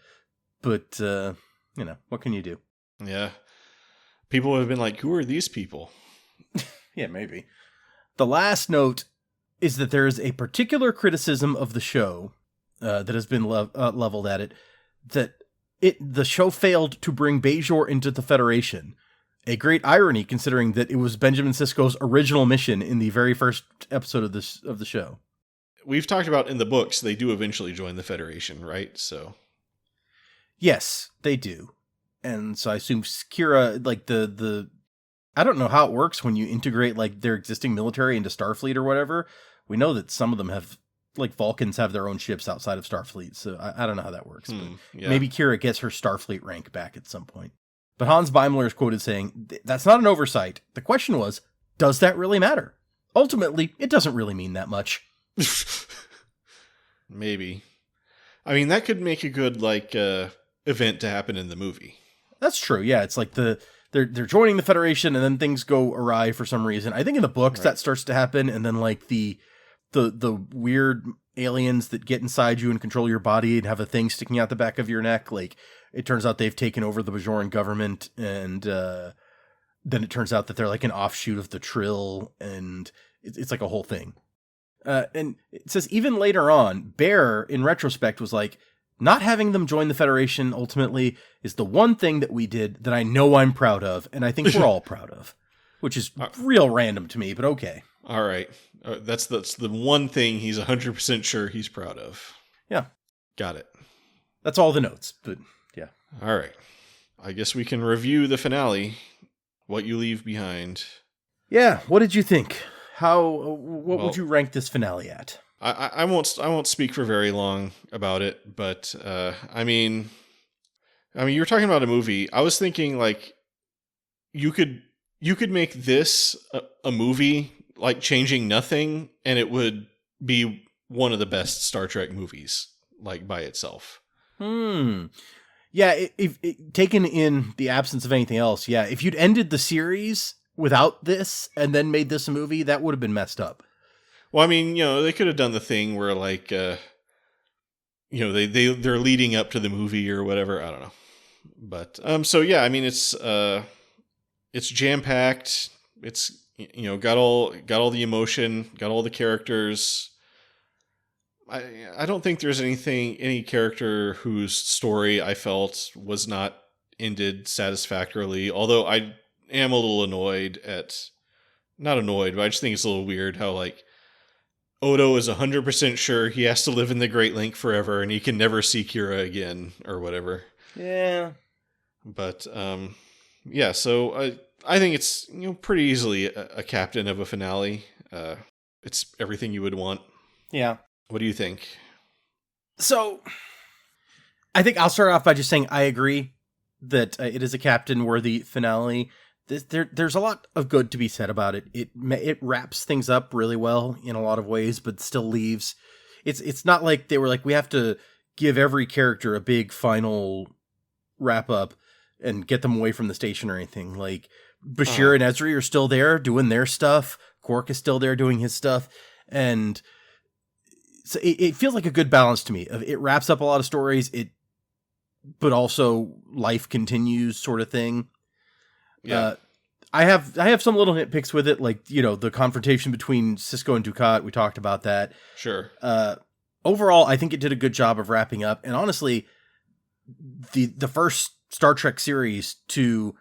But, what can you do? Yeah. People would have been like, who are these people? Yeah, maybe. The last note is that there is a particular criticism of the show that has been leveled at it, that the show failed to bring Bajor into the Federation. A great irony, considering that it was Benjamin Sisko's original mission in the very first episode of the show. We've talked about in the books, they do eventually join the Federation, right? So, yes, they do, and so I assume Kira, like the I don't know how it works when you integrate like their existing military into Starfleet or whatever. We know that some of them have, like Vulcans have their own ships outside of Starfleet, so I don't know how that works. But yeah. Maybe Kira gets her Starfleet rank back at some point. But Hans Beimler is quoted saying, that's not an oversight. The question was, does that really matter? Ultimately, it doesn't really mean that much. Maybe. I mean, that could make a good, like, event to happen in the movie. That's true, yeah. It's like they're joining the Federation and then things go awry for some reason. I think in the books that starts to happen, and then like the weird aliens that get inside you and control your body and have a thing sticking out the back of your neck, like, it turns out they've taken over the Bajoran government, and then it turns out that they're like an offshoot of the Trill, and it's like a whole thing. And it says even later on, Bear, in retrospect, was like, not having them join the Federation ultimately is the one thing that we did that I know I'm proud of, and I think we're all proud of, which is real random to me, but okay. All right. That's the one thing he's 100% sure he's proud of. Yeah. Got it. That's all the notes, but... yeah. All right. I guess we can review the finale. What you leave behind. Yeah. What did you think? What would you rank this finale at? I won't speak for very long about it, but I mean, you're talking about a movie. I was thinking like you could make this a movie, like changing nothing, and it would be one of the best Star Trek movies, like by itself. Yeah, if taken in the absence of anything else, yeah, if you'd ended the series without this and then made this a movie, that would have been messed up. Well, I mean, they could have done the thing where like, they're leading up to the movie or whatever. I don't know. But, so yeah, I mean, it's jam-packed. It's, got all the emotion, got all the characters. I don't think there's any character whose story I felt was not ended satisfactorily, although I am a little not annoyed, but I just think it's a little weird how like Odo is 100% sure he has to live in the Great Link forever and he can never see Kira again or whatever. Yeah. But, yeah, so I think it's, pretty easily a captain of a finale. It's everything you would want. Yeah. What do you think? So, I think I'll start off by just saying I agree that it is a captain-worthy finale. There's a lot of good to be said about it. It wraps things up really well in a lot of ways, but still leaves... It's not like they were like, we have to give every character a big final wrap-up and get them away from the station or anything. Like, Bashir and Ezri are still there doing their stuff. Quark is still there doing his stuff. And... so it feels like a good balance to me. It wraps up a lot of stories, but also life continues sort of thing. Yeah. I have some little nitpicks with it, like, the confrontation between Sisko and Dukat. We talked about that. Sure. Overall, I think it did a good job of wrapping up. And honestly, the first Star Trek series to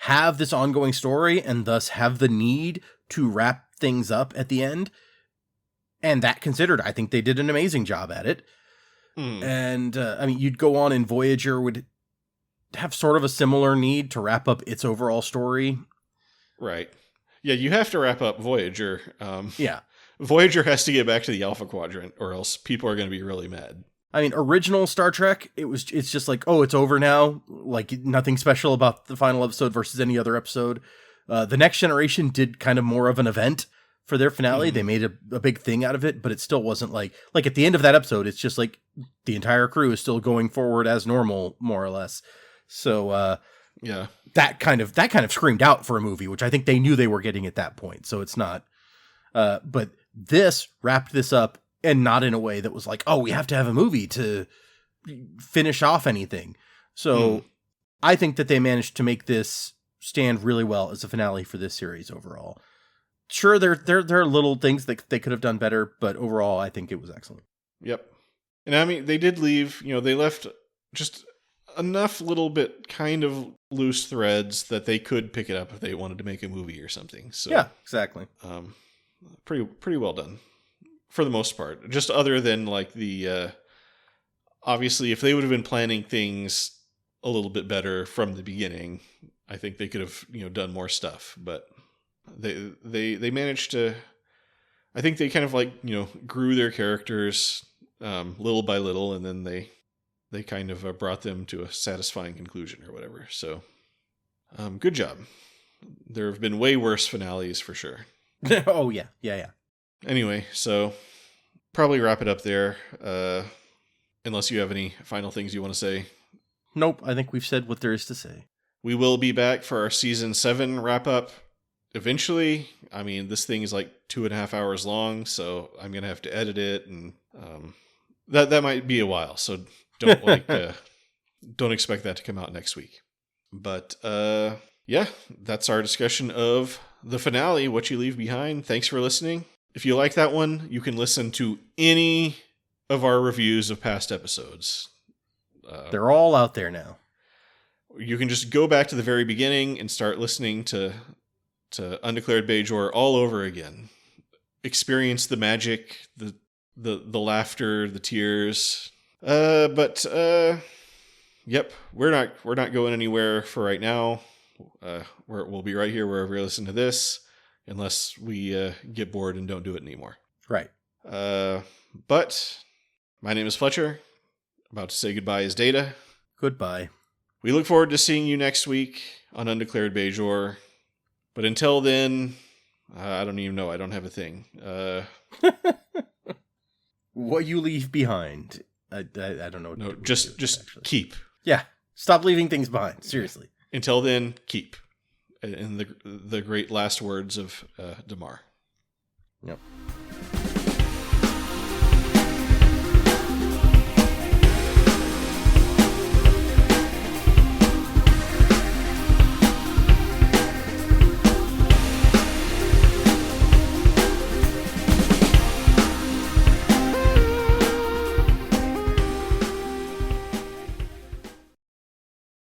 have this ongoing story and thus have the need to wrap things up at the end, and that considered, I think they did an amazing job at it. And, you'd go on, and Voyager would have sort of a similar need to wrap up its overall story. Right. Yeah, you have to wrap up Voyager. Yeah. Voyager has to get back to the Alpha Quadrant, or else people are going to be really mad. I mean, original Star Trek, it's just like, oh, it's over now. Like, nothing special about the final episode versus any other episode. The Next Generation did kind of more of an event for their finale. They made a big thing out of it, but it still wasn't like at the end of that episode, it's just like the entire crew is still going forward as normal, more or less. So, yeah, that kind of screamed out for a movie, which I think they knew they were getting at that point. So it's not, but this wrapped this up, and not in a way that was like, oh, we have to have a movie to finish off anything. So I think that they managed to make this stand really well as a finale for this series overall. Sure, there are little things that they could have done better, but overall, I think it was excellent. Yep. And I mean, they did leave, they left just enough little bit kind of loose threads that they could pick it up if they wanted to make a movie or something. So yeah, exactly. Pretty well done for the most part. Just other than like the, obviously if they would have been planning things a little bit better from the beginning, I think they could have, done more stuff, but they managed to, I think they kind of like, grew their characters, little by little, and then they kind of brought them to a satisfying conclusion or whatever. So, good job. There have been way worse finales for sure. Oh yeah. Anyway, so probably wrap it up there. Unless you have any final things you want to say. Nope. I think we've said what there is to say. We will be back for our season 7 wrap up eventually. I mean, this thing is like 2.5 hours long, so I'm going to have to edit it, and that might be a while. So don't don't expect that to come out next week. But yeah, that's our discussion of the finale, What You Leave Behind. Thanks for listening. If you like that one, you can listen to any of our reviews of past episodes. They're all out there now. You can just go back to the very beginning and start listening to Undeclared Bajor all over again. Experience the magic, the laughter, the tears. But yep, we're not going anywhere for right now. We'll be right here wherever you listen to this, unless we get bored and don't do it anymore. Right. But my name is Fletcher. About to say goodbye is Data. Goodbye. We look forward to seeing you next week on Undeclared Bajor. But until then, I don't even know. I don't have a thing. What you leave behind. I don't know. No, just keep. Yeah. Stop leaving things behind. Seriously. Until then, keep. In the great last words of Damar. Yep.